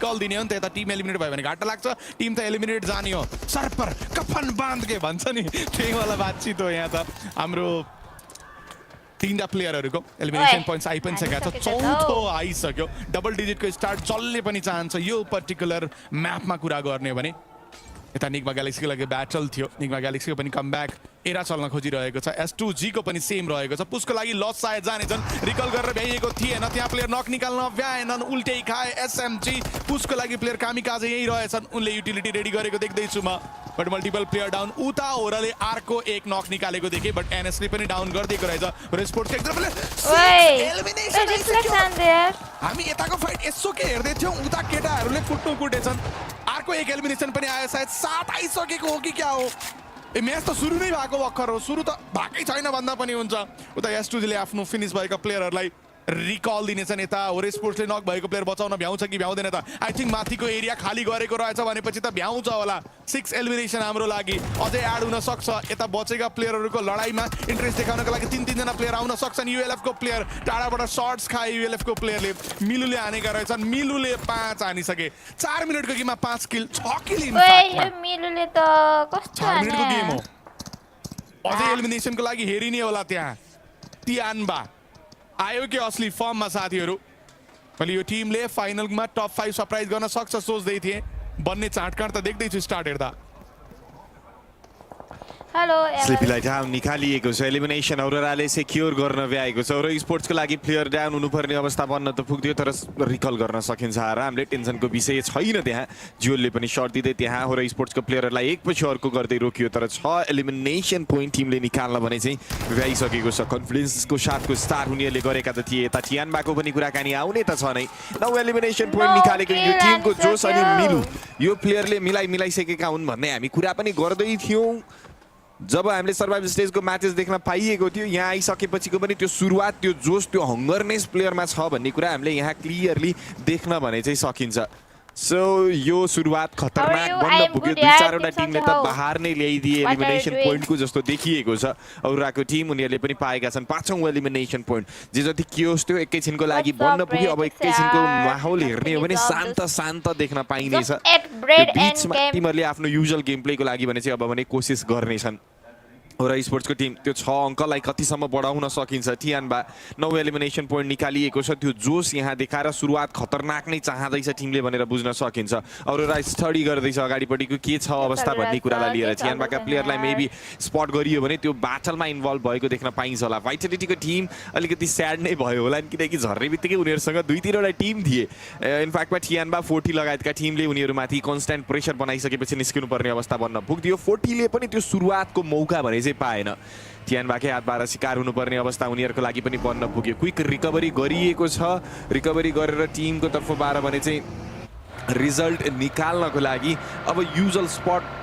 रिकल दिने हो नि त यता टिम एलिमिनेट भयो भने घाटा लाग्छ टिम त एलिमिनेट जाने हो सर्पर कफन बाँध के भन्छ नि त्यही वाला बातचित हो यहाँ त हाम्रो तीनटा प्लेयरहरुको एलिमिनेसन पोइन्ट्स आइ पनि सकेको छ चौथो आइसक्यो डबल डिजिटको स्टार्ट जसले पनि चाहन्छ यो पर्टिकुलर म्यापमा कुरा गर्ने भने यता निग्मा ग्यालेक्सीको लागि ब्याटल थियो निग्मा ग्यालेक्सीको पनि कमब्याक एरा चल्न खोजिरहेको छ S2G को पनि सेम रहेको छ पुसको लागि लस सायद जानेछन् रिकल गरेर भ्याइएको थिएन त्यहाँ प्लेयर नक निकाल्न भ्याएनन् उल्टै खाए SMG पुसको लागि प्लेयर कामिकाजे यही रहेछन् उनले युटिलिटी रेडी गरेको देख्दैछु म बट मल्टिपल प्लेयर डाउन उता होराले अर्को एक नक निकालेको देखे बट NS ले पनि डाउन गरिदिएको रहेछ रेस्पोर्ट एकदमले हामी यताको फाइट यसो के हेर्दै थियौं उता केटाहरूले कुट्नु कुटेछन् अर्को एक एलिमिनेसन पनि आयो सायद 7 आइसकेको हो कि क्या हो ए म्याच त सुरु नै भएको भर्खर हो सुरु त भएकै छैन भन्दा पनि हुन्छ उता S2G ले आफ्नो फिनिश भएका प्लेयरहरूलाई रिकल दिनेछन् यता होरे स्पोर्ट्सले नक भएको प्लेयर बचाउन भ्याउँछ कि भ्याउँदैन त आई थिंक माथिको एरिया खाली गरेको रहेछ भनेपछि त भ्याउँछ होला 6 एलिमिनेसन हाम्रो लागि अझै एड हुन सक्छ यता बचेका प्लेयरहरूको लडाईमा इन्ट्रेस्ट देखाउनको लागि 3 जना प्लेयर आउन सक्छन् ULF को प्लेयर टाढाबाट शॉट्स खाए ULF को प्लेयरले मिलुले हानेका रहेछन् मिलुले 5 हानिसके 4 मिनेटको गेममा 5 किल 6 किल इनफ्याक्ट मिलुले त कस्तो 4 मिनेटको गेम हो अझै एलिमिनेसनको लागि हेरिने होला त्यहाँ तियानबा आयो कि असली फर्ममा साथीहरु मैले यो टिमले फाइनलमा टप 5 सरप्राइज गर्न सक्छ सोच्दै थिए बन्ने चाटकाट त देख्दै छु स्टार्ट हेर्दा हेलो स्लिपीलाई डाउन निकालिएको छ एलिमिनेसन होराले सेक्युर गर्न भ्याएको छ र स्पोर्ट्सको लागि प्लेयर डाउन हुनुपर्ने अवस्था बन्न त पुग्यो तर रिकल गर्न सकिन्छ आरामले टेन्सनको विषय छैन त्यहाँ जियोलले पनि शट दिँदै त्यहाँ होरा स्पोर्ट्सको प्लेयरलाई एकपछि अर्को गर्दै रोकियो तर 6 एलिमिनेसन पोइन्ट टिमले निकाल्न भने चाहिँ भ्याइसकेको छ कन्फिडेन्सको साथको स्टार उनीहरूले गरेका त थिए यता टियानबाको पनि कुराकानी आउने त छ नै 9 एलिमिनेसन पोइन्ट निकालेको यो टिमको जोस अनि मिलु यो प्लेयरले मिलाइसकेका हुन् भन्ने हामी कुरा पनि गर्दै थियौं जब हामीले सर्भाइभल स्टेजको म्याचेस देख्न पाइएको थियो यहाँ आइसकेपछिको पनि त्यो सुरुवात त्यो जोस त्यो हंगरनेस प्लेयरमा छ भन्ने कुरा हामीले यहाँ क्लियरली देख्न भने चाहिँ सकिन्छ सो यो सुरुवात खतरनाक बन्न पुग्यो दुई चारवटा टिमले त बाहर नै ल्याइदिए एलिमिनेसन पोइन्टको जस्तो देखिएको छ औराको टिम उनीहरूले पनि पाएका छन् पाँचौं एलिमिनेसन पोइन्ट जे जति के होस् त्यो एकैछिनको लागि बन्न पुग्यो अब एकैछिनको माहौल हेर्ने हो भने शान्त देख्न पाइनेछ बीचमा टिमहरूले आफ्नो युजुअल गेम प्लेको लागि भने चाहिँ अब भने कोसिस गर्नेछन् होरा स्पोर्ट्सको टिम त्यो 6 अङ्कलाई कतिसम्म बढाउन सकिन्छ टियानबा 9 एलिमिनेसन पोइन्ट निकालिएको छ त्यो जोस यहाँ देखाएर सुरुवात खतरनाक नै चाहदैछ टिमले भनेर बुझ्न सकिन्छ औरा स्टडी गर्दैछ अगाडिपट्टिको के छ अवस्था भन्ने कुरालाई लिएर टियानबाका प्लेयरलाई मेबी स्पट गरियो भने त्यो ब्याटलमा इन्भल्भ भएको देख्न पाइन्छ होला भाइटालिटीको टिम अलिकति स्याड नै भयो होला किनकि झर्ने बित्तिकै उनीहरुसँग दुई तीनवटा टिम थिए इनफ्याक्टमा टियानबा 40 लगायतका टिमले उनीहरुमाथि कन्स्ट्यान्ट प्रेसर बनाइसकेपछि निस्किनु पर्ने अवस्था बन्न पुग्यो 40 ले पनि त्यो सुरुवातको मौका भने पाएन टियानबाकै हातबाट शिकार हुनुपर्ने अवस्था उनीहरुको लागि पनि बन्न पुग्यो क्विक रिकभरी गरिएको छ रिकभरी गरेर टिमको तर्फबाट भने चाहिँ रिजल्ट निकाल्नको लागि अब युजुअल स्पट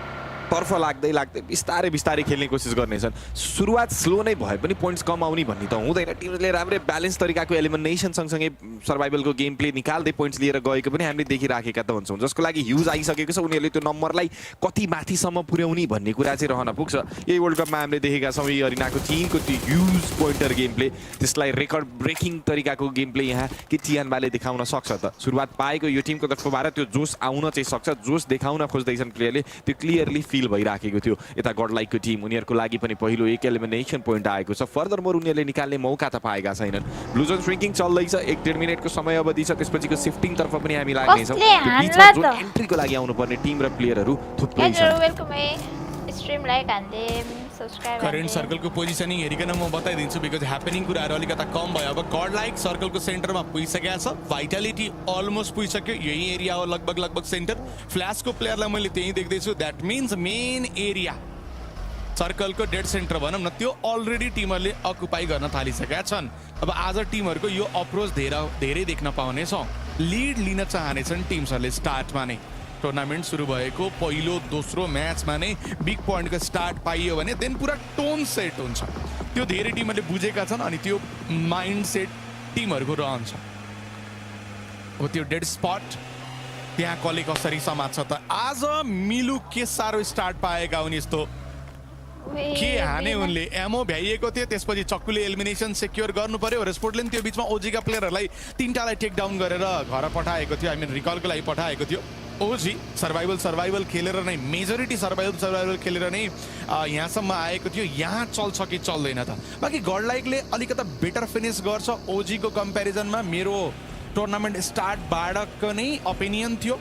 तर्फ लाग्दै बिस्तारै खेल्ने कोसिस गर्नेछन् सुरुवात स्लो नै भए पनि पोइन्ट्स कम आउने भन्ने त हुँदैन टिमले राम्रै ब्यालेन्स तरिकाको एलिमिनेसन सँगसँगै सर्भाइभलको गेम प्ले निकाल्दै पोइन्ट्स लिएर गएको पनि हामीले देखिराखेका त हुन्छौँ जसको लागि ह्युज आइसकेको छ उनीहरूले त्यो नम्बरलाई कति माथिसम्म पुर्याउने भन्ने कुरा चाहिँ रहन पुग्छ यही वर्ल्ड कपमा हामीले देखेका छौँ यो अरिनाको टिमको त्यो ह्युज पोइन्टर गेम प्ले त्यसलाई रेकर्ड ब्रेकिङ तरिकाको गेम प्ले यहाँ के टियानबाले देखाउन सक्छ त सुरुवात पाएको यो टिमको तर्फबाट त्यो जोस आउन चाहिँ सक्छ जोस देखाउन खोज्दैछन् प्लेयरले त्यो क्लियरली फिल भइराखेको थियो यता गडलाइकको टिम उनीहरुको लागि पनि पहिलो एक एलिमिनेसन पोइन्ट आएको छ फर्दर मोर उनीहरुले निकाल्ने मौका त पाएका छैनन् ब्लू जोन श्रिंकिङ चल्दैछ 1.5 मिनेटको समय अवधि छ त्यसपछिको शिफ्टिङ तर्फ पनि हामी लाग्ने छौं त्यो बीचमा जो एन्ट्रीको लागि आउनु पर्ने टिम र प्लेयरहरु थुप्रै छन् वेलकम स्ट्रीम लाइक हान्दै सब्स्क्राइब करेन्ट सर्कलको पोजिसनिङ हेरिकन म बताइदिन्छु बिकज ह्यापनिङ कुराहरु अलिकता कम भयो अब गड लाइक सर्कलको सेन्टरमा पुगिसकेको छ भाइटालिटी अलमोस्ट पुगिसक्यो यही एरिया हो लगभग सेन्टर फ्ल्याशको प्लेयरलाई मैले त्यही देख्दै छु दैट मीन्स मेन एरिया सर्कलको डेड सेन्टर भनौं न त्यो अलरेडी टिमहरुले अकुपाई गर्न थालिसकेका छन् अब आज टिमहरुको यो अप्रोच धेरै देख्न पाउने छौं लीड लिन चाहनेछन् टिम्सहरुले स्टार्टमा नै टुर्नामेन्ट सुरु भएको पहिलो दोस्रो म्याचमा नै बिग पोइन्टको स्टार्ट पाइयो भने देन पुरा टोन सेट हुन्छ त्यो धेरै टिमहरुले बुझेका छन् अनि त्यो माइन्ड सेट टिमहरुको रहन्छ अब त्यो डेड स्पट त्यहाँ कसले कसरी समात्छ त आज मिलु के सारो स्टार्ट पाएका हुन् यस्तो के हाने उनले एमो भ्याइएको थियो त्यसपछि चक्कुले एलिमिनेसन सेक्योर गर्नु पर्यो रेस्पोर्टले त्यो बिचमा ओजीका प्लेयरहरूलाई तीनटालाई टेक डाउन गरेर घर पठाएको थियो आई मिन रिकलको लागि पठाएको थियो ओजी सर्भाइभल खेलेर नै मेजोरिटी सर्भाइभल खेलेर नै यहाँसम्म आएको थियो यहाँ चल्छ कि चल्दैन त बाँकी गड लाइकले अलिकति बेटर फिनिस गर्छ ओजीको कम्पेरिजनमा मेरो टुर्नामेन्ट स्टार्ट बाडको नै ओपिनियन थियो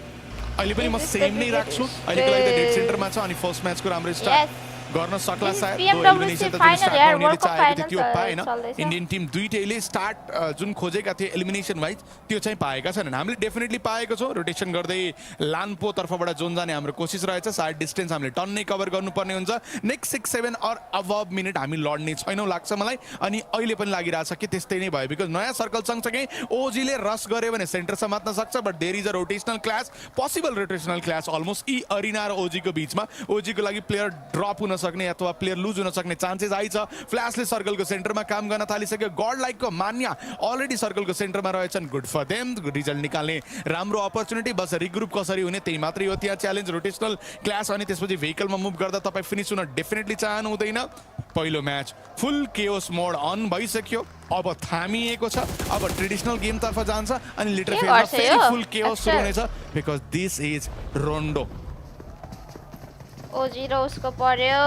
अहिले पनि म सेम नै राख्छु अहिलेको लागि त डेड सेन्टरमा छ अनि फर्स्ट म्याचको राम्रो स्टार्ट गर्न सक्ला सायद एलिमिनेसन त जुन स्टार्ट उनीहरूले चाहेको थियो त्यो पाएन इन्डियन टिम दुईटैले स्टार्ट जुन खोजेका थिए एलिमिनेसन वाइज त्यो चाहिँ पाएका छैनन् हामीले डेफिनेटली पाएको छौँ रोटेसन गर्दै लान्पो तर्फबाट जोन जाने हाम्रो कोसिस रहेछ सायद डिस्टेन्स हामीले टन्नै कभर गर्नुपर्ने हुन्छ नेक्स्ट 6-7 अर अबभ मिनट हामी लड्ने छैनौँ लाग्छ मलाई अनि अहिले पनि लागिरहेछ कि त्यस्तै नै भयो बिकज नयाँ सर्कल सँगसँगै ओजीले रस गर्यो भने सेन्टर समात्न सक्छ but there is a rotational class possible rotational class almost E arena र ओजीको बिचमा ओजीको लागि प्लेयर ड्रप हुन सक्ने अथवा प्लेयर लुज हुन सक्ने चान्सेस आइछ फ्ल्याशले सर्कलको सेन्टरमा काम गर्न थालिसक्यो गड लाइकको मान्या अलरेडी सर्कलको सेन्टरमा रहेछन् गुड फर देम रिजल्ट निकाल्ने राम्रो अपर्च्युनिटी बस रिग्रुप कसरी हुने त्यही मात्रै हो त्यहाँ च्यालेन्ज रोटेसनल क्लास अनि त्यसपछि भेहिकलमा मुभ गर्दा तपाईँ फिनिस हुन डेफिनेटली चाहनु हुँदैन पहिलो म्याच फुल केओस मोड अन भइसक्यो अब थामिएको छ अब ट्रेडिसनल गेमतर्फ जान्छ अनि लिटर फेजमा फेरि फुल केओस सुरु हुनेछ बिकज दिस इज रोन्डो ओजी र उसको पर्यो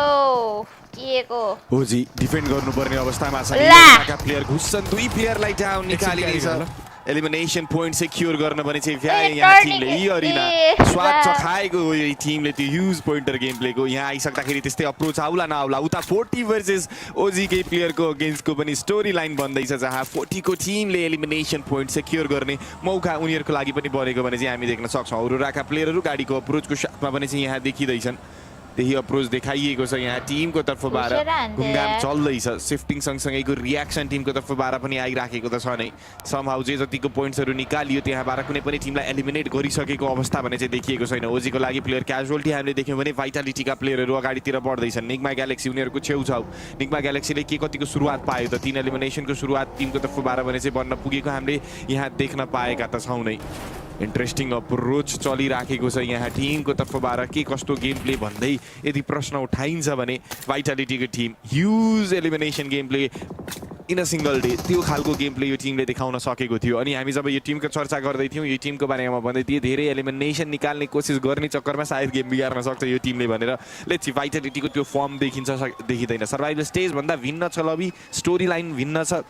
किएको ओजी डिफेन्ड गर्नुपर्ने अवस्थामा छ यहाँका प्लेयर घुस्छन् दुई प्लेयरलाई डाउन निकालिदिन्छ एलिमिनेसन पोइन्ट सेक्युर गर्न भने चाहिँ भ्याए यहाँ टिमले यी अरिना स्वाद चखाएको हो यो टिमले त्यो ह्युज पोइन्टर गेम प्लेको यहाँ आइसक्दाखेरि त्यस्तै अप्रोच आउला नआउला उता 40 भर्सेस ओजीकै प्लेयरको अगेन्स्टको पनि स्टोरी लाइन बन्दैछ जहाँ 40 को टिमले एलिमिनेसन पोइन्ट सेक्युर गर्ने मौका उनीहरूको लागि पनि बनेको भने चाहिँ हामी देख्न सक्छौँ औरोराका प्लेयरहरू गाडीको अप्रोचको साथमा पनि चाहिँ यहाँ देखिँदैछन् त्यही अप्रोच देखाइएको छ यहाँ टिमको तर्फबाट घुमघाम चल्दैछ सिफ्टिङ सँगसँगैको रियाक्सन टिमको तर्फबाट पनि आइराखेको त छ नै समहाउ जे जतिको पोइन्ट्सहरू निकालियो त्यहाँबाट कुनै पनि टिमलाई एलिमिनेट गरिसकेको अवस्था भने चाहिँ देखिएको छैन ओजीको लागि प्लेयर क्याजुअलिटी हामीले देख्यौँ भने भाइटालिटीका प्लेयरहरू अगाडितिर बढ्दैछन् निग्मा ग्यालेक्सी उनीहरूको छेउछाउ निग्मा ग्यालेक्सीले के कतिको सुरुवात पायो त 3 एलिमिनेसनको सुरुवात टिमको तर्फबाट भने चाहिँ बन्न पुगेको हामीले यहाँ देख्न पाएका त छौँ नै इन्ट्रेस्टिङ अप्रोच चलिराखेको छ यहाँ टिमको तर्फबाट के कस्तो गेम प्ले भन्दै यदि प्रश्न उठाइन्छ भने भाइटालिटीको team huge elimination game play in a single day त्यो खालको गेम प्ले यो टिमले देखाउन सकेको थियो अनि हामी जब यो टिमको चर्चा गर्दै थियौँ यो टिमको बारेमा भन्दै थिएँ धेरै एलिमिनेसन निकाल्ने कोसिस गर्ने चक्करमा सायद गेम बिगार्न सक्छ यो टिमले भनेर लेट्स सी भाइटालिटीको त्यो फर्म देखिँदैन सर्भाइभल स्टेजभन्दा भिन्न छ लबी स्टोरी लाइन भिन्न छ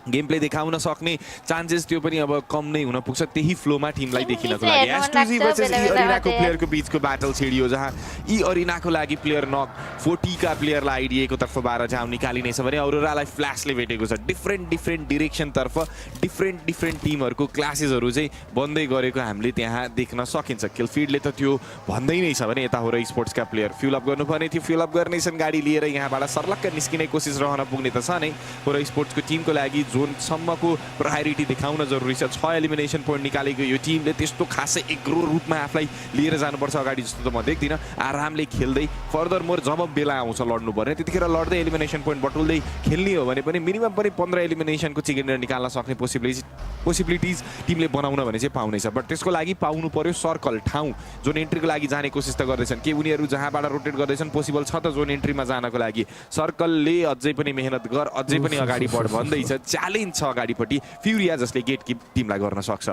गेम प्ले देखाउन सक्ने चान्सेस त्यो पनि अब कम नै हुन पुग्छ त्यही फ्लोमा टिमलाई देखिनको लागि एसटुजी भर्सेस ई अरिनाको प्लेयरको बीचको ब्याटल छिडियो जहाँ ई अरिनाको लागि प्लेयर नक 40 का प्लेयरलाई आइडिएको तर्फबाट जहाँ निकालिनेछ भने औरोरालाई फ्ल्यासले भेटेको छ डिफ्रेन्ट डिरेक्सन तर्फ डिफ्रेन्ट टिमहरूको क्लासेसहरू चाहिँ बन्दै गरेको हामीले त्यहाँ देख्न सकिन्छ किलफिडले त त्यो भन्दै नै छ भने यता होरा स्पोर्ट्सका प्लेयर फ्युल अप गर्नुपर्ने थियो फ्युल अप गर्नेछन् गाडी लिएर यहाँबाट सर्लक्क निस्किने कोसिस रहन पुग्ने त छ नै होरा स्पोर्ट्सको टिमको लागि जोनसम्मको प्रायोरिटी देखाउन जरुरी छ 6 एलिमिनेसन पोइन्ट निकालेको यो टिमले त्यस्तो खासै एग्रो रूपमा आफूलाई लिएर जानुपर्छ अगाडि जस्तो त म देख्दिनँ आरामले खेल्दै फर्दर मोर जब बेला आउँछ लड्नुपर्ने त्यतिखेर लड्दै एलिमिनेसन पोइन्ट बटुल्दै खेल्ने हो भने पनि मिनिमम पनि 15 एलिमिनेसनको चिकन निकाल्न सक्ने पोसिबिलिटिज टिमले बनाउन भने चाहिँ पाउनेछ बट त्यसको लागि पाउनु पर्यो सर्कल ठाउँ जोन एन्ट्रीको लागि जाने कोसिस त गर्दैछन् के उनीहरू जहाँबाट रोटेट गर्दैछन् पोसिबल छ त जोन एन्ट्रीमा जानको लागि सर्कलले अझै पनि मेहनत गर अझै पनि अगाडि बढ भन्दैछ च्यालेन्ज छ अगाडिपट्टि फ्युरिया जसले गेट किप टिमलाई गर्न सक्छ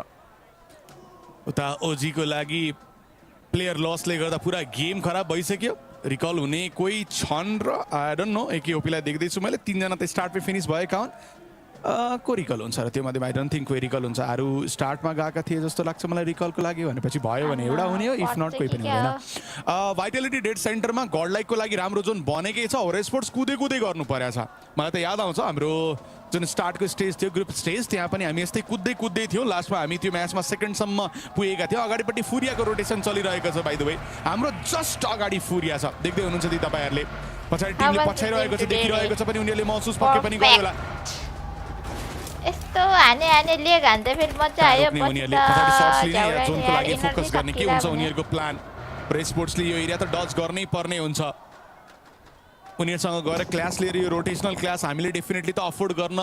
उता ओजीको लागि प्लेयर लसले गर्दा पुरा गेम खराब भइसक्यो रिकल हुने कोही छन् र आई डोन्ट नो एकेओपीलाई देख्दैछु मैले 3 जना त स्टार्टमै फिनिस भएका हुन् को रिकल हुन्छ र त्यो मध्येमा आई डोन्ट थिङ्क कोही रिकल हुन्छ अरू स्टार्टमा गएका थिए जस्तो लाग्छ मलाई रिकलको लागि भनेपछि भयो भने एउटा हुने हो इफ नट कोही पनि हुँदैन भाइटालिटी डेड सेन्टरमा गड लाइकको लागि राम्रो जोन बनेकै छ होरा स्पोर्ट्स कुदै गर्नु परेछ मलाई त याद आउँछ हाम्रो जुन स्टार्टको स्टेज थियो ग्रुप स्टेज त्यहाँ पनि हामी यस्तै कुद्दै थियौँ लास्टमा हामी त्यो म्याचमा सेकेन्डसम्म पुगेका थियौँ अगाडिपट्टि फुरियाको रोटेसन चलिरहेको छ बाइ द वे हाम्रो जस्ट अगाडि फुरिया छ देख्दै हुनुहुन्छ ती तपाईँहरूले पछाडि टिमले पछाइरहेको छ देखिरहेको छ पनि उनीहरूले महसुस पक्कै पनि गर्यो होला यस्तो हाने लेग हान्दै फेरि मजा आयो उनीहरूले पछाडि सर्ट्स लिने या जोनको लागि फोकस गर्ने के हुन्छ उनीहरूको प्लान र स्पोर्ट्सले यो एरिया त डज गर्नै पर्ने हुन्छ उनीहरूसँग गएर क्लास लिएर यो रोटेसनल क्लास हामीले डेफिनेटली त अफोर्ड गर्न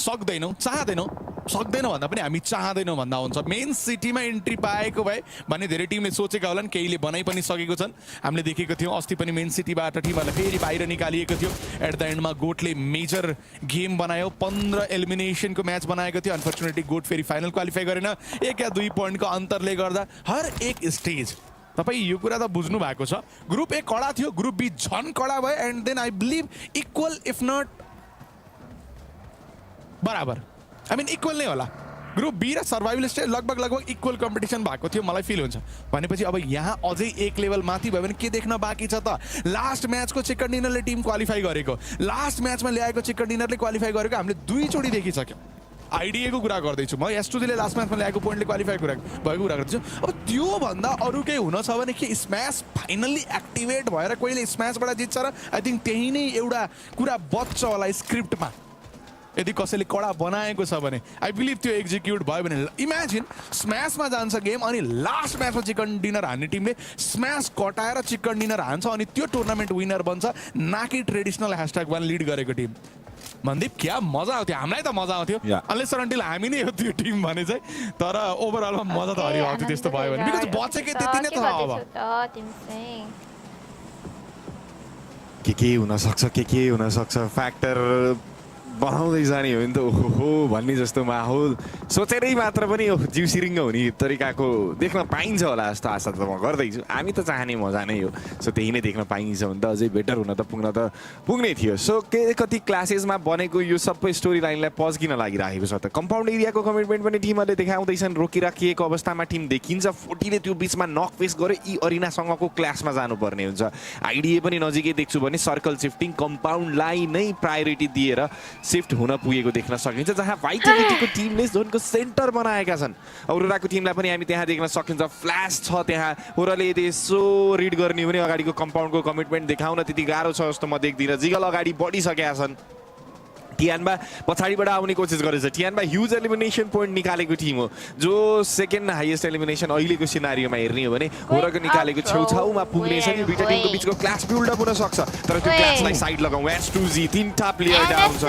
सक्दैनौँ चाहदैनौँ सक्दैन भन्दा पनि हामी चाहदैनौँ भन्दा हुन्छ मेन सिटीमा एन्ट्री पाएको भए भने धेरै टिमले सोचेका होलान् केहीले बनाइ पनि सकेको छन् हामीले देखेको थियौँ अस्ति पनि मेन सिटीबाट टिमहरूलाई फेरि बाहिर निकालिएको थियो एट द एन्डमा गोटले मेजर गेम बनायो 15 एलिमिनेसनको म्याच बनाएको थियो अनफर्चुनेटली गोट फेरि फाइनल क्वालिफाई गरेन 1 या 2 पोइन्टको अन्तरले गर्दा हर एक स्टेज तपाईँ यो कुरा त बुझ्नु भएको छ ग्रुप ए कडा थियो ग्रुप बी झन कडा भयो and then I believe equal if not बराबर आई मिन इक्वल नै होला ग्रुप बी र सर्भाइभल स्टेज लगभग इक्वल कम्पिटिसन भएको थियो मलाई फिल हुन्छ भनेपछि अब यहाँ अझै एक लेभल माथि भयो भने के देख्न बाँकी छ त लास्ट म्याचको चिकन डिनरले टिम क्वालिफाई गरेको लास्ट म्याचमा ल्याएको चिकन डिनरले क्वालिफाई गरेको हामीले 2 चोटि देखिसक्यौँ आइडिएको कुरा गर्दैछु म एसटुजीले लास्ट म्याचमा ल्याएको पोइन्टले क्वालिफाई भएको कुरा गर्दैछु अब त्योभन्दा अरू केही हुन छ भने के स्म्यास फाइनल्ली एक्टिभेट भएर कोहीले स्म्यासबाट जित्छ र आई थिङ्क त्यही नै एउटा कुरा बच्छ होला स्क्रिप्टमा यदि कसैले कडा बनाएको छ भने आई बिलिभ त्यो एक्जिक्युट भयो भने इमेजिन स्म्यासमा जान्छ गेम अनि लास्ट म्याचमा चिकन डिनर हान्ने टिमले स्म्यास कटाएर चिकन डिनर हान्छ अनि त्यो टुर्नामेन्ट विनर बन्छ न कि ट्रेडिसनल #1 लिड गरेको टिम मनदीप क्या मजा आउँथ्यो हामीलाई त मजा आउँथ्यो अनलेस अन्टिल हामी नै हो त्यो टिम भने चाहिँ तर ओभरअलमा मजा त हरियो आउँथ्यो त्यस्तो भयो भने बिकज बचेकै त्यति नै त अब के हुन सक्छ के हुन सक्छ फ्याक्टर बनाउँदै जाने हो नि त ओहो भन्ने जस्तो माहौल सोचेरै मात्र पनि जिउ सिरिङ्ग हुने तरिकाको देख्न पाइन्छ होला जस्तो आशा त म गर्दैछु हामी त चाहने मजा नै हो सो त्यही नै देख्न पाइन्छ भने त अझै बेटर हुन त पुग्ने थियो सो कति क्लासेसमा बनेको यो सबै स्टोरी लाइनलाई पज किन लागिरहेको छ त कम्पाउन्ड एरियाको कमिटमेन्ट पनि टिमहरूले देखाउँदैछन् रोकिराखिएको अवस्थामा टिम देखिन्छ 40ले त्यो बिचमा नक फेस गरे यी अरिनासँगको क्लासमा जानुपर्ने हुन्छ आइडिए पनि नजिकै देख्छु भने सर्कल शिफ्टिङ कम्पाउन्डलाई नै प्रायोरिटी दिएर शिफ्ट हुन पुगेको देख्न सकिन्छ जहाँ भाइटालिटीको टिमले जोनको सेन्टर बनाएका छन् औरोराको टिमलाई पनि हामी त्यहाँ देख्न सकिन्छ फ्ल्यास छ त्यहाँ होराले यदि यसो रिड गर्ने भने अगाडिको कम्पाउन्डको कमिटमेन्ट देखाउन त्यति गाह्रो छ जस्तो म देख्दिनँ जिगल अगाडि बढिसकेका छन् टियानमा पछाडिबाट आउने कोसिस गरेछ टियानमा ह्युज एलिमिनेसन पोइन्ट निकालेको टिम हो जो सेकेन्ड हाइएस्ट एलिमिनेसन अहिलेको सिनारियोमा हेर्ने हो भने होराको निकालेको छेउछाउमा पुग्ने छ नि दुईटा टिमको बिचको क्लास बिल्ड अप हुन सक्छ तर त्यो क्लासलाई साइड लगाउँ S2Z 3टा प्लेयर डाउन छ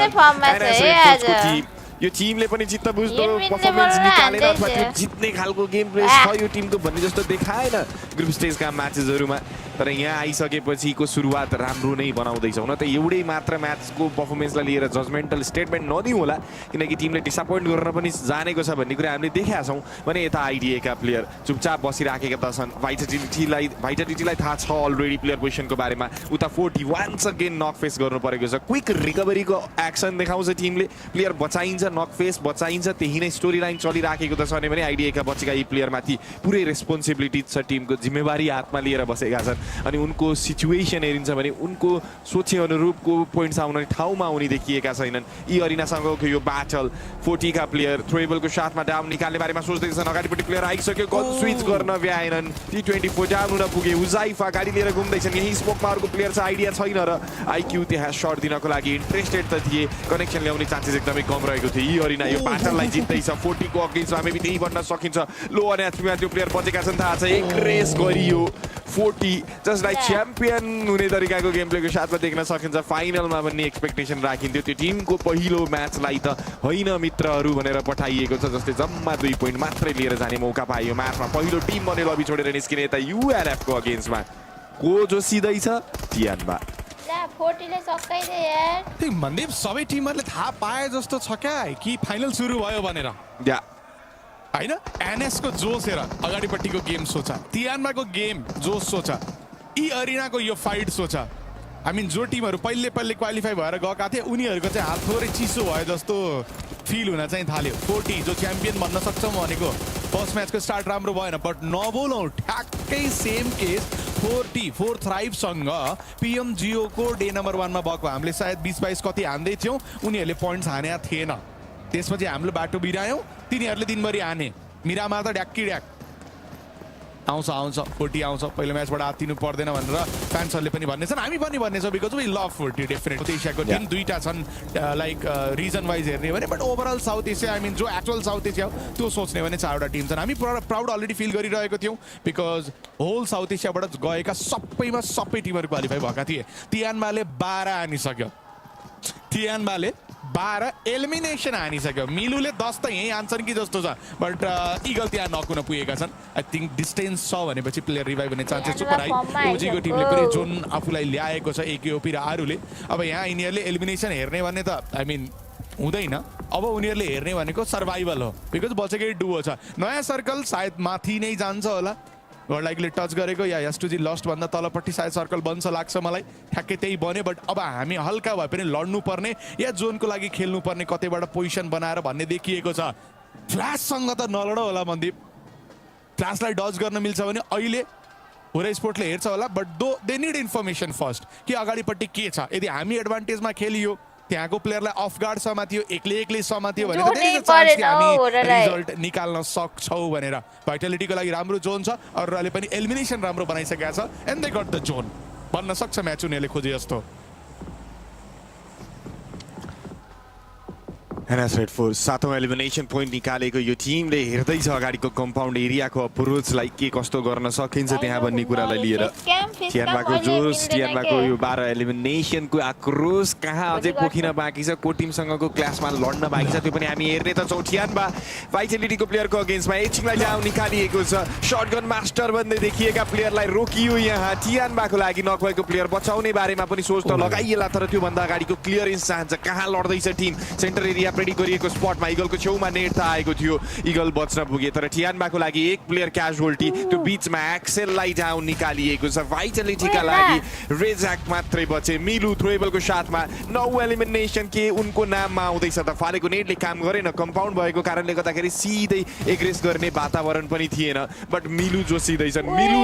यो टिमले पनि जित्न बुझ्दो परफर्मेन्स निकालेर अथवा त्यो जित्ने खालको गेम प्ले छ यो टिमको भन्ने जस्तो देखाएन ग्रुप स्टेजका म्याचेसहरुमा तर यहाँ आइसकेपछिको सुरुवात राम्रो नै बनाउँदैछ हुन त एउटै मात्र म्याचको परफर्मेन्सलाई लिएर जजमेन्टल स्टेटमेन्ट नदिउँ होला किनकि टिमले डिसअपोइन्ट गर्न पनि जानेको छ भन्ने कुरा हामीले देखेका छौँ भने यता आइडिएका प्लेयर चुपचाप बसिराखेका त छन् भाइटालिटीलाई थाहा छ अलरेडी प्लेयर पोजिसनको बारेमा उता 41 अगेन नक फेस गर्नु परेको छ क्विक रिकभरीको एक्सन देखाउँछ टिमले प्लेयर बचाइन्छ नक फेस बचाइन्छ त्यही नै स्टोरी लाइन चलिराखेको त छ भने आइडिएका बचेका यी प्लेयरमाथि पुरै रेस्पोन्सिबिलिटी छ टिमको जिम्मेवारी हातमा लिएर बसेका छन् अनि उनको सिचुएसन हेरिन्छ भने उनको सोचे अनुरूपको पोइन्ट्स आउने ठाउँमा उनी देखिएका छैनन् यी अरिनासँगको यो ब्याटल 40 का प्लेयर थ्रोएबलको साथमा डाउन निकाल्ने बारेमा सोच्दैछन् अगाडिपट्टि प्लेयर आइसक्यो गन स्विच गर्न भ्याएनन् T24 डाउन हुन पुगे उजाइफ अगाडि लिएर घुम्दैछन् यही स्पोकमा अर्को प्लेयर छ आइडिया छैन र आइक्यू त्यहाँ शट दिनको लागि इन्ट्रेस्टेड त थिए कनेक्सन ल्याउने चान्सेस एकदमै कम रहेको थियो यी अरिना यो ब्याटललाई जित्दैछ 40 को अगेन्स्ट हामी पनि त्यही भन्न सकिन्छ लो अनि एचपीमा त्यो प्लेयर बचेका छन् थाहा छ एक रेस गरियो 40 जसलाई च्याम्पियन हुने तरिकाको गेम प्लेको साथमा देख्न सकिन्छ फाइनलमा पनि एक्सपेक्टेसन राखिन्थ्यो त्यो टिमको पहिलो म्याचलाई त होइन मित्रहरू भनेर पठाइएको छ जसले जम्मा 2 पोइन्ट मात्रै लिएर जाने मौका पायो म्याचमा पहिलो टिम बने लबी छोडेर निस्किने यता UNF को अगेन्स्टमा को जो सिधै छ टियानमा 40 ले सकाइदे यार त्यो मनदीप सबै टिमहरुले थाहा पाए जस्तो छ क्या कि फाइनल सुरु भयो भनेर या हैन एनएस को जोस हेर अगाडिपट्टिको गेम सोचा तियानमाको गेम जोस सोचा यी अरिनाको यो फाइट सोचा आई मिन जो टिमहरु पहिले क्वालिफाई भएर गएका थिए उनीहरुको चाहिँ हात थोरै चिसो भयो जस्तो फिल हुन चाहिँ थाल्यो 40 जो च्याम्पियन बन्न सक्छ भनेको फर्स्ट म्याचको स्टार्ट राम्रो भएन बट नबोलौ ठ्याक्कै सेम केस 44 थ्राइभ सँग PMGO को डे नम्बर 1 मा भएको हामीले सायद 20-22 कति हान्दै थियौ उनीहरुले पोइन्ट्स हानेया थिएन त्यसपछि हामीले बाटो बिरायौ तिनीहरुले दिनभरि हाने मिरामा त ड्याक्की ड्याक आउँछ 40 आउँछ पहिलो म्याचबाट आतिनु पर्दैन भनेर फ्यान्सहरुले पनि भन्नेछन् हामी पनि भन्नेछौँ बिकज वी लभ 40 डेफिनेटली एसियाको टिम दुईटा छन् लाइक रिजन वाइज हेर्ने भने बट ओभरअल साउथ एसिया आई मिन जो एक्चुअल साउथ एसिया हो त्यो सोच्ने भने 4वटा टिम छन् हामी प्राउड अलरेडी फिल गरिरहेको थियौँ बिकज होल साउथ एसियाबाट गएका सबै टिमहरु क्वालिफाई भएका थिए तियानमाले 12 आनिसक्यो तियानमाले 12 एलिमिनेसन हानिसक्यो मिलुले 10 त यही हान्छन् कि जस्तो छ बट इगल त्यहाँ नक हुन पुगेका छन् आई थिंक डिस्टेन्स छ भनेपछि प्लेयर रिभाइभ हुने चान्सेस सुपर हाई ओजीको टिमले पनि जोन आफूलाई ल्याएको छ एकेओपी र आरुले अब यहाँ यिनीहरूले एलिमिनेसन हेर्ने भन्ने त आई मिन हुँदैन अब उनीहरूले हेर्ने भनेको सर्भाइभल हो बिकज बचेकै डुओ छ नयाँ सर्कल सायद माथि नै जान्छ होला लाइकले टच गरेको या एस2जी लस्ट भन्दा तलपट्टि सायद सर्कल बन्छ लाग्छ मलाई ठ्याक्कै त्यही बन्यो बट अब हामी हल्का भए पनि लड्नु पर्ने या जोनको लागि खेल्नु पर्ने कतैबाट पोजिसन बनाएर भन्ने देखिएको छ फ्ल्याससँग त नलड होला मन्दिप फ्ल्यासलाई डज गर्न मिल्छ भने अहिले होरा स्पोर्टले हेर्छ होला but they need information first कि अगाडिपट्टि के छ यदि हामी एडभान्टेजमा खेलियो त्यहाँको प्लेयरलाई अफ गार्ड समातियो एक्लै समातियो भने त हामी रिजल्ट निकाल्न सक्छौँ भनेर भाइटालिटीको लागि राम्रो जोन छ अरूले पनि एलिमिनेसन राम्रो बनाइसकेका छ and they got the zone बन्न सक्छ म्याच उनीहरूले खोजे जस्तो एनएस फोर 7औं एलिमिनेसन पोइन्ट निकालेको यो टिमले हेर्दैछ अगाडिको कम्पाउन्ड एरियाको अप्रोचलाई के कस्तो गर्न सकिन्छ त्यहाँ भन्ने कुरालाई लिएर टियानबाको जोस टियानबाको यो 12 एलिमिनेसनको आक्रोश कहाँ अझै पोखिन बाँकी छ को टिमसँगको क्लासमा लड्न बाँकी छ त्यो पनि हामी हेर्ने त छौँ टियानबा भाइटालिटीको प्लेयरको अगेन्स्टमा एचिङलाई डाउन निकालिएको छ शटगन मास्टर भन्दै देखिएका प्लेयरलाई रोकियो यहाँ टियानबाको लागि नक भएको प्लेयर बचाउने बारेमा पनि सोच त लगाइएला तर त्योभन्दा अगाडिको क्लियरेन्स चाहन्छ कहाँ लड्दैछ टिम सेन्टर एरिया रेडी गरिएको स्पटमा इगलको छेउमा नेट त आएको थियो इगल बच्न पुगे तर टियानबाको लागि एक प्लेयर क्याजुअल्टी त्यो बीचमा एक्सेललाई डाउन निकालिएको छ भाइटालिटीका लागि रेजाक मात्रै बचे मिलु थ्रोएबलको साथमा 9 एलिमिनेसन के उनको नाममा आउँदैछ त फालेको नेटले काम गरेन कम्पाउन्ड भएको कारणले गर्दाखेरि सिधै एग्रेस गर्ने वातावरण पनि थिएन बट मिलु जोसिँदैछन् मिलु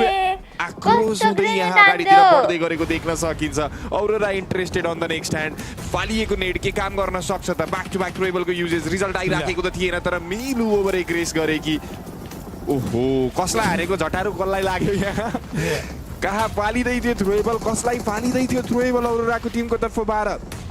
आक्रोश हुँदै यहाँ अगाडितिर बढ्दै गरेको देख्न सकिन्छ Aurora interested on the next hand फालिएको नेट के काम गर्न सक्छ त ब्याक टु ब्याक थ्रोएबलको युजेस रिजल्ट आइराखेको त थिएन तर मिलु ओभर एग्रेस गरे कि ओहो कसलाई हारेको झटारो कसलाई लाग्यो यहाँ कहाँ फालिँदै थियो थ्रोएबल कसलाई फालिँदै थियो थ्रोएबल औरोराको टिमको तर्फबाट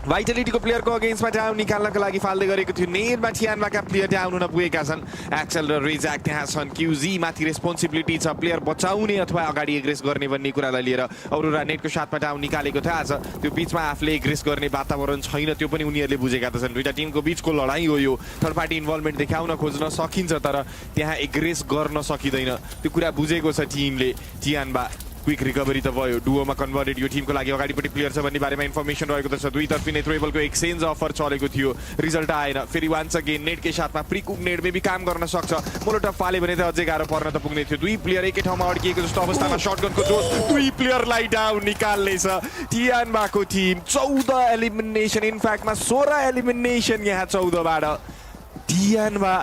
भाइटालिटीको प्लेयरको अगेन्स्टमा डाउन निकाल्नको लागि फाल्दै गरेको थियो नेटमा टियानबाका प्लेयर डाउन हुन पुगेका छन् एक्सेल र रेजाक त्यहाँ छन् क्युजी माथि रेस्पोन्सिबिलिटी छ प्लेयर बचाउने अथवा अगाडि एग्रेस गर्ने भन्ने कुरालाई लिएर औरोरा नेटको साथमा डाउन निकालेको थियो आज त्यो बीचमा आफूले एग्रेस गर्ने वातावरण छैन त्यो पनि उनीहरूले बुझेका त छन् दुईटा टिमको बीचको लडाई हो यो थर्ड पार्टी इन्भल्भमेन्ट देखाउन खोज्न सकिन्छ तर त्यहाँ एग्रेस गर्न सकिँदैन त्यो कुरा बुझेको छ टिमले टियानबा क्विक रिकभरी त भयो डुओमा कन्भर्टेड यो टिमको लागि अगाडिपट्टि प्लेयर छ भन्ने बारेमा इन्फर्मेसन रहेको त छ दुईतर्फी नै थ्रोएबलको एक्सचेन्ज अफर चलेको थियो रिजल्ट आएन फेरि वान्स अगेन नेटकै साथमा प्रिकुक नेट मेबी काम गर्न सक्छ मोलोटप फाले भने त अझै गाह्रो पर्न त पुग्ने थियो दुई प्लेयर एकै ठाउँमा अड्किएको जस्तो अवस्थामा शटगनको जोस दुई प्लेयरलाई डाउन निकाल्नेछ टियानबाको टिम 14 एलिमिनेसन इनफ्याक्टमा 16 एलिमिनेसन यहाँ 14 बाट टियानबा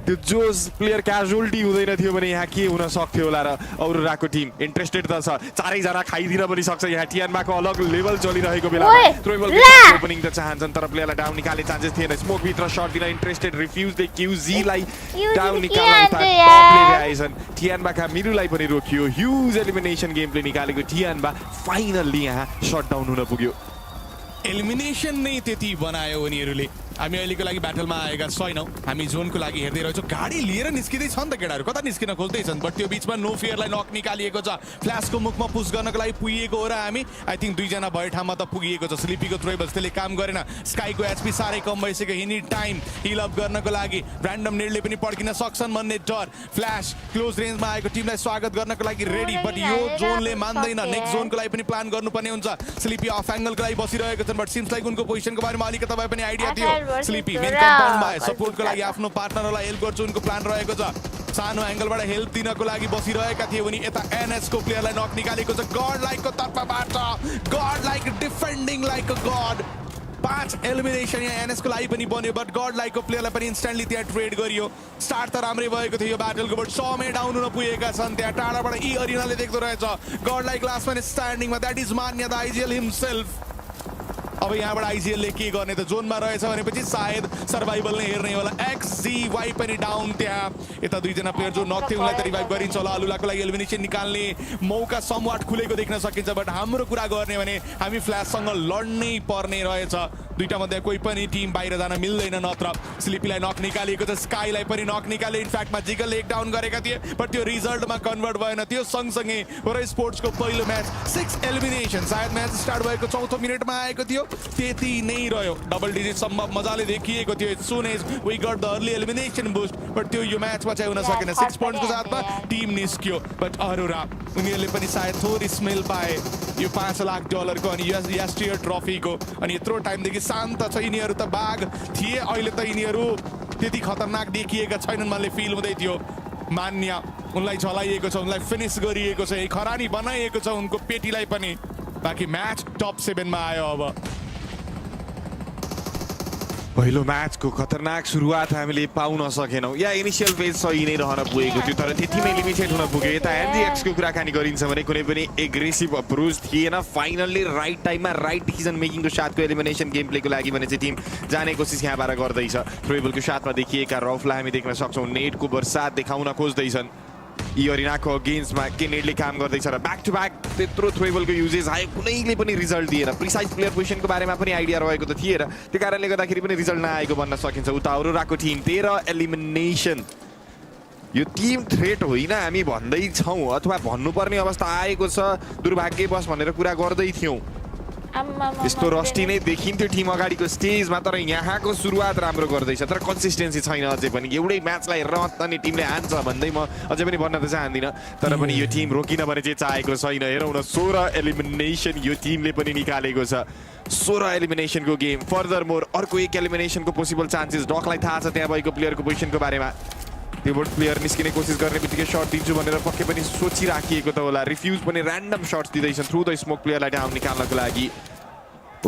त्यो जोस प्लेयर क्याजुअल्टी हुँदैन थियो भने यहाँ के हुन सक्थ्यो होला र औरोराको टिम इन्ट्रेस्टेड त छ चारैजना खाइदिन पनि सक्छ यहाँ टियानबाको अलग लेभल चलिरहेको बेलामा थ्रोएबलको ओपनिङ त चाहन्छन् तर प्लेयरलाई डाउन निकाल्ने चान्सेस थिएन स्मोक भित्र शट दिन इन्ट्रेस्टेड रिफ्युज दे क्युजीलाई डाउन निकाल्छन् टियानबाका मिलुलाई पनि रोकियो ह्युज एलिमिनेसन गेम प्ले निकालेको टियानबा फाइनल्ली यहाँ शट डाउन हुन पुग्यो एलिमिनेसन नै त्यति बनायो उनीहरूले हामी अहिलेको लागि ब्याटलमा आएका छैनौँ हामी जोनको लागि हेर्दै रहेछौँ गाडी लिएर निस्किँदै छन् त केटाहरू कता निस्किन खोज्दैछन् बट त्यो बिचमा नो फियरलाई नक निकालिएको छ फ्ल्यासको मुखमा पुस गर्नको लागि पुगिएको हो र हामी आई थिङ्क दुईजना भए ठाउँमा त पुगिएको छ स्लिपीको थ्रोएबल्स त्यसले काम गरेन स्काईको एचपी साह्रै कम भइसक्यो हिनी टाइम हिल अप गर्नको लागि ऱ्यान्डम नेटले पनि पड्किन सक्छन् भन्ने डर फ्ल्यास क्लोज रेन्जमा आएको टिमलाई स्वागत गर्नको लागि रेडी बट यो जोनले मान्दैन नेक्स्ट जोनको लागि पनि प्लान गर्नुपर्ने हुन्छ स्लिपी अफ एङ्गलको लागि बसिरहेको छन् बट सिम्स लाइक उनको पोजिसनको बारेमा अलिकति भए पनि आइडिया थियो स्लिपी मेन कम्पाउन्डमा सपोर्टको लागि आफ्नो पार्टनरलाई हेल्प गर्छु उनको प्लान रहेको छ सानो एङ्गलबाट हेल्प दिनको लागि बसिरहेका थिए भने यता एनएसको प्लेयरलाई नक निकालेको छ गड लाइकको तर्फबाट गड लाइक डिफेन्डिङ लाइक अ गड 5 एलिमिनेसन यहाँ एनएसको लागि पनि बन्यो बट गड लाइकको प्लेयरलाई पनि इन्स्ट्यान्टली त्यहाँ ट्रेड गरियो स्टार्ट त राम्रै भएको थियो यो ब्याटलको बट 100 मे डाउन हुन पुगेका छन् त्यहाँ टाढाबाट यी अरिनाले देख्दो रहेछ गड लाइक लास्टमा स्ट्यान्डिङमा द्याट इज मान्य द आइजिएल हिमसेल्फ अब यहाँबाट आइजिएलले के गर्ने त जोनमा रहेछ भनेपछि सायद सर्भाइभल नै हेर्ने होला एक्सजीवाई पनि डाउन त्यहाँ यता दुईजना प्लेयर जो नक थियो उनलाई त रिभाइभ गरिन्छ होला अलुलाको लागि एलिमिनेसन निकाल्ने मौका समवाट खुलेको देख्न सकिन्छ बट हाम्रो कुरा गर्ने भने हामी फ्ल्याससँग लड्नै पर्ने रहेछ दुईटा मध्ये कोही पनि टिम बाहिर जान मिल्दैन नत्र स्लिपीलाई नक निकालिएको छ स्काईलाई पनि नक निकाले इनफ्याक्ट जिगल लेग डाउन गरेका थिए बट त्यो रिजल्टमा कन्भर्ट भएन त्यो सँगसँगै होरा स्पोर्ट्सको पहिलो म्याच 6 एलिमिनेसन सायद म्याच स्टार्ट भएको 4थो मिनेटमा आएको थियो त्यति नै रह्यो डबल डिजिट सम्म मजाले देखिएको थियो soon as we got the early elimination boost but त्यो यो म्याचमा चाहिँ हुन सकेन 6 पोइन्ट्सको साथमा टिम निस्क्यो बट अरोरा उनीहरूले पनि सायद थोरै स्मेल पाए यो $5 लाख को अनि यस्टियर ट्रफीको अनि यत्रो टाइमदेखि शान्त छ यिनीहरू त बाघ थिए अहिले त यिनीहरू त्यति खतरनाक देखिएका छैनन् मलाई फिल हुँदै थियो मान्य उनलाई झलाइएको छ उनलाई फिनिस गरिएको छ खरानी बनाइएको छ उनको पेटीलाई पनि बाँकी म्याच टप 7 मा आयो अब पहिलो म्याचको खतरनाक सुरुवात हामीले पाउन सकेनौं या इनिशियल फेज सही नै रहन पुगेको थियो तर त्यतिमै लिमिटेड हुन पुग्यो यता एनजीएक्स को कुराकानी गरिन्छ भने कुनै पनि एग्रेसिभ अप्रोच थिएन फाइनल्ली राइट टाइममा राइट डिसिजन मेकिङको साथको एलिमिनेसन गेम प्लेको लागि भने चाहिँ टिम जाने कोसिस यहाँबाट गर्दैछ थ्रोएबलको साथमा देखिएका रफलाई हामी देख्न सक्छौं नेटको बर्सात देखाउन खोज्दैछन् इयरिनाको अगेन्स्टमा के नेटले काम गर्दैछ र ब्याक टु ब्याक त्यत्रो थ्रोएबलको युजेस आयो कुनैले पनि रिजल्ट दिएन प्रिसाइज प्लेयर पोजिसनको बारेमा पनि आइडिया रहेको त थिएन त्यो कारणले गर्दाखेरि पनि रिजल्ट नआएको भन्न सकिन्छ उता अरोराको टिम 13 एलिमिनेसन यो टिम थ्रेट होइन हामी भन्दै छौं अथवा भन्नुपर्ने अवस्था आएको छ दुर्भाग्यवश भनेर कुरा गर्दै थियौं यस्तो रस्टी नै देखिन्थ्यो टिम अगाडिको स्टेजमा तर यहाँको सुरुवात राम्रो गर्दैछ तर कन्सिस्टेन्सी छैन अझै पनि एउटै म्याचलाई रत अनि टिमले हान्छ भन्दै म अझै पनि भन्न त चाहदिन तर पनि यो टिम रोकिन भने चाहिँ चाहेको छैन हेरौँ न 16 एलिमिनेसन यो टिमले पनि निकालेको छ 16 एलिमिनेसनको गेम फर्दर मोर अर्को एक एलिमिनेसनको पोसिबल चान्सेस डकलाई थाहा छ त्यहाँ भएको प्लेयरको पोजिसनको बारेमा पिभट प्लेयर निस्किने कोसिस गर्ने बित्तिकै शट दिन्छु भनेर पक्कै पनि सोचिराखिएको त होला रिफ्युज पनि र्यान्डम शट्स दिँदैछन् थ्रु द स्मोक प्लेयरलाई डाउन निकाल्नको लागि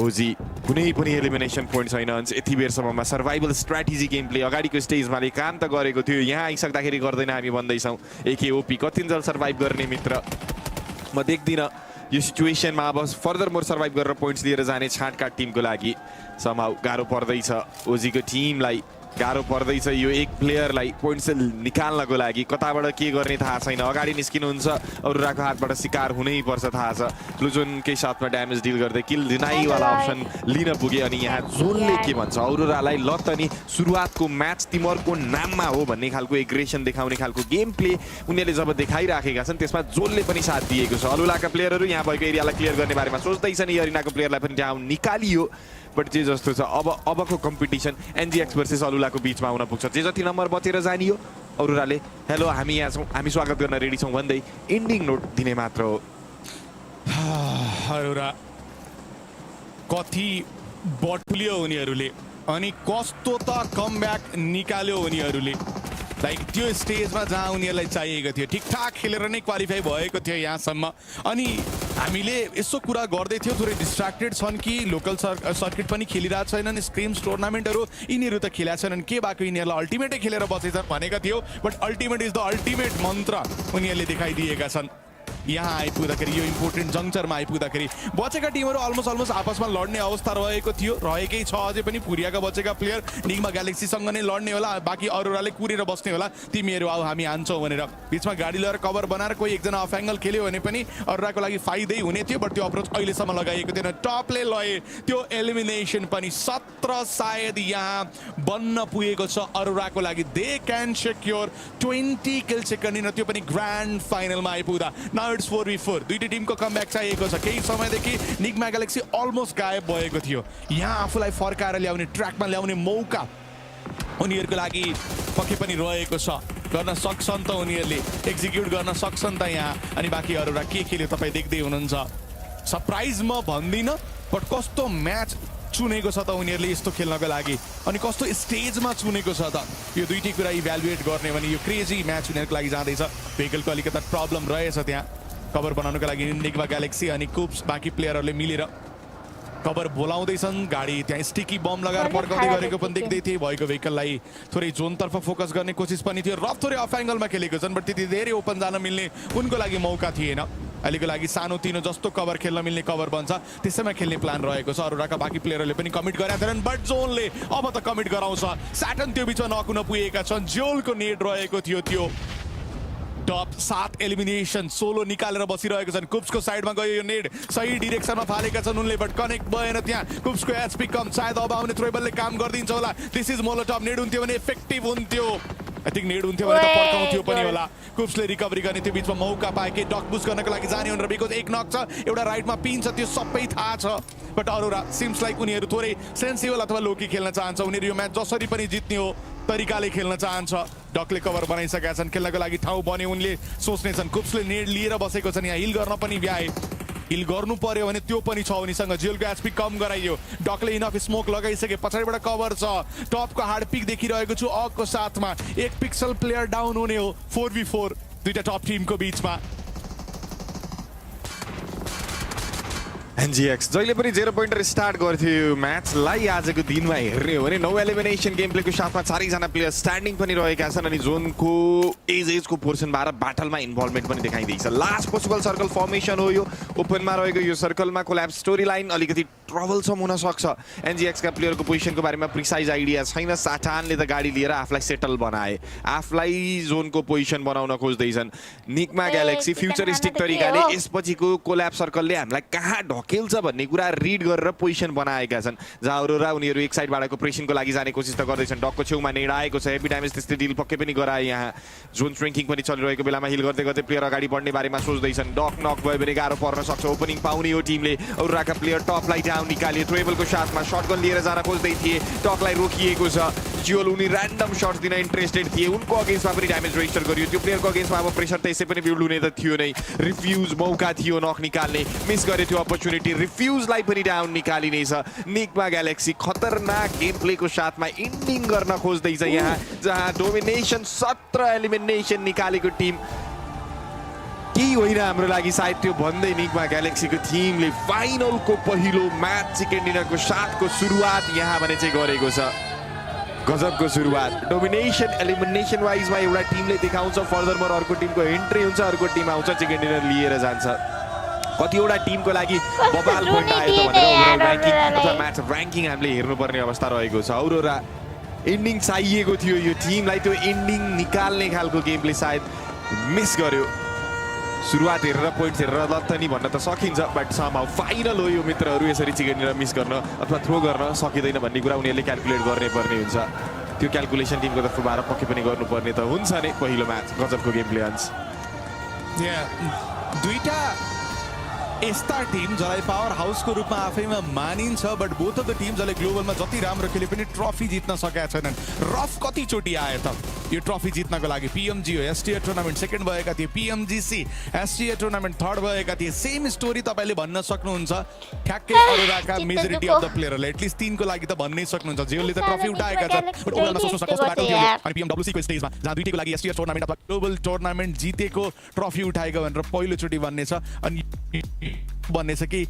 ओजी कुनै पनि एलिमिनेसन पोइन्ट छैन यति बेरसम्ममा सर्भाइभल स्ट्र्याटेजी गेम प्ले अगाडिको स्टेजमा काम त गरेको थियो यहाँ आइसक्दाखेरि गर्दैन हामी भन्दैछौँ एकेओपी कतिन्जेल सर्भाइभ गर्ने मित्र म देख्दिनँ यो सिचुएसनमा अब फर्दर मोर सर्भाइभ गरेर पोइन्ट्स लिएर जाने छाँटकाट टिमको लागि समाउ गाह्रो पर्दैछ ओजीको टिमलाई गाह्रो पर्दैछ यो एक प्लेयरलाई पोइन्ट्स निकाल्नको लागि कताबाट के गर्ने थाहा छैन अगाडि निस्किनुहुन्छ अरोराको हातबाट शिकार हुनै पर्छ थाहा छ ब्लुजोनकै साथमा ड्यामेज डिल गर्दै किल डिनाई वाला अप्सन लिन पुगे अनि यहाँ जोनले के भन्छ अरोरालाई ल त नि सुरुवातको म्याच तिमीहरूको नाममा हो भन्ने खालको एग्रेसन देखाउने खालको गेम प्ले उनीहरूले जब देखाइराखेका छन् त्यसमा जोनले पनि साथ दिएको छ अलुलाका प्लेयरहरू यहाँ भएको एरियालाई क्लियर गर्ने बारेमा सोच्दैछन् यरिनाको प्लेयरलाई पनि डाउन निकालियो बट जे जस्तो छ अबको कम्पिटिसन एनजीएक्स भर्सेस अलुलाको बीचमा हुन पुग्छ जे जति नम्बर बचेर जानियो अरोराले हेलो हामी यहाँ छौँ हामी स्वागत गर्न रेडी छौँ भन्दै एन्डिङ नोट दिने मात्र हो अरोरा कति बटुल्यो उनीहरूले अनि कस्तो त कमब्याक निकाल्यो उनीहरूले लाइक त्यो स्टेजमा जहाँ उनीहरूलाई चाहिएको थियो ठिकठाक खेलेर नै क्वालिफाई भएको थियो यहाँसम्म अनि हामीले यसो कुरा गर्दै थियौँ थोरै डिस्ट्र्याक्टेड छन् कि लोकल सर्किट पनि खेलिरहेको छैनन् स्क्रिम्स टुर्नामेन्टहरू यिनीहरू त खेलेका छैनन् के भएको यिनीहरूलाई अल्टिमेटै खेलेर बसेछन् भनेका थियो but ultimate is the ultimate मन्त्र उनीहरूले देखाइदिएका छन् यहाँ आइपुग्दाखेरि यो इम्पोर्टेन्ट जङ्क्चरमा आइपुग्दाखेरि बचेका टिमहरू अलमोस्ट आपसमा लड्ने अवस्था रहेको थियो रहेकै छ अझै पनि पुरियाका बचेका प्लेयर निगमा ग्यालेक्सीसँग नै लड्ने होला बाँकी अरोराले कुरेर बस्ने होला तिमीहरू आऊ हामी हान्छौँ भनेर बिचमा गाडी लिएर कभर बनाएर कोही एकजना अफ एङ्गल खेल्यो भने पनि अरोराको लागि फाइदै हुने थियो बट त्यो अप्रोच अहिलेसम्म लगाइएको थिएन टपले लए त्यो एलिमिनेसन पनि 17 सायद यहाँ बन्न पुगेको छ अरोराको लागि दे क्यान सेक्योर 20 किल सेकेन्ड त्यो पनि ग्रान्ड फाइनलमा आइपुग्दा इट्स 4v4 दुईटै टिमको कमब्याक चाहिएको छ केही समयदेखि निगमा ग्यालेक्सी अलमोस्ट गायब भएको थियो यहाँ आफूलाई फर्काएर ल्याउने ट्र्याकमा ल्याउने मौका उनीहरूको लागि पक्कै पनि रहेको छ गर्न सक्छन् त उनीहरूले एक्जिक्युट गर्न सक्छन् त यहाँ अनि बाँकी अरूलाई के खेल्यो तपाईँ देख्दै हुनुहुन्छ सरप्राइज म भन्दिनँ बट कस्तो म्याच चुनेको छ त उनीहरूले यस्तो खेल्नको लागि अनि कस्तो स्टेजमा चुनेको छ त यो दुईटै कुरा इभ्यालुएट गर्ने भने यो क्रेजी म्याच उनीहरूको लागि जाँदैछ भेहिकलको अलिकता प्रब्लम रहेछ त्यहाँ कभर बनाउनको लागि निगमा ग्यालेक्सी अनि कुप्स बाँकी प्लेयरहरूले मिलेर कभर बोलाउँदैछन् गाडी त्यहाँ स्टिकी बम लगाएर पड्काउँदै गरेको पनि देख्दै थिए भएको भेहिकललाई थोरै जोनतर्फ फोकस गर्ने कोसिस पनि थियो रफ थोरै अफ एङ्गलमा खेलेको छन् बट त्यति धेरै ओपन जान मिल्ने उनको लागि मौका थिएन अहिलेको लागि सानो तिनो जस्तो कभर खेल्न मिल्ने कभर बन्छ त्यसैमा खेल्ने प्लान रहेको छ अरूका बाँकी प्लेयरहरूले पनि कमिट गरेका थिएनन् बट जोनले अब त कमिट गराउँछ स्याटन त्यो बिचमा नकुन पुगेका छन् जोलको नेट रहेको थियो त्यो टप 7 एलिमिनेसन सोलो निकालेर बसिरहेको छन् कुप्सको साइडमा गयो यो नेड सही डिरेक्सनमा फालेका छन् उनले बट कनेक्ट भएन त्यहाँ कुप्सको एचपी कम सायद अब आउने थ्रोबलले काम गरिदिन्छ होला दिस इज मोलोटप नेड हुन्थ्यो भने इफेक्टिभ हुन्थ्यो आई थिंक नेड हुन्थ्यो भने त पड्काउँथ्यो पनि होला कुप्सले रिकभरी गर्ने त्यो बीचमा मौका पाए कि डक बुस्ट गर्नको लागि जाने भनेर बिकज एक नक छ एउटा राइटमा पिन छ त्यो सबै थाहा छ बट अरोरा सिम्स लाइक उनीहरू थोरै सेन्सिबल अथवा लोकी खेल्न चाहन्छ उनीहरू यो म्याच जसरी पनि जित्ने हो तरिकाले खेल्न चाहन्छ डकले कभर बनाइसकेका छन् खेल्नको लागि ठाउँ बन्यो उनले सोच्नेछन् कुप्सले नेड लिएर बसेको छन् यहाँ हिल गर्न पनि भ्याए हिल गर्नु पर्यो भने त्यो पनि छ उनीसँग जेलको एचपी कम गराइयो डकले इनफ स्मोक लगाइसके पछाडिबाट कभर छ टपको हार्ड पिक देखिरहेको छु अगको साथमा एक पिक्सल प्लेयर डाउन हुने हो 4v4 दुईटा टप टिमको बीचमा एनजीएक्स जहिले पनि 0 पोइन्टर स्टार्ट गर्थ्यो म्याचलाई आजको दिनमा हेर्ने हो भने 9 एलिमिनेसन गेम प्लेको साथमा 4 जना प्लेयर स्ट्यान्डिङ पनि रहेका छन् अनि जोनको एजको पोर्सनबाट ब्याटलमा इन्भल्भमेन्ट पनि देखाइदिन्छ लास्ट पोसिबल सर्कल फर्मेसन हो यो ओपनमा रहेको यो सर्कलमा कोल्याप्स स्टोरी लाइन अलिकति ट्रबलसम हुन सक्छ एनजीएक्सका प्लेयरको पोजिसनको बारेमा प्रिसाइज आइडिया छैन साटानले त गाडी लिएर आफूलाई सेटल बनाए आफूलाई जोनको पोजिसन बनाउन खोज्दैछन् निकमा ग्यालेक्सी फ्युचरिस्टिक तरिकाले यसपछिको कोल्याप्स सर्कलले हामीलाई कहाँ ढकेल्छ भन्ने कुरा रिड गरेर पोजिसन बनाएका छन् जहाँ अरोरा उनीहरू एक साइडबाटको प्रेसनको लागि जाने कोसिस त गर्दैछन् डकको छेउमा नेड आएको छ हेभी ड्यामेज त्यस्तै डिल पक्कै पनि गराए यहाँ जोन स्ट्रिङ्किङ पनि चलिरहेको बेलामा हिल गर्दै गर्दै प्लेयर अगाडि बढ्ने बारेमा सोच्दैछन् डक नक भयो भने गाह्रो पर्न सक्छ ओपनिङ पाउने हो टिमले अरोराका प्लेयर टपलाई डाउन निकाले ट्रेबलको साथमा सर्टगन लिएर जान खोज्दै थिए डकलाई रोकिएको छ जियोल उनी ऱ्यान्डम सर्ट्स दिन इन्ट्रेस्टेड थिए उनको अगेन्स्टमा पनि ड्यामेज रेजिस्टर गरियो त्यो प्लेयरको अगेन्स्टमा अब प्रेसर त यसै पनि बिल्ड हुने त थियो नै रिफ्युज मौका थियो नक निकाल्ने मिस गरे त्यो अपर्च्युनिटी रिफ्युजलाई पनि डाउन निकालिनेछ निकमा ग्यालेक्सी खतरनाक गेम प्लेको साथमा इन्डिङ गर्न खोज्दैछ यहाँ जहाँ डोमिनेसन 17 एलिमिनेसन निकालेको टिम केही होइन हाम्रो लागि सायद त्यो भन्दै निकमा ग्यालेक्सीको टिमले फाइनलको पहिलो म्याच चिकन डिनरको 7को सुरुवात यहाँ भने चाहिँ गरेको छ गजबको सुरुवात डोमिनेसन एलिमिनेसन वाइजमा एउटा टिमले देखाउँछ फर्दर मोर अर्को टिमको एन्ट्री हुन्छ अर्को टिम आउँछ चिकन डिनर लिएर जान्छ कतिवटा टिमको लागि बबाल पोइन्ट आयो त भनेर ओभरअल र्याङ्किङ अथवा म्याच र्याङ्किङ हामीले हेर्नुपर्ने अवस्था रहेको छ अरोरा एन्डिङ चाहिएको थियो यो टिमलाई त्यो एन्डिङ निकाल्ने खालको गेमले सायद मिस गर्यो सुरुवात हेरेर पोइन्ट्स हेरेर लत्त नि भन्न त सकिन्छ बट समहाउ फाइनल हो यो मित्रहरू यसरी चिकन डिनर मिस गर्न अथवा थ्रो गर्न सकिँदैन भन्ने कुरा उनीहरूले क्याल्कुलेट गर्ने पर्ने हुन्छ त्यो क्याल्कुलेसन टिमको तर्फबाट पक्कै पनि गर्नुपर्ने त हुन्छ नै पहिलो म्याच गजबको गेम प्ले हुन्छ दुईटा यस्ता टिम जसलाई पावर हाउसको रूपमा आफैमा मानिन्छ but both of the Tim जसले ग्लोबलमा जति राम्रो खेले पनि ट्रफी जित्न सकेका छैनन् रफ कतिचोटि आए त यो ट्रफी जित्नको लागि पीएमजी हो एसटीए टुर्नामेन्ट सेकेन्ड भएका थिए पीएमजीसी एसटीए टुर्नामेन्ट थर्ड भएका थिए सेम स्टोरी तपाईँले भन्न सक्नुहुन्छ ठ्याक्कै अरोराका मेजोरिटी अफ द प्लेयरहरूले एटलिस्ट 3 को लागि त भन्नै सक्नुहुन्छ जेले त ट्रफी उठाएका छन् बट ओभरमा सोच्नु सक्छ कस्तो बाटो थियो अनि पीएमडब्ल्यूसी को स्टेजमा जहाँ दुईटैको लागि एसटीए टुर्नामेन्ट अथवा ग्लोबल टुर्नामेन्ट जितेको ट्रफी उठाएको भनेर पहिलोचोटि भन्ने छ अनि भन्ने छ कि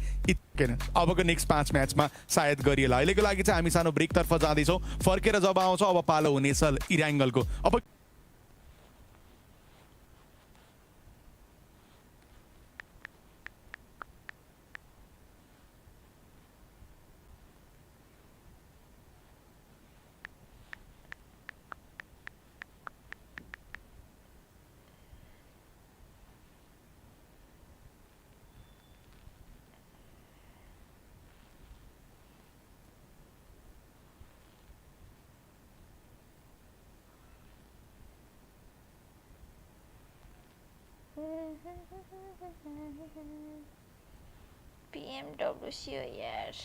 अबको नेक्स्ट 5 म्याचमा सायद गरिएला अहिलेको लागि चाहिँ हामी सानो ब्रेकतर्फ जाँदैछौँ फर्केर जब आउँछौँ अब पालो हुनेछ इराङ्गलको अब पीएमडब्ल्यूसी हो यार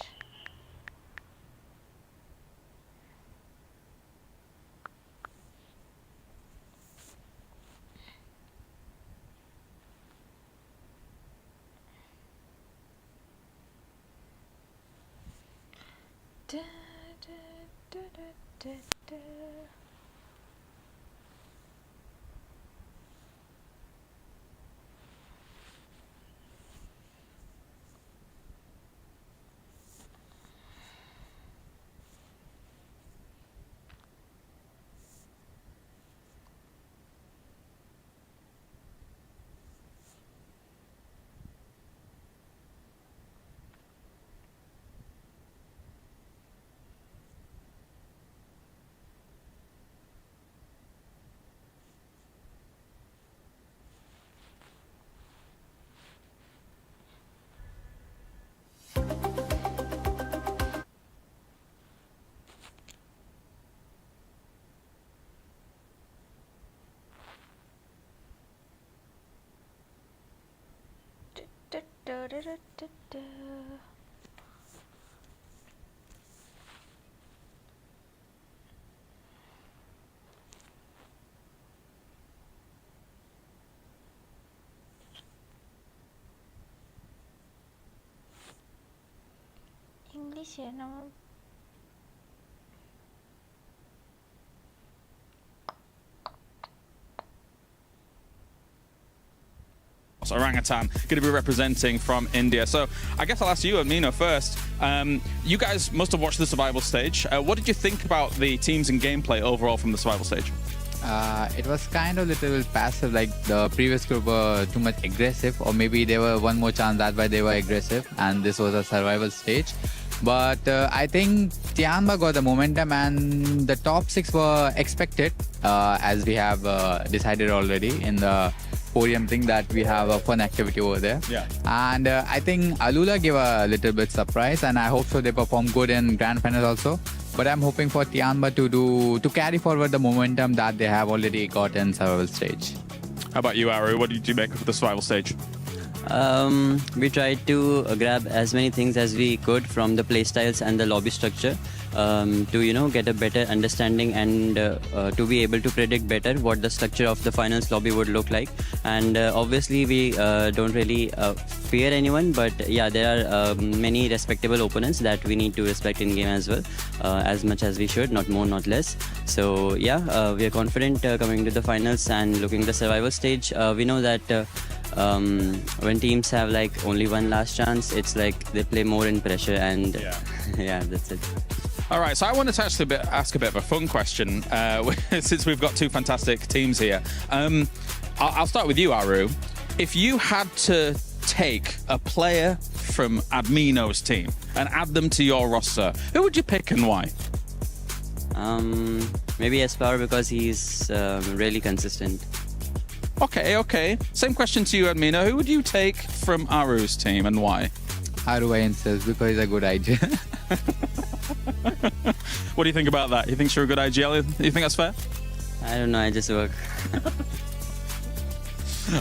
English ya nama. Orangutan going to be representing from India. So I guess I'll ask you, Amino, first. You guys must have watched the survival stage. What did you think about the teams and gameplay overall from the survival stage? It was kind of little passive, like the previous group were too much aggressive, or maybe they were one more chance, that's why they were aggressive, and this was a survival stage. But I think Tianba got the momentum, and the top 6 were expected, as we have decided already in the podium thing that we have a fun activity over there. Yeah. And I think Alula gave a little bit surprise, and I hope so they perform good in grand finals also. But I'm hoping for Tianba to carry forward the momentum that they have already got in survival stage. How about you, Aru? What did you make of the survival stage? We tried to grab as many things as we could from the playstyles and the lobby structure to get a better understanding and to be able to predict better what the structure of the finals lobby would look like. And obviously we don't really fear anyone, but yeah, there are many respectable opponents that we need to respect in game as well, as much as we should, not more, not less. So yeah, we are confident coming to the finals and looking at the survival stage. We know that when teams have like only one last chance, it's like they play more in pressure, and yeah, that's it. All right, so I wanted to actually ask a bit of a fun question since we've got 2 fantastic teams here. I'll start with you, Aru. If you had to take a player from Admino's team and add them to your roster, who would you pick and why? Maybe Espoir, because he's really consistent. Okay. Same question to you, Admino. Who would you take from Aru's team and why? Aru, I insist, because he's a good idea. What do you think about that? You think you're a good IGL? You think that's fair? I don't know, I just work.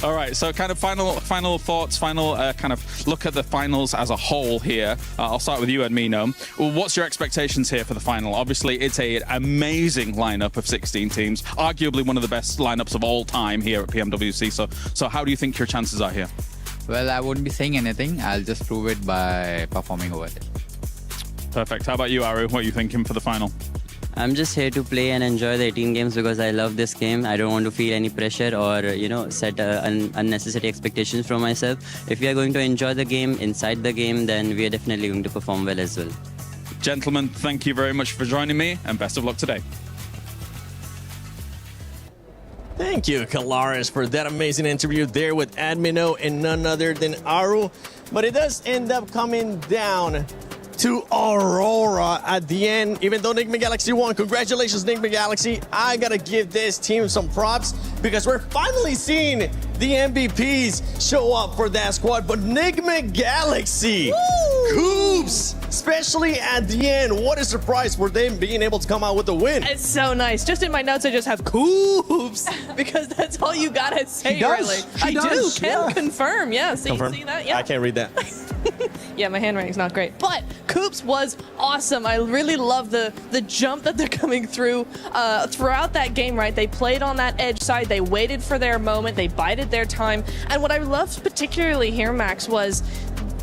All right, so kind of final thoughts, kind of look at the finals as a whole here. I'll start with you, Admino. Well, what's your expectations here for the final? Obviously, it's an amazing lineup of 16 teams, arguably one of the best lineups of all time here at Pmwc. So how do you think your chances are here? Well, I wouldn't be saying anything. I'll just prove it by performing over it. Perfect. How about you, Aru? What are you thinking for the final? I'm just here to play and enjoy the 18 games because I love this game. I don't want to feel any pressure or, set unnecessary expectations from myself. If we are going to enjoy the game, inside the game, then we are definitely going to perform well as well. Gentlemen, thank you very much for joining me, and best of luck today. Thank you, Kalaris, for that amazing interview there with Admino and none other than Aru. But it does end up coming down to Aurora at the end. Even though Nigma Galaxy won, congratulations, Nigma Galaxy. I gotta give this team some props because we're finally seeing the MVPs show up for that squad. But Nigma Galaxy, Coops, especially at the end, what a surprise for them being able to come out with a win. It's so nice. Just in my notes, I just have Coops because that's all you gotta say, really. I do. Can confirm. Yeah, see that? Yeah. I can't read that. Yeah, my handwriting's not great. But Coops was awesome. I really love the jump that they're coming through throughout that game, right? They played on that edge side. They waited for their moment. They bided their time. And what I loved particularly here, Max, was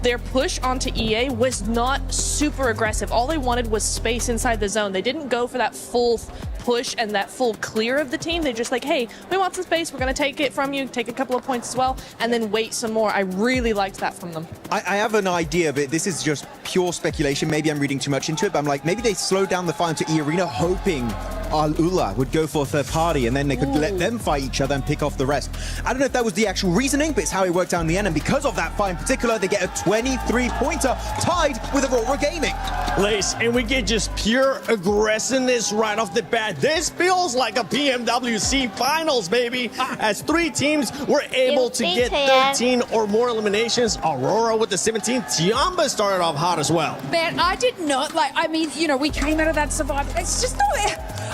their push onto EA was not super aggressive. All they wanted was space inside the zone. They didn't go for that full push and that full clear of the team. They're just like, hey, we want some space. We're going to take it from you, take a couple of points as well, and then wait some more. I really liked that from them. I have an idea, but this is just pure speculation. Maybe I'm reading too much into it, but I'm like, maybe they slowed down the final to E-Arena, hoping Al-Ula would go for a third party, and then they could let them fight each other and pick off the rest. I don't know if that was the actual reasoning, but it's how it worked out in the end, and because of that fight in particular, they get a 23-pointer tied with Aurora Gaming. Lace, and we get just pure aggressiveness right off the bat. This feels like a PMWC finals, baby. As 3 teams were able to get 13 or more eliminations. Aurora with the 17. Tiamba started off hot as well. Man, I did not we came out of that survival. It's just not.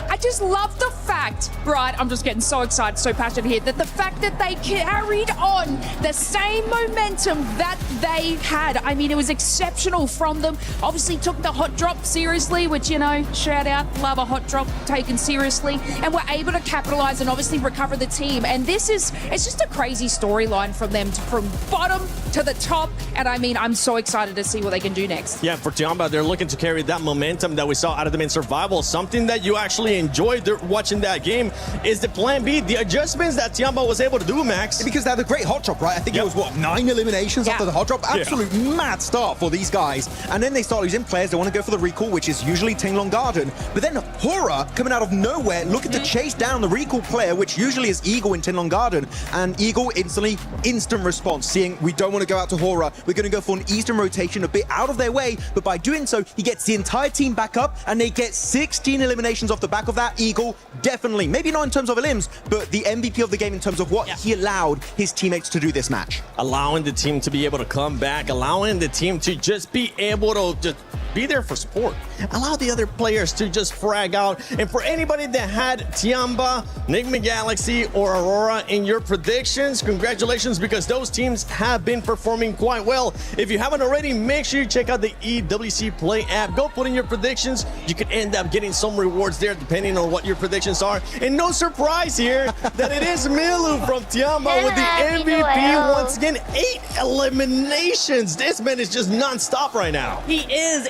I just love the fact fact, right, I'm just getting so excited, so passionate here, that the fact that they carried on the same momentum that they had, I mean, it was exceptional from them. Obviously took the hot drop seriously, which, you know, shout out, love a hot drop taken seriously, and were able to capitalize and obviously recover the team. And it's just a crazy storyline from them, from bottom to the top. And I mean, I'm so excited to see what they can do next. Yeah, for Tiamba, they're looking to carry that momentum that we saw out of them in Survival. Something that you actually enjoyed watching that game is the plan B, the adjustments that Tiamba was able to do, Max. Because they had a great hot drop, right? I think it was, what, 9 eliminations after the hot drop? Absolute mad start for these guys. And then they start losing players. They want to go for the recall, which is usually Tinglong Garden. But then Horaa, coming out of nowhere, looking to chase down the recall player, which usually is Eagle in Tinglong Garden. And Eagle instantly, instant response, seeing we don't want to go out to Horaa. We're going to go for an Eastern rotation, a bit out of their way. But by doing so, he gets the entire team back up, and they get 16 eliminations off the back of that. Eagle, definitely, maybe not in terms of elims, but the MVP of the game in terms of what he allowed his teammates to do this match. Allowing the team to be able to come back, allowing the team to just be able to just be there for support. Allow the other players to just frag out. And for anybody that had Tiamba, Enigma Galaxy, or Aurora in your predictions, congratulations, because those teams have been performing quite well. If you haven't already, make sure you check out the EWC Play app. Go put in your predictions. You could end up getting some rewards there depending on what your predictions are. And no surprise here that it is Milu from Tiamba with the MVP once again. 8 eliminations. This man is just non-stop right now. He is,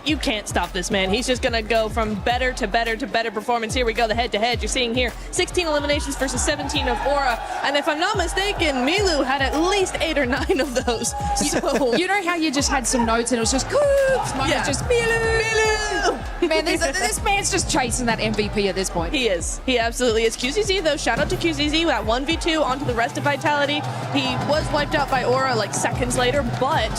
you can't stop this man. He's just gonna go from better to better to better performance. Here we go, the head-to-head. You're seeing here 16 eliminations versus 17 of Horaa. And if I'm not mistaken, Milu had at least 8 or 9 of those. So you know how you just had some notes and it was just Coops, mine was just Milu. Man, this man's just chasing that MVP at this point. He is. He absolutely is. QZZ, though, shout out to QZZ. That 1v2 onto the rest of Vitality. He was wiped out by Aura like seconds later, but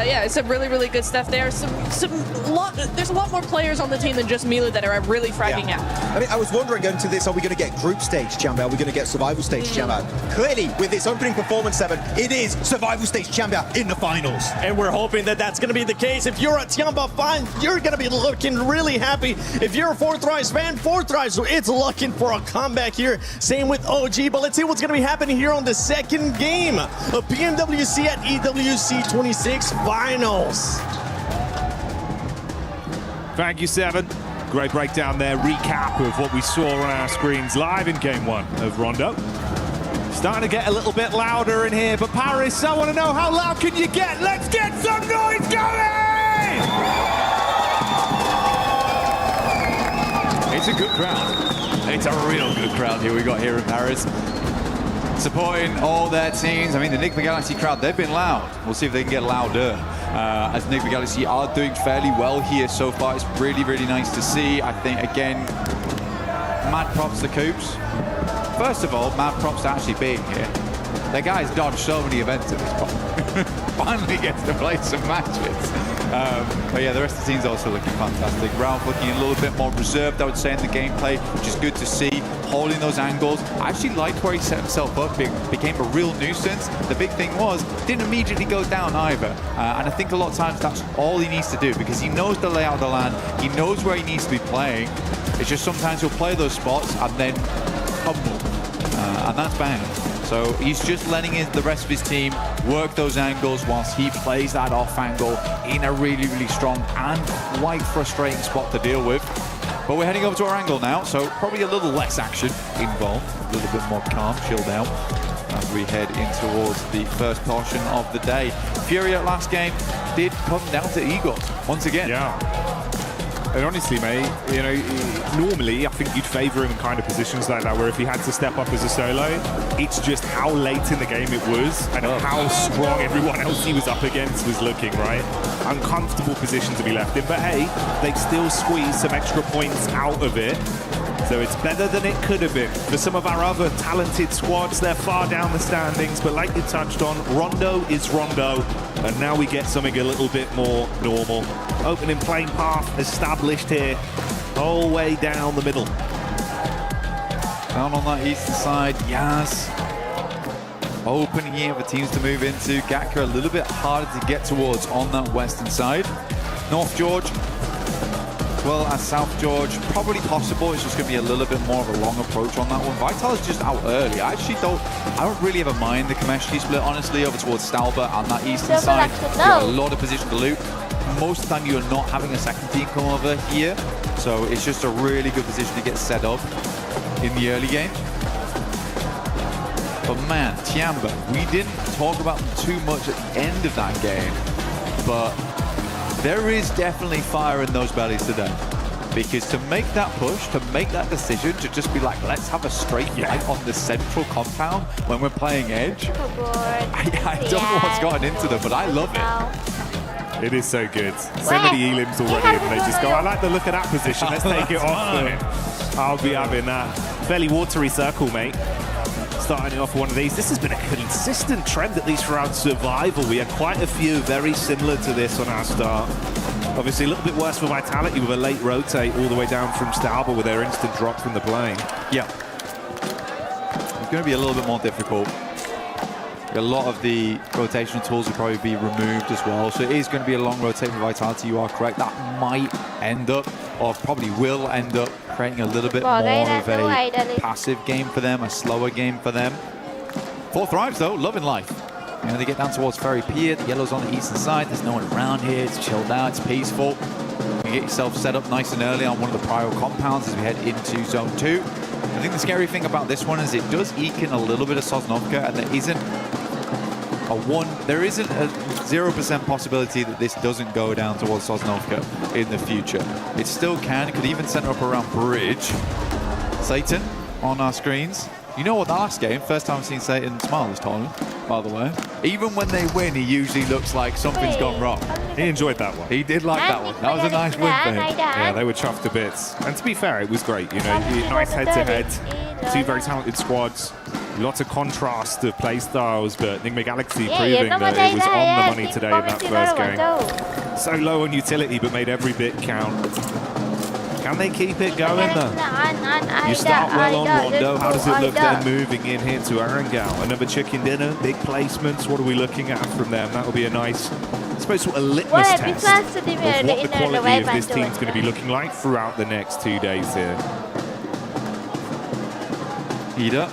yeah, some really, really good stuff there. There's a lot more players on the team than just Milu that are really fragging out. I mean, I was wondering going to this, are we going to get group stage, Jamba? Are we going to get survival stage, Jamba? Clearly, with this opening performance, 7, it is survival stage, Jamba, in the finals. And we're hoping that that's going to be the case. If you're a Tiamba fan, you're going to be looking really happy. If you're a Fourth Rise fan, Fourth Rise, so it's looking for a comeback here. Same with OG, but let's see what's going to be happening here on the second game of Pmwc at EWC 26 Finals. Thank you, 7. Great breakdown there, recap of what we saw on our screens live in Game 1 of Rondo. Starting to get a little bit louder in here, but Paris, I want to know, how loud can you get? Let's get some noise going! It's a good crowd. It's a real good crowd here we got here in Paris. Supporting all their teams. I mean, the Enigma Galaxy crowd, they've been loud. We'll see if they can get louder. As Enigma Galaxy are doing fairly well here so far. It's really, really nice to see. I think, again, mad props to Coops. First of all, mad props to actually being here. The guy's dodged so many events at this point. Finally gets to play some matches. But yeah, the rest of the team's also looking fantastic. Ralph looking a little bit more reserved, I would say, in the gameplay, which is good to see. Holding those angles. I actually liked where he set himself up. Became a real nuisance. The big thing was, didn't immediately go down either. And I think a lot of times that's all he needs to do, because he knows the layout of the land. He knows where he needs to be playing. It's just sometimes he'll play those spots and then humble. And that's bad. So he's just letting the rest of his team work those angles whilst he plays that off angle in a really, really strong and quite frustrating spot to deal with. But we're heading over to our angle now, so probably a little less action involved, a little bit more calm, chilled out as we head in towards the first portion of the day. Fury at last game did come down to Eagle once again. Yeah. And honestly, mate, you know, normally I think you'd favour him in kind of positions like that, where if he had to step up as a solo, it's just how late in the game it was and how strong everyone else he was up against was looking, right? Uncomfortable position to be left in, but hey, they still squeeze some extra points out of it. So it's better than it could have been. For some of our other talented squads, they're far down the standings, but like you touched on, Rondo is Rondo, and now we get something a little bit more normal. Opening playing path established here, whole way down the middle. Down on that eastern side, Yaz. Opening here for teams to move into. Gatka a little bit harder to get towards on that western side. North George, well as South George. Probably possible. It's just going to be a little bit more of a long approach on that one. Vital is just out early. I don't really ever mind the Kameshki split, honestly, over towards Stalbert on that eastern side. You have a lot of position to loot. Most of the time you're not having a second team come over here, so it's just a really good position to get set up in the early game. But man, Tiamba, we didn't talk about them too much at the end of that game, but there is definitely fire in those bellies today. Because to make that push, to make that decision, to just be like, let's have a straight fight on the central compound when we're playing Edge, I don't know what's gotten into them, but I love it. It is so good. So many elims already, and they just go, I like the look of that position. Let's take it off. I'll be having that. Fairly watery circle, mate. Starting it off one of these. This has been a consistent trend, at least throughout Survival. We had quite a few very similar to this on our start. Obviously, a little bit worse for Vitality with a late rotate all the way down from Stalber with their instant drop from the plane. Yeah. It's going to be a little bit more difficult. A lot of the rotational tools will probably be removed as well. So it is going to be a long rotate for Vitality. You are correct. That might end up, or probably will end up, creating a little bit more of a passive game for them, a slower game for them. 4 Thrives, though, loving life. You know, they get down towards Ferry Pier. The yellow's on the eastern side. There's no one around here. It's chilled out. It's peaceful. You get yourself set up nice and early on one of the prior compounds as we head into Zone 2. I think the scary thing about this one is it does eke in a little bit of Sosnovka, and there isn't a 0% possibility that this doesn't go down towards Sosnovka in the future. It still can. It could even center up around Bridge. Satan on our screens. You know what, the last game, first time I've seen Satan smile this tournament, by the way. Even when they win, he usually looks like something's gone wrong. He enjoyed that one. He did like that one. That was a nice win for him. Yeah, they were chuffed to bits. And to be fair, it was great. You know, nice head-to-head. 2 very talented squads. Lots of contrast of play styles, but Nigma Galaxy proving that it was on the money today in that first game. So low on utility, but made every bit count. Can they keep it going though? You start well on Rondo. How does it look then moving in here to Arangao? Another chicken dinner, big placements. What are we looking at from them? That will be a nice, I suppose, sort of litmus test of what the quality of this team's going to be looking like throughout the next 2 days here. Ida.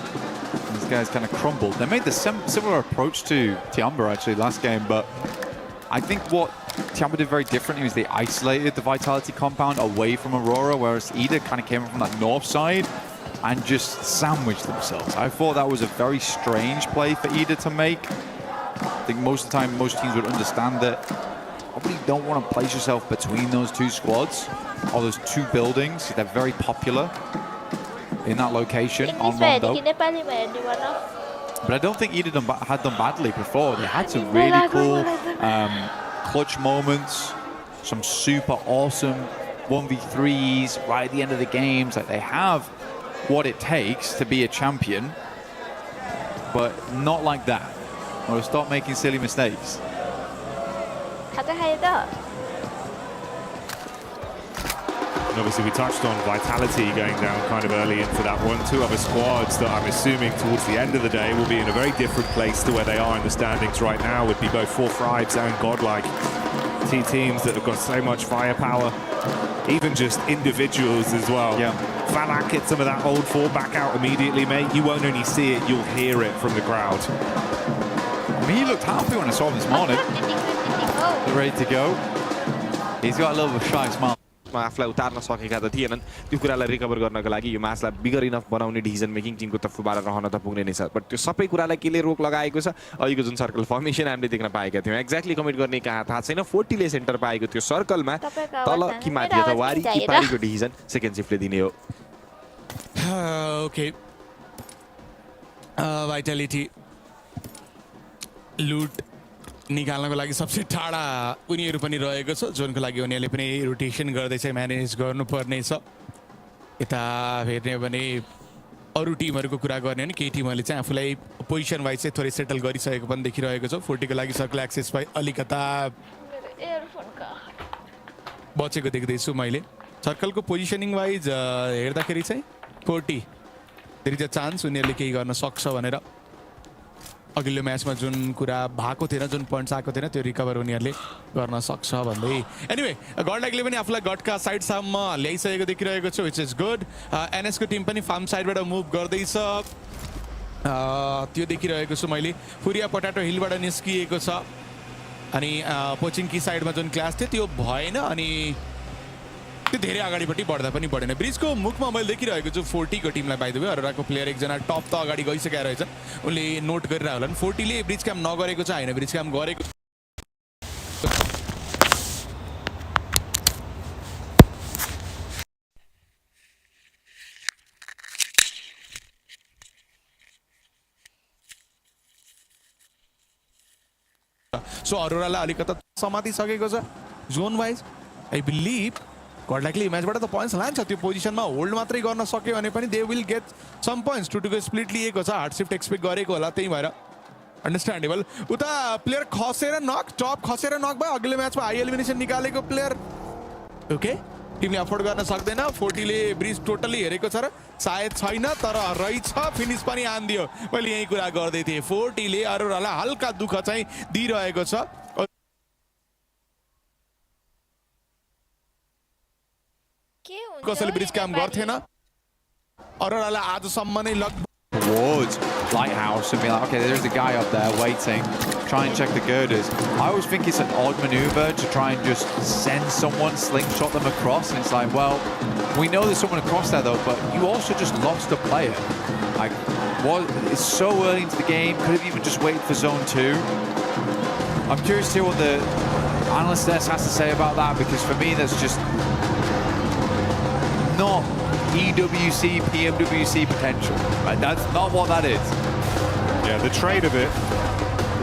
These guys kind of crumbled. They made the similar approach to Tiamba actually last game, but I think what Tiamba did very differently was they isolated the Vitality compound away from Aurora, whereas Ida kind of came from that north side and just sandwiched themselves. I thought that was a very strange play for Ida to make. I think most of the time, most teams would understand that probably don't want to place yourself between those 2 squads or those 2 buildings. They're very popular in that location on Rondo. But I don't think Ida had done badly before. They had some really cool clutch moments, some super awesome 1v3s right at the end of the games. Like, they have what it takes to be a champion, but not like that. Or stop making silly mistakes. And obviously we touched on Vitality going down kind of early into that one. 2 other squads that I'm assuming towards the end of the day will be in a very different place to where they are in the standings right now, would be both 4 Thrives and Godlike. 2 teams that have got so much firepower, even just individuals as well. Yeah. Falak gets some of that old 4 back out immediately, mate. You won't only see it, you'll hear it from the crowd. I mean, he looked happy when I saw him this morning. Ready to go. He's got a little bit of a shy smile. आफूलाई उतार्न सकेका त थिएनन् त्यो कुरालाई recover गर्नको लागि यो म्याचलाई बिगर enough बनाउने decision making Timko तर्फबाट रहन त पुग्ने नै छ, बट त्यो सबै कुरालाई केले रोक लगाएको छ अहिलेको जुन सर्कल फर्मेसन हामीले देख्न पाएका थियौँ. एक्ज्याक्टली कमिट गर्ने कहाँ थाहा छैन. 40ले सेन्टर पाएको त्यो सर्कलमा तल कि माथि अथवा वारी कि पारीको डिसिजन सेकेन्ड शिफ्टले दिने हो. ओके, भाइटालिटी लुट निकाल्नको लागि सबसे टाढा उनीहरू पनि रहेको छ, जोनको लागि उनीहरूले पनि रोटेसन गर्दै चाहिँ म्यानेज गर्नुपर्ने छ. यता हेर्ने भने अरू टिमहरूको कुरा गर्ने भने केही टिमहरूले चाहिँ आफूलाई पोजिसन वाइज चाहिँ थोरै सेटल गरिसकेको पनि देखिरहेको छ. 40को लागि सर्कल एक्सेस भए अलिकता बचेको देख्दैछु मैले. सर्कलको पोजिसनिङ वाइज हेर्दाखेरि चाहिँ 40 देयर इज अ चान्स उनीहरूले केही गर्न सक्छ भनेर. अघिल्लो म्याचमा जुन कुरा भएको थिएन, जुन पोइन्ट्स आएको थिएन त्यो रिकभर उनीहरूले गर्न सक्छ भन्दै। एनिवे गडलाइकले पनि आफूलाई गडका साइडसम्म ल्याइसकेको देखिरहेको छु, विच इज गुड। एनएसको टिम पनि फार्म साइडबाट मुभ गर्दैछ, त्यो देखिरहेको छु मैले। फुरिया पोटाटो हिलबाट निस्किएको छ अनि पोचिङकी साइडमा जुन क्लास थियो त्यो भएन अनि त्यो धेरै अगाडिपट्टि बढ्दा पनि बढेन। ब्रिजको मुखमा मैले देखिरहेको छु 40 को टिमलाई। बाइ द वे अरोराको प्लेयर एकजना टप त अगाडि गइसकेका रहेछन्, उनले नोट गरिरह होलान्। 40 ले ब्रिज क्याम्प नगरेको छ, होइन ब्रिज क्याम्प गरेको। सो अरोरालाई अलिकता समातिसकेको छ जोन वाइज। आई बिलिभ गडलाइकले म्याचबाट त पोइन्ट्स लान्छ, त्यो पोजिसनमा होल्ड मात्रै गर्न सक्यो भने पनि they will get some points. 2-2 को स्प्लिट लिएको छ, हार्ड शिफ्ट एक्सपेक्ट गरेको होला, त्यही भएर अन्डरस्ट्यान्डेबल। उता प्लेयर खसेर नक, टप खसेर नक भयो। अघिल्लो म्याचमा हाई एलिमिनेसन निकालेको प्लेयर ओके टिमले अफोर्ड गर्न सक्दैन। 40 ले ब्रिज टोटली हेरेको छ र सायद छैन, तर रहेछ, फिनिस पनि आन्दियो। मैले यही कुरा गर्दै थिएँ, 40 ले अरोरालाई हल्का दुःख चाहिँ दिइरहेको छ। कसैले ब्रिज काम गर्थेन, अरोरालाई आजसम्म नै लगभग towards Lighthouse and be like, okay, there's a guy up there waiting, try and check the girders. I always think it's an odd maneuver to try and just send someone, slingshot them across, and it's like, well, we know there's someone across there though, but you also just lost a player. Like, it's so early into the game, could have even just waited for zone 2. I'm curious to hear what the analyst desk has to say about that, because for me that's just not EWC, Pmwc potential. Right? That's not what that is. Yeah, the trade of it,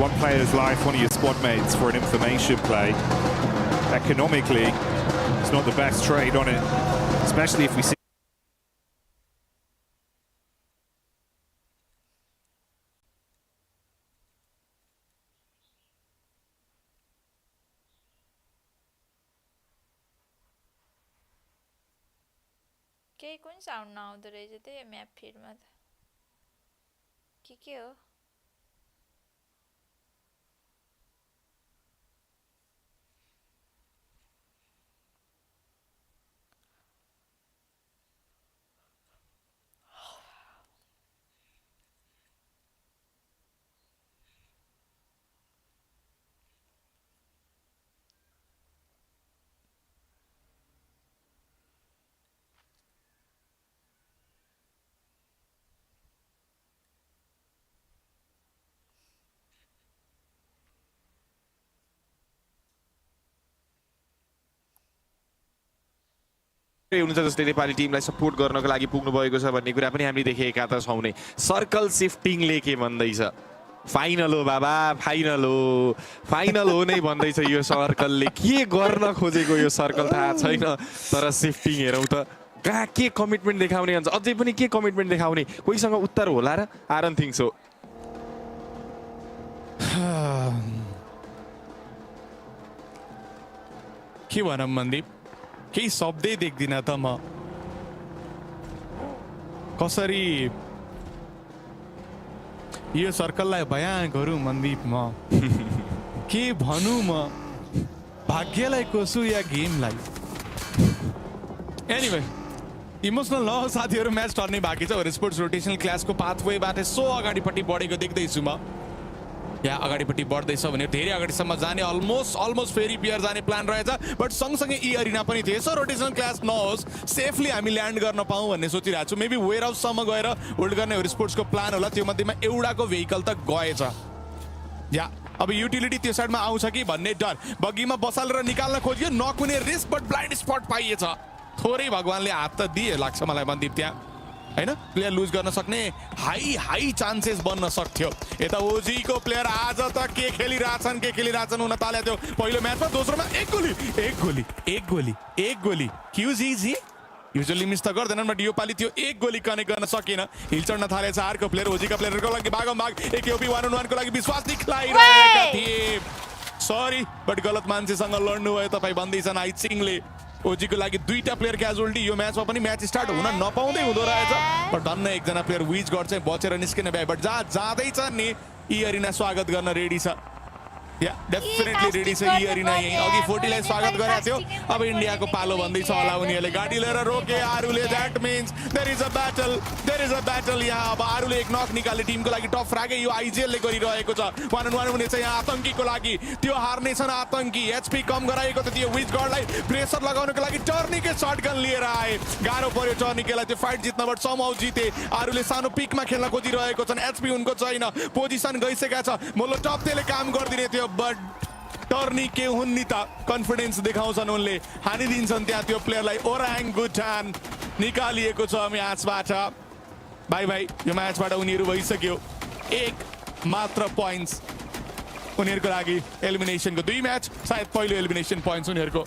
one player's life, one of your squad mates for an information play, economically, it's not the best trade on it, especially if we see केही कुन sound नआउँदो रहेछ त्यही map फिडमा त के हो? हुनुहुन्छ जसले नेपाली टिमलाई सपोर्ट गर्नको लागि पुग्नु भएको छ भन्ने कुरा पनि हामीले देखेका त छौँ नै। सर्कल शिफ्टिङले के भन्दैछ? फाइनल हो बाबा, फाइनल हो नै भन्दैछ यो सर्कलले। के गर्न खोजेको यो सर्कल थाहा छैन, तर शिफ्टिङ हेरौँ त कहाँ के कमिटमेन्ट देखाउने हुन्छ, अझै पनि के कमिटमेन्ट देखाउने, कोहीसँग उत्तर होला र? I don't think so. के भनौँ मन्दिप, केही शब्दै देख्दिनँ त म। कसरी यो सर्कललाई बयान गरौँ मन्दिप, म के भनौँ, म भाग्यलाई कोसु या गेमलाई। एनिवे इमोसनल नहो साथीहरू, म्याच टर्ने बाँकी छ। स्पोर्ट्स रोटेसनल क्लासको पाथवेबाट सो अगाडिपट्टि बढेको देख्दैछु म। यहाँ अगाडिपट्टि बढ्दैछ भने धेरै अगाडिसम्म जाने अलमोस्ट फेरि पियर जाने प्लान रहेछ, बट सँगसँगै ई अरिना पनि थिए। सो रोटेसनल क्लास नहोस्, सेफली हामी ल्यान्ड गर्न पाऊँ भन्ने सोचिरहेको छु। मेबी वेयर हाउससम्म गएर होल्ड गर्ने स्पोर्ट्सको प्लान होला, त्यो मध्येमा एउटाको भेहिकल त गएछ। या अब युटिलिटी त्यो साइडमा आउँछ कि भन्ने डर, बगीमा बसालेर निकाल्न खोजियो, नकुने रिस्क, बट ब्लाइन्ड स्पट पाइएछ। थोरै भगवानले हात त दिए लाग्छ मलाई मन्दिप त्यहाँ, हैन? प्लेयर लुज गर्न सक्ने हाई चान्सेस बन्न सक्थ्यो। यता ओजीको प्लेयर आज त के खेलिरहेछन् हुन ताले त्यो पहिलो म्याचमा, दोस्रोमा एक गोली क्युजी युजुअली मिस त गर्दैनन्, बट यो पालि त्यो एक गोली कनेक्ट गर्न सकेन। हिल चढ्न थालेछ अर्को प्लेयर, ओजीका प्लेयरको लागि भागम एक ओपी 1-on-1 को लागि विश्वास दिखलाइरहेका थिए। सरी बट गलत मान्छेसँग लड्नु भयो तपाईँ भन्दैछन् आई सिंहले। ओजीको लागि दुईटा प्लेयर क्याजुअलिटी यो म्याचमा पनि म्याच स्टार्ट हुन नपाउँदै हुँदो रहेछ, बट धन्न एकजना प्लेयर विज गर्छ बचेर निस्किन भए। बट जहाँ जाँदैछ नि ई अरिना स्वागत गर्न रेडी छ या डेफिनेटली रेडी छ ई अरिना यही अघि 40 लाई स्वागत गरेको थियो अब इन्डियाको पालो भन्दै छ होला उनीहरूले गाडी लिएर रोके आरुले that means there is a battle यहाँ अब आरुले एक नक निकाले टिमको लागि टप फ्र्यागै यो आइजिएल ले गरिरहेको छ 1-on-1 हुनेछ यहाँ आतंकीको लागि त्यो हार्ने छन् आतंकी एचपी कम गराएको त त्यो विच गडलाई प्रेसर लगाउनको लागि टर्नीकै शटगन लिएर आए गाह्रो पर्यो टर्नीकेलाई त्यो फाइट जित्नबाट समहाउ जिते आरुले सानो पिकमा खेल्न खोजिरहेको छन् एचपी उनको छैन पोजिसन गइसकेका छ मोलो टपले काम गर्दिने थियो बट टर्नी के हुन् नि त कन्फिडेन्स देखाउँछन् उनले हानिदिन्छन् त्यहाँ त्यो प्लेयरलाई ओराङ गुटान निकालिएको छ म्याचबाट भाइ यो म्याचबाट उनीहरू भइसक्यो एक मात्र पोइन्ट्स उनीहरूको लागि एलिमिनेसनको 2 म्याच सायद पहिलो एलिमिनेसन पोइन्ट्स उनीहरूको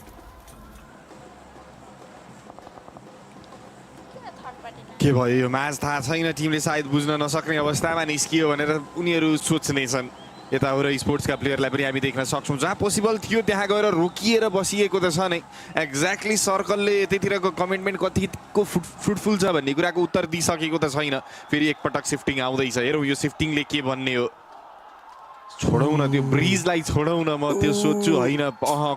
के भयो यो म्याच थाहा छैन टिमले सायद बुझ्न नसक्ने अवस्थामा निस्कियो भनेर उनीहरू सोच्नेछन् यता होरा स्पोर्ट्सका प्लेयरलाई पनि हामी देख्न सक्छौँ जहाँ पोसिबल थियो त्यहाँ गएर रोकिएर बसिएको त छ नै एक्ज्याक्टली सर्कलले त्यतिरको कमिटमेन्ट कतिको फ्रुटफुल छ भन्ने कुराको उत्तर दिइसकेको त छैन फेरि एकपटक सिफ्टिङ आउँदैछ हेरौँ यो सिफ्टिङले के भन्ने हो छोडौँ न त्यो ब्रिजलाई छोडौँ न म त्यो सोध्छु होइन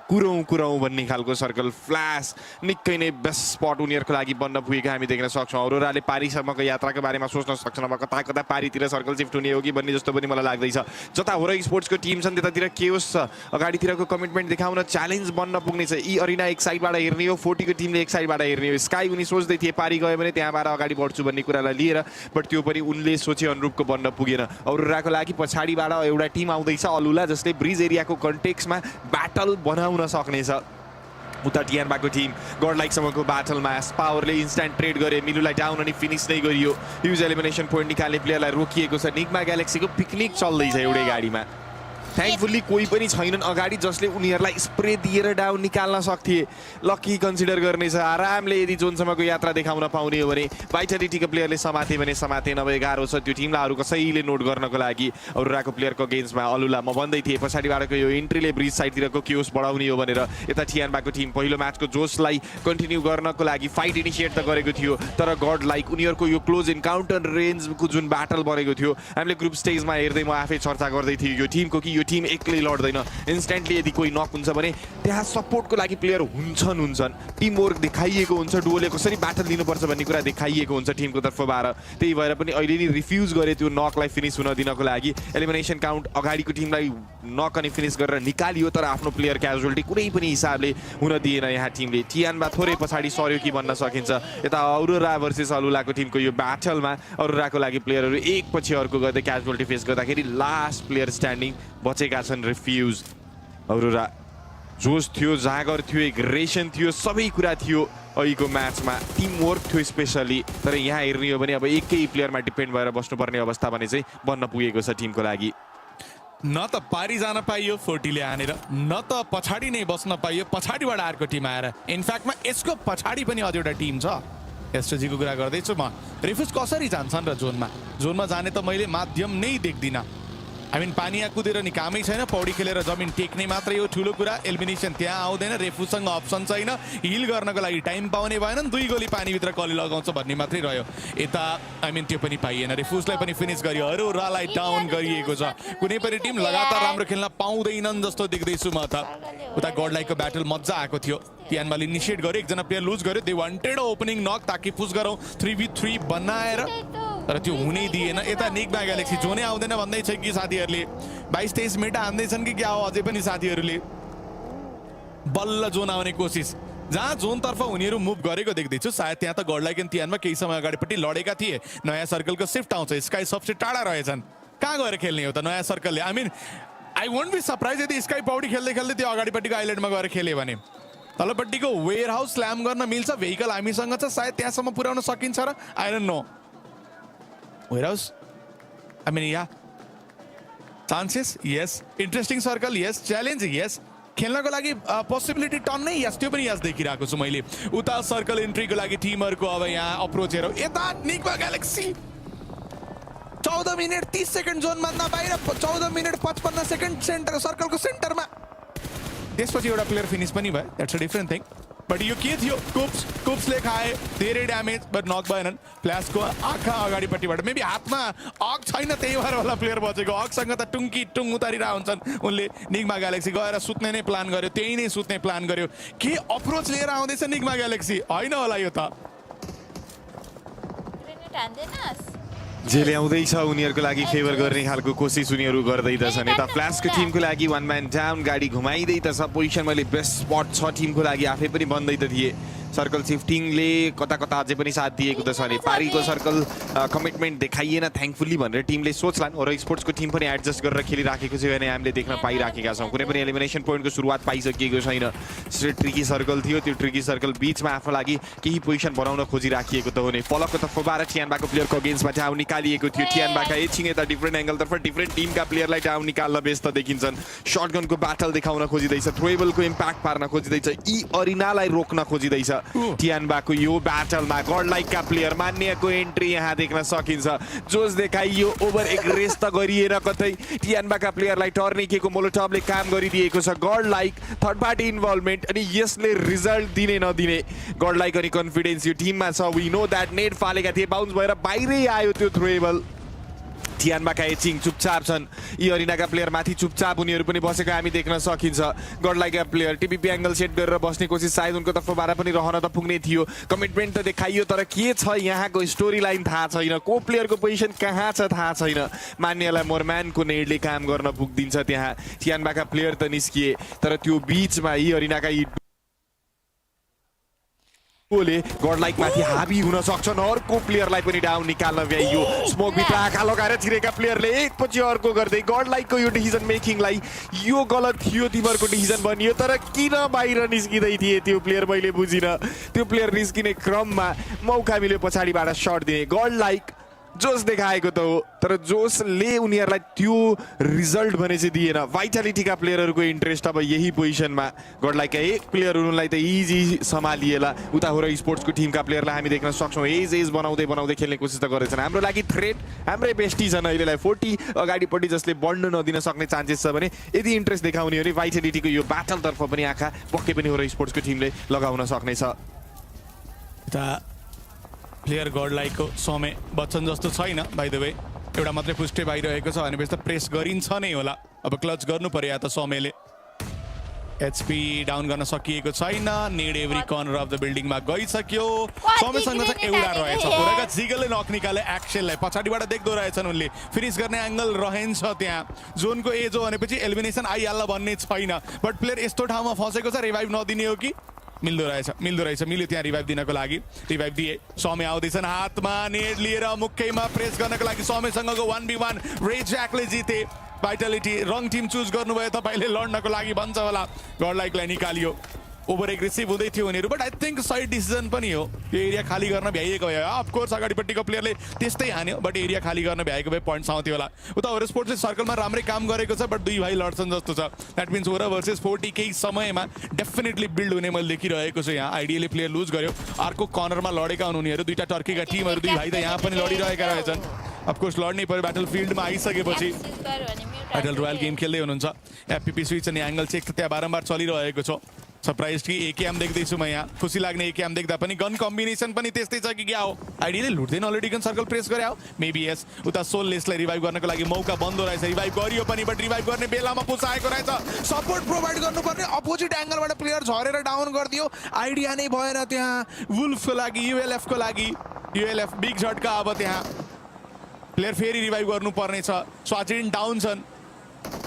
कुरौँ भन्ने खालको सर्कल फ्ल्यास निकै नै बेस्ट स्पट उनीहरूको लागि बन्न पुगेको हामी देख्न सक्छौँ अरोराले पारीसम्मको यात्राको बारेमा सोच्न सक्छन् अब कता कता पारीतिर सर्कल सिफ्ट हुने हो कि भन्ने जस्तो पनि मलाई लाग्दैछ जता होरा स्पोर्ट्सको टिम छन् त्यतातिर केओस छ अगाडितिरको कमिटमेन्ट देखाउन च्यालेन्ज बन्न पुग्ने छ यी अरिना एक साइडबाट हेर्ने हो 40 को टिमले एक साइडबाट हेर्ने हो स्काई उनी सोच्दै थिए पारी गयो भने त्यहाँबाट अगाडि बढ्छु भन्ने कुरालाई लिएर बट त्यो पनि उनले सोचे अनुरूपको बन्न पुगेन अरोराको लागि पछाडिबाट एउटा टिम आउँदैछ अलुला जसले ब्रिज एरियाको कन्टेक्समा ब्याटल बनाउन सक्नेछ उता टियानबाको टिम गड लाइकसम्मको ब्याटलमा पावरले इन्स्ट्यान्ट ट्रेड गरे मिलुलाई डाउन अनि फिनिस नै गरियो युज एलिमिनेसन पोइन्ट निकाल्ने प्लेयरलाई रोकिएको छ निग्मा ग्यालेक्सीको पिकनिक चल्दैछ एउटै गाडीमा थ्याङ्कफुल्ली कोही पनि छैनन् अगाडि जसले उनीहरूलाई स्प्रे दिएर डाउन निकाल्न सक्थे लकी कन्सिडर गर्नेछ आरामले यदि जोनसम्मको यात्रा देखाउन पाउने हो भने भाइटालिटीको प्लेयरले समाते भने समाते नभए गाह्रो छ त्यो टिमलाई अरू कसैले नोट गर्नको लागि अरूराको प्लेयरको गेम्समा अलुला म भन्दै थिएँ पछाडिबाटको यो इन्ट्रीले ब्रिज साइडतिरको क्युस बढाउने हो भनेर यता टियानबाको टिम पहिलो म्याचको जोसलाई कन्टिन्यू गर्नको लागि फाइट इनिसिएट त गरेको थियो तर गड लाइक उनीहरूको यो क्लोज इन्काउन्टर रेन्जको जुन ब्याटल बनेको थियो हामीले ग्रुप स्टेजमा हेर्दै म आफै चर्चा गर्दै थिएँ यो टिमको कि टिम एक्लै लड्दैन इन्स्ट्यान्टली यदि कोही नक हुन्छ भने त्यहाँ सपोर्टको लागि प्लेयर हुन्छन् टिम वर्क देखाइएको हुन्छ डुओले कसरी ब्याटल दिनुपर्छ भन्ने कुरा देखाइएको हुन्छ टिमको तर्फबाट त्यही भएर पनि अहिले नि रिफ्युज गरे त्यो नकलाई फिनिस हुन दिनको लागि एलिमिनेसन काउन्ट अगाडिको टिमलाई नक अनि फिनिस गरेर निकालियो तर आफ्नो प्लेयर क्याजुअलिटी कुनै पनि हिसाबले हुन दिएन यहाँ टिमले टियानमा थोरै पछाडि सर्यो कि भन्न सकिन्छ यता अरोरा भर्सेस अलुलाको टिमको यो ब्याटलमा अरोराको लागि प्लेयरहरू एक पछि अर्को गर्दै क्याजुअलिटी फेस गर्दाखेरि लास्ट प्लेयर स्ट्यान्डिङ बचेका छन् रिफ्युज अरोरा जोस थियो जागर थियो एग्रेसन थियो सबै कुरा थियो अहिलेको म्याचमा टिम वर्क थियो स्पेसली तर यहाँ हेर्ने हो भने अब एकै प्लेयरमा डिपेन्ड भएर बस्नुपर्ने अवस्था भने चाहिँ बन्न पुगेको छ टिमको लागि न त पारी जान पाइयो 40 ले हानेर न त पछाडि नै बस्न पाइयो पछाडिबाट अर्को टिम आएर इनफ्याक्टमा यसको पछाडि पनि अझ एउटा टिम छ एसजीको कुरा गर्दैछु म रिफ्युज कसरी जान्छन् र जोनमा जाने त मैले माध्यम नै देख्दिनँ आई मिन पानीया कुदेर नि कामै छैन पौडी खेलेर जमिन टेक्ने मात्रै हो ठुलो कुरा एलिमिनेसन त्यहाँ आउँदैन रेफुसँग अप्सन छैन हिल गर्नको लागि टाइम पाउने भएन 2 गोली पानीभित्र कसले लगाउँछ भन्ने मात्रै रह्यो यता आई मिन त्यो पनि पाइएन रेफुसलाई पनि फिनिस गरियो अरोरालाई डाउन गरिएको छ कुनै पनि टिम लगातार राम्रो खेल्न पाउँदैनन् जस्तो देख्दैछु म त उता गडलाइकको ब्याटल मजा आएको थियो टियानबाले इनिसिएट गर्यो एकजना प्लेयर लुज गर्यो दे वान्टेड ओपनिङ नक ताकि पुश गरौँ 3v3 बनाएर तर त्यो हुनै दिएन यता निग्मा ग्यालेक्सी जोनै आउँदैन भन्दै छ कि साथीहरूले 22-23 मिनेट हान्दैछन् कि क्या हो अझै पनि साथीहरूले बल्ल जोन आउने कोसिस जहाँ जोनतर्फ उनीहरू मुभ गरेको देख्दैछु सायद त्यहाँ त गडलाइक एन्ड टियानमा केही समय अगाडिपट्टि लडेका थिए नयाँ सर्कलको शिफ्ट आउँछ स्काई सबसे टाढा रहेछन् कहाँ गएर खेल्ने हो त नयाँ सर्कलले आई मिन आई वोन्ट बी सरप्राइज यदि स्काई पौडी खेल्दै खेल्दै त्यो अगाडिपट्टिको आइल्यान्डमा गएर खेल्यो भने तलपट्टिको वेयर हाउस स्ल्याम गर्न मिल्छ भेहिकल हामीसँग छ सायद त्यहाँसम्म पुर्याउन सकिन्छ र I don't know warehouse I mean yeah chances yes interesting circle yes challenge yes खेल्नको लागि पोसिबिलिटी टन नै यस त्यो पनि यस देखिरहेको छु मैले उता सर्कल एन्ट्रीको लागि टिमहरुको अब यहाँ अप्रोच हेरौँ यता निग्मा ग्यालेक्सी 14 मिनेट 30 सेकेन्ड जोनमा बाहिर 14 मिनेट 55 सेकेन्ड सेन्टर सर्कलको सेन्टरमा त्यसपछि एउटा प्लेयर फिनिस पनि भयो that's a different thing but यो के थियो कुप्सले खाए धेरै ड्यामेज बट नक भएनन् फ्ल्यासको आँखा अगाडिपट्टिबाट मेबी हातमा अग छैन त्यही भएर होला प्लेयर बचेको अगसँग त टुङ उतारिरह हुन्छन् उनले निग्मा ग्यालेक्सी गएर सुत्ने नै प्लान गर्यो त्यही नै सुत्ने प्लान गर्यो के अप्रोच लिएर आउँदैछ निग्मा ग्यालेक्सी होइन होला यो त जे ल्याउँदैछ उनीहरूको लागि फेभर गर्ने खालको कोसिस उनीहरू गर्दैछन् यता फ्ल्यासको टिमको लागि 1 म्यान डाउन गाडी घुमाइदैछ पोजिसन मैले बेस्ट स्पट छ टिमको लागि आफै पनि बन्दै त थिए सर्कल शिफ्टिङले कता कता अझै पनि साथ दिएको त छ नि पारीको सर्कल कमिटमेन्ट देखाइएन थ्याङ्कफुल्ली भनेर टिमले सोच्लान् र स्पोर्ट्सको टिम पनि एडजस्ट गरेर खेलिराखेको छ भने हामीले देख्न पाइराखेका छौँ कुनै पनि एलिमिनेसन पोइन्टको सुरुवात पाइसकिएको छैन ट्रिकी सर्कल थियो त्यो ट्रिकी सर्कल बिचमा आफ्नो लागि केही पोजिसन बनाउन खोजिराखिएको त हो नि फलकको तर्फबाट टियानबाको प्लेयरको अगेन्स्टमा डाउन निकालिएको थियो टियानबाका एकछिन यता डिफ्रेन्ट एङ्गलतर्फ डिफ्रेन्ट टिमका प्लेयरलाई डाउन निकाल्न व्यस्त देखिन्छन् सर्टगनको ब्याटल देखाउन खोजिँदैछ थ्रोएबलको इम्प्याक्ट पार्न खोजिँदैछ यी अरिनालाई रोक्न खोजिँदैछ टियानबाको यो ब्याटलमा गडलाइकका प्लेयर मान्यको एन्ट्री यहाँ देख्न सकिन्छ जोस देखाइयो ओभर एग्रेस त गरिएन कतै टियानबाका प्लेयरलाई टर्निकेको मोलोटबले काम गरिदिएको छ गडलाइक थर्ड पार्टी इन्भल्भमेन्ट अनि यसले रिजल्ट दिने नदिने गडलाइक अनि कन्फिडेन्स यो टिममा छ वी नो द्याट नेट फालेका थिए बाउन्स भएर बाहिरै आयो त्यो थ्रोएबल टियानबाका एचिङ चुपचाप छन् यी अरिनाका प्लेयर माथि चुपचाप उनीहरू पनि बसेको हामी देख्न सकिन्छ गडलाइकका प्लेयर टिपिपी एङ्गल सेट गरेर बस्ने कोसिस सायद उनको तर्फबाट पनि रहन त पुग्ने थियो कमिटमेन्ट त देखाइयो तर के छ यहाँको स्टोरी लाइन थाहा छैन को प्लेयरको पोजिसन कहाँ छ थाहा छैन मान्यलाई मोरम्यानको नेडले काम गर्न पुग्दिन्छ त्यहाँ टियानबाका प्लेयर त निस्किए तर त्यो बिचमा यी अरिनाका यी गडलाइक माथि हाबी हुन सक्छन् अर्को प्लेयरलाई पनि डाउन निकाल्न भ्याइयो स्मोक भित्र आँखा लगाएर छिरेका प्लेयरले एकपछि अर्को गर्दै गडलाइकको यो डिसिजन मेकिङलाई यो गलत थियो तिमीहरूको डिसिजन बनियो तर किन बाहिर निस्किँदै थिए त्यो प्लेयर मैले बुझिनँ त्यो प्लेयर निस्किने क्रममा मौका मिल्यो पछाडिबाट सर्ट दिने गडलाइक जोस देखाएको त हो तर जोसले उनीहरूलाई त्यो रिजल्ट भने चाहिँ दिएन भाइटालिटीका प्लेयरहरूको इन्ट्रेस्ट अब यही पोजिसनमा गडलाइकका एक प्लेयर उनीलाई त इजी सम्हालिएला उता हो र स्पोर्ट्सको टिमका प्लेयरलाई हामी देख्न सक्छौँ एज बनाउँदै खेल्ने कोसिस त गरेछन् हाम्रो लागि थ्रेट हाम्रै बेस्टी छन् अहिलेलाई 40 अगाडिपट्टि जसले बढ्न नदिन सक्ने चान्सेस छ भने यदि इन्ट्रेस्ट देखाउने हो भने भाइटालिटीको यो ब्याटलतर्फ पनि आँखा पक्कै पनि हो र स्पोर्ट्सको टिमले लगाउन सक्नेछ प्लेयर गडलाइकको समय बच्चन जस्तो छैन बाइ द वे एउटा मात्रै पुस्टे भइरहेको छ भनेपछि त प्रेस गरिन्छ नै होला अब क्लच गर्नु पर्यो या त समयले एचपी डाउन गर्न सकिएको छैन need every corner of the बिल्डिङमा गइसक्यो समयसँग चाहिँ एउटा रहेछ पुराका जिगलले नक निकाले एक्सनलाई पछाडिबाट देख्दो रहेछन् उनले फिनिस गर्ने एङ्गल रहन्छ त्यहाँ जोनको एज हो भनेपछि एलिमिनेसन आइहाल्ला भन्ने छैन बट प्लेयर यस्तो ठाउँमा फसेको छ रिभाइभ नदिने हो कि मिल्दो रहेछ मिल्यो त्यहाँ रिभाइभ दिनको लागि रिभाइभ दिए समय आउँदैछन् हातमा नेट लिएर मुखैमा प्रेस गर्नको लागि समयसँगको 1v1 रे ज्याकले जिते भाइटालिटी रङ टिम चुज गर्नुभयो तपाईँले लड्नको लागि भन्छ होला गडलाइकलाई निकालियो ओभर एग्रेसिभ हुँदै थियो उनीहरू बट आई थिङ्क सही डिसिजन पनि हो यो एरिया खाली गर्न भ्याइएको भए अफकोर्स अगाडिपट्टिको प्लेयरले त्यस्तै हान्यो बट एरिया खाली गर्न भ्याएको भए पोइन्ट्स आउँथ्यो होला उता होरा स्पोर्ट्सले सर्कलमा राम्रै काम गरेको छ बट दुई भाइ लड्छन् जस्तो छ द्याट मिन्स होरा भर्सेस 40 केही समयमा डेफिनेटली बिल्ड हुने मैले देखिरहेको छु यहाँ आइडियली प्लेयर लुज गर्यो अर्को कर्नरमा लडेका हुन् उनीहरू दुईटा टर्कीका टिमहरू दुई भाइ त यहाँ पनि लडिरहेका रहेछन् अफकोर्स लड्नै पर्यो ब्याटल फिल्डमा आइसकेपछि ब्याटल रोयल गेम खेल्दै हुनुहुन्छ एफपीपी स्विच अनि एङ्गल चेक त त्यहाँ बारम्बार चलिरहेको छ सरप्राइज कि एकेएम देख्दैछु म यहाँ खुसी लाग्ने एकेएम देख्दा पनि गन कम्बिनेसन पनि त्यस्तै छ कि क्या हो आइडियली लुट्दैन अलरेडी गन सर्कल प्रेस गरे हो मेबी यस उता सोललेसलाई रिभाइभ गर्नको लागि मौका बन्दो रहेछ रिभाइभ गरियो पनि बट रिभाइभ गर्ने बेलामा पुसाएको रहेछ सपोर्ट प्रोभाइड गर्नुपर्ने अपोजिट एङ्गलबाट प्लेयर झरेर डाउन गरिदियो आइडिया नै भएन त्यहाँ वुल्फको लागि युएलएफको लागि युएलएफ बिग झट्का अब त्यहाँ प्लेयर फेरि रिभाइभ गर्नुपर्ने छ स्वाचिन डाउन छन्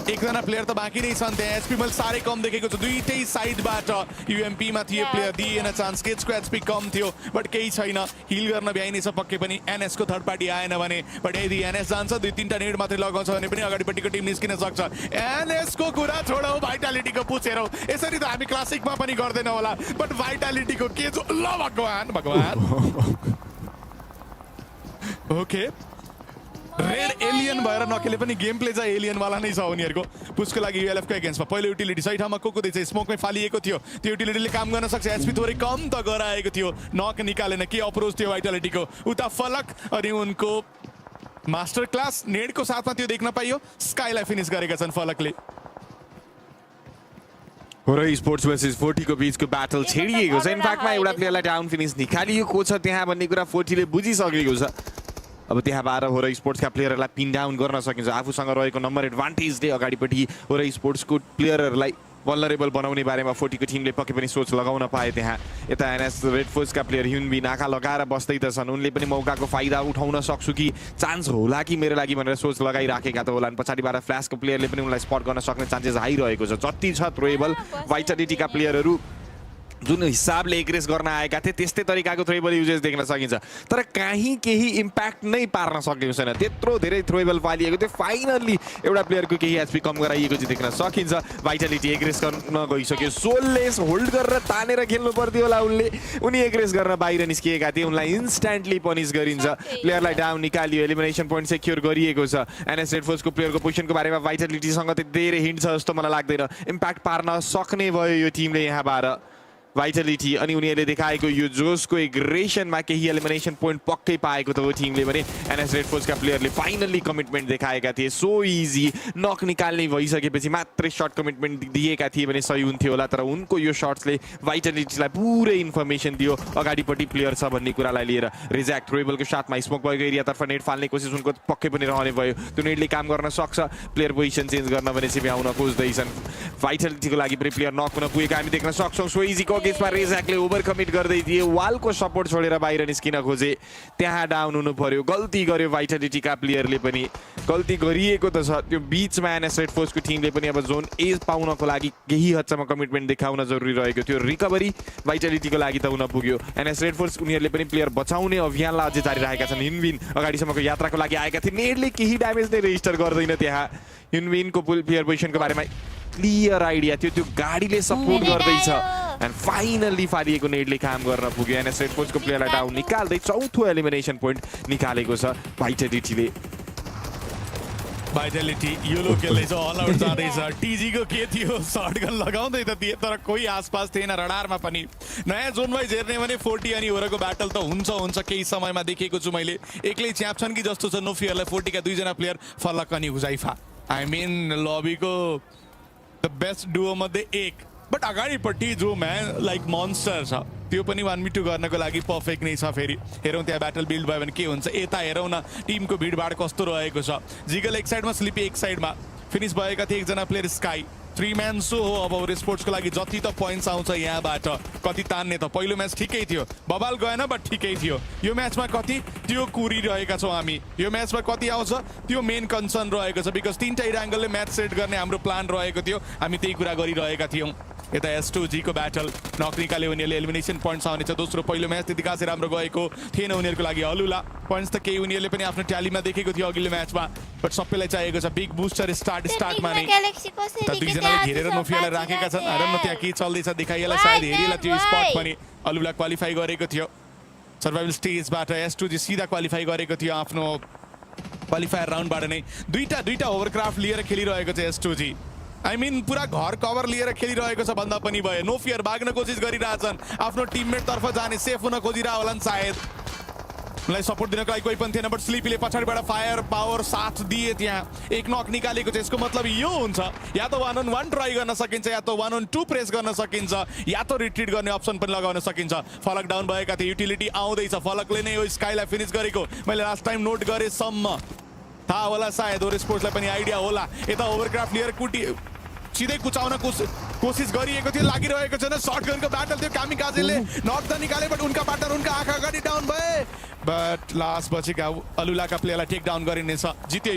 एकजना प्लेयर त बाँकी नै छन् त्यहाँ एचपी मैले साह्रै कम देखेको छु दुईटै साइडबाट युएमपीमा थिए प्लेयर दिएन चान्स केजको एचपी कम थियो बट केही छैन हिल गर्न भ्याइने छ पक्कै पनि एनएसको थर्ड पार्टी आएन भने बट यदि एनएस जान्छ 2-3टा नेड मात्रै लगाउँछ भने पनि अगाडिपट्टिको टिम निस्किन सक्छ एनएसको कुरा छोडौ भाइटालिटीको पुछेरौ यसरी त हामी क्लासिकमा पनि गर्दैन होला बट भाइटालिटीको के जो ल भगवान ओके रेड एलियन भएर नखेले पनि गेम प्ले चाहिँ एलियनवाला नै छ उनीहरूको पुसको लागि युएलएफको एगेन्स्टमा पहिलो युटिलिटी सही ठाउँमा को कुदैछ स्मोकमै फालिएको थियो त्यो युटिलिटीले काम गर्न सक्छ एचपी थोरै कम त गराएको थियो नक निकालेन के अप्रोच थियो भाइटालिटीको उता फलक अनि उनको मास्टर क्लास नेडको साथमा त्यो देख्न पाइयो स्काईलाई फिनिस गरेका छन् फलकले होरा स्पोर्ट्स वर्सेस 40 को बीचको ब्याटल छेडिएको छ इनफ्याक्टमा एउटा प्लेयरलाई डाउन फिनिश निकालिएको छ त्यहाँ भन्ने कुरा 40 ले बुझिसकेको छ अब त्यहाँबाट होरा स्पोर्ट्सका प्लेयरहरूलाई पिन डाउन गर्न सकिन्छ आफूसँग रहेको नम्बर एडभान्टेजले अगाडिपट्टि होरा स्पोर्ट्सको प्लेयरहरूलाई वल्नरेबल बनाउने बारेमा 40 को टिमले पक्कै पनि सोच लगाउन पाए त्यहाँ यता एनएस रेड फोर्सका प्लेयर ह्युनबी नाका लगाएर बस्दै त छन् उनले पनि मौकाको फाइदा उठाउन सक्छु कि चान्स होला कि मेरो लागि भनेर सोच लगाइराखेका त होलान् पछाडिबाट फ्ल्यासको प्लेयरले पनि उनलाई स्पट गर्न सक्ने चान्सेस हाई रहेको छ जति छ थ्रोएबल भाइटालिटीका प्लेयरहरू जुन हिसाबले एग्रेस गर्न आएका थिए त्यस्तै तरिकाको थ्रोएबल युजेस देख्न सकिन्छ तर कहीँ केही इम्प्याक्ट नै पार्न सकेको छैन त्यत्रो धेरै थ्रोएबल फालिएको थियो फाइनल्ली एउटा प्लेयरको केही एचपी कम गराइएको चाहिँ देख्न सकिन्छ भाइटालिटी एग्रेस गर्न गइसक्यो सोललेस होल्ड गरेर तानेर खेल्नु पर्थ्यो होला उनी एग्रेस गर्न बाहिर निस्किएका थिए उनलाई इन्स्ट्यान्टली पनिस गरिन्छ प्लेयरलाई डाउन निकालियो एलिमिनेसन पोइन्ट सेक्योर गरिएको छ एनएस रेड फोर्सको प्लेयरको पोजिसनको बारेमा भाइटालिटीसँग त धेरै हिन्ट छ जस्तो मलाई लाग्दैन इम्प्याक्ट पार्न सक्ने भयो यो टिमले यहाँबाट भाइटालिटी अनि उनीहरूले देखाएको यो जोसको एग्रेसनमा केही एलिमिनेसन पोइन्ट पक्कै पाएको त हो टिमले भने एनएस रेड फोर्सका प्लेयरले फाइनल्ली कमिटमेन्ट देखाएका थिए सो इजी नक निकाल्ने भइसकेपछि मात्रै सर्ट कमिटमेन्ट दिएका थिए भने सही हुन्थ्यो होला तर उनको यो सर्ट्सले भाइटालिटीलाई पुरै इन्फर्मेसन दियो अगाडिपट्टि प्लेयर छ भन्ने कुरालाई लिएर रिज्याक्ट थ्रोएबलको साथमा स्मोक भएको एरियातर्फ नेट फाल्ने कोसिस उनको पक्कै पनि रहने भयो त्यो नेटले काम गर्न सक्छ प्लेयर पोजिसन चेन्ज गर्न भने चाहिँ भ्याउन खोज्दैछन् भाइटालिटीको लागि पनि प्लेयर नक हुन पुगेको हामी देख्न सक्छौँ सो इजीको केसमा रेज्याकले ओभर कमिट गर्दै दिए वालको सपोर्ट छोडेर बाहिर निस्किन खोजे त्यहाँ डाउन हुनु पर्यो गल्ती गर्यो भाइटालिटीका प्लेयरले पनि गल्ती गरिएको त छ त्यो बीचमा एनएस रेड फोर्सको टिमले पनि अब जोन ए पाउनको लागि केही हदसम्म कमिटमेन्ट देखाउन जरुरी रहेको थियो रिकभरी भाइटालिटीको लागि त हुन पुग्यो एनएस रेड फोर्स उनीहरूले पनि प्लेयर बचाउने अभियानलाई अझै जारी राखेका छन् हिनविन अगाडिसम्मको यात्राको लागि आएका थिए नेटले केही ड्यामेज नै रेजिस्टर गर्दैन त्यहाँ हिनविनको प्लेयर पोजिसनको बारेमा क्लियर आइडिया थियो त्यो गाडीले सपोर्ट गर्दैछ एन्ड फाइनल्ली फालिएको नेटले काम गर्न पुग्यो एनएस रेड फोर्सको प्लेयरलाई डाउन निकाल्दै चौथो एलिमिनेसन पोइन्ट निकालेको छ भाइटालिटीले भाइटालिटी यो लो खेल्दैछ अल आउट जाँदैछ टिजीको के थियो सर्टगन लगाउँदै त थिए तर कोही आसपास थिएन रडारमा पनि नयाँ जोन वाइज हेर्ने भने 40 अनि होराको ब्याटल त हुन्छ केही समयमा देखेको छु मैले एक्लै च्याप छन् कि जस्तो छ नो फियरलाई 40 का दुईजना प्लेयर फलक अनि हुजाइफा आई मिन लबीको द बेस्ट डुओ मध्ये एक बट अगाडिपट्टि जो म्यान लाइक मोन्स्टर छ त्यो पनि 1v2 गर्नको लागि पर्फेक्ट नै छ फेरि हेरौँ त्यहाँ ब्याटल बिल्ड भयो भने के हुन्छ यता हेरौँ न टिमको भिडभाड कस्तो रहेको छ जिगल एक साइडमा स्लिपी एक साइडमा फिनिस भएका थिए एकजना प्लेयर स्काई 3 म्यान सो हो अब स्पोर्ट्सको लागि जति त पोइन्ट्स आउँछ यहाँबाट कति तान्ने त पहिलो म्याच ठिकै थियो बबाल गएन बट ठिकै थियो यो म्याचमा कति त्यो कुरिरहेका छौँ हामी यो म्याचमा कति आउँछ त्यो मेन कन्सर्न रहेको छ बिकज 3टा एङ्गलले म्याच सेट गर्ने हाम्रो प्लान रहेको थियो हामी त्यही कुरा गरिरहेका थियौँ यता S2G को ब्याटल नक निकाल्यो उनीहरूले एलिमिनेसन पोइन्ट्स आउनेछ दोस्रो पहिलो म्याच त्यति खासै राम्रो गएको थिएन उनीहरूको लागि हलुला पोइन्ट्स त केही उनीहरूले पनि आफ्नो ट्यालीमा देखेको थियो अघिल्लो म्याचमा बट सबैलाई चाहिएको छ बिग बुस्टर स्टार्टमा नै त दुईजनाले घेरेर नोफियालाई राखेका छन् हेरौँ न त्यहाँ के चल्दैछ देखाइएला सायद हेरिएला त्यो स्पट पनि हलुला क्वालिफाई गरेको थियो सर्भाइभल स्टेजबाट S2G सिधा क्वालिफाई गरेको थियो आफ्नो क्वालिफायर राउन्डबाट नै दुईटा ओभरक्राफ्ट लिएर खेलिरहेको छ S2G आई मिन पुरा घर कभर लिएर खेलिरहेको छ भन्दा पनि भयो नो फियर भाग्न कोसिस गरिरहेछन् आफ्नो टिममेट तर्फ जाने सेफ हुन खोजिरह होलान् सायद उनलाई सपोर्ट दिनको लागि कोही पनि थिएन बट स्लिपीले पछाडिबाट फायर पावर साथ दिए त्यहाँ एक नक निकालेको छ यसको मतलब यो हुन्छ या त 1-on-1 ट्राई गर्न सकिन्छ या त 1-on-2 प्रेस गर्न सकिन्छ या त रिट्रिट गर्ने अप्सन पनि लगाउन सकिन्छ फलक डाउन भएका थिए युटिलिटी आउँदैछ फलकले नै यो स्काईलाई फिनिस गरेको मैले लास्ट टाइम नोट गरे सम्म थाहा होला सायद ओर स्पोर्ट्सलाई पनि आइडिया होला यता ओभरक्राफ्ट लिएर सिधै कुचाउन कोसिस गरिएको थियो लागिरहेको छैन शटगनको ब्याटल थियो कामिकाजेले नक त निकाले बट उनका पार्टनर उनका आँखा अगाडि डाउन भए बट लास्ट बचेका अलुलाका प्लेयरलाई टेक डाउन गरिनेछ जित्यो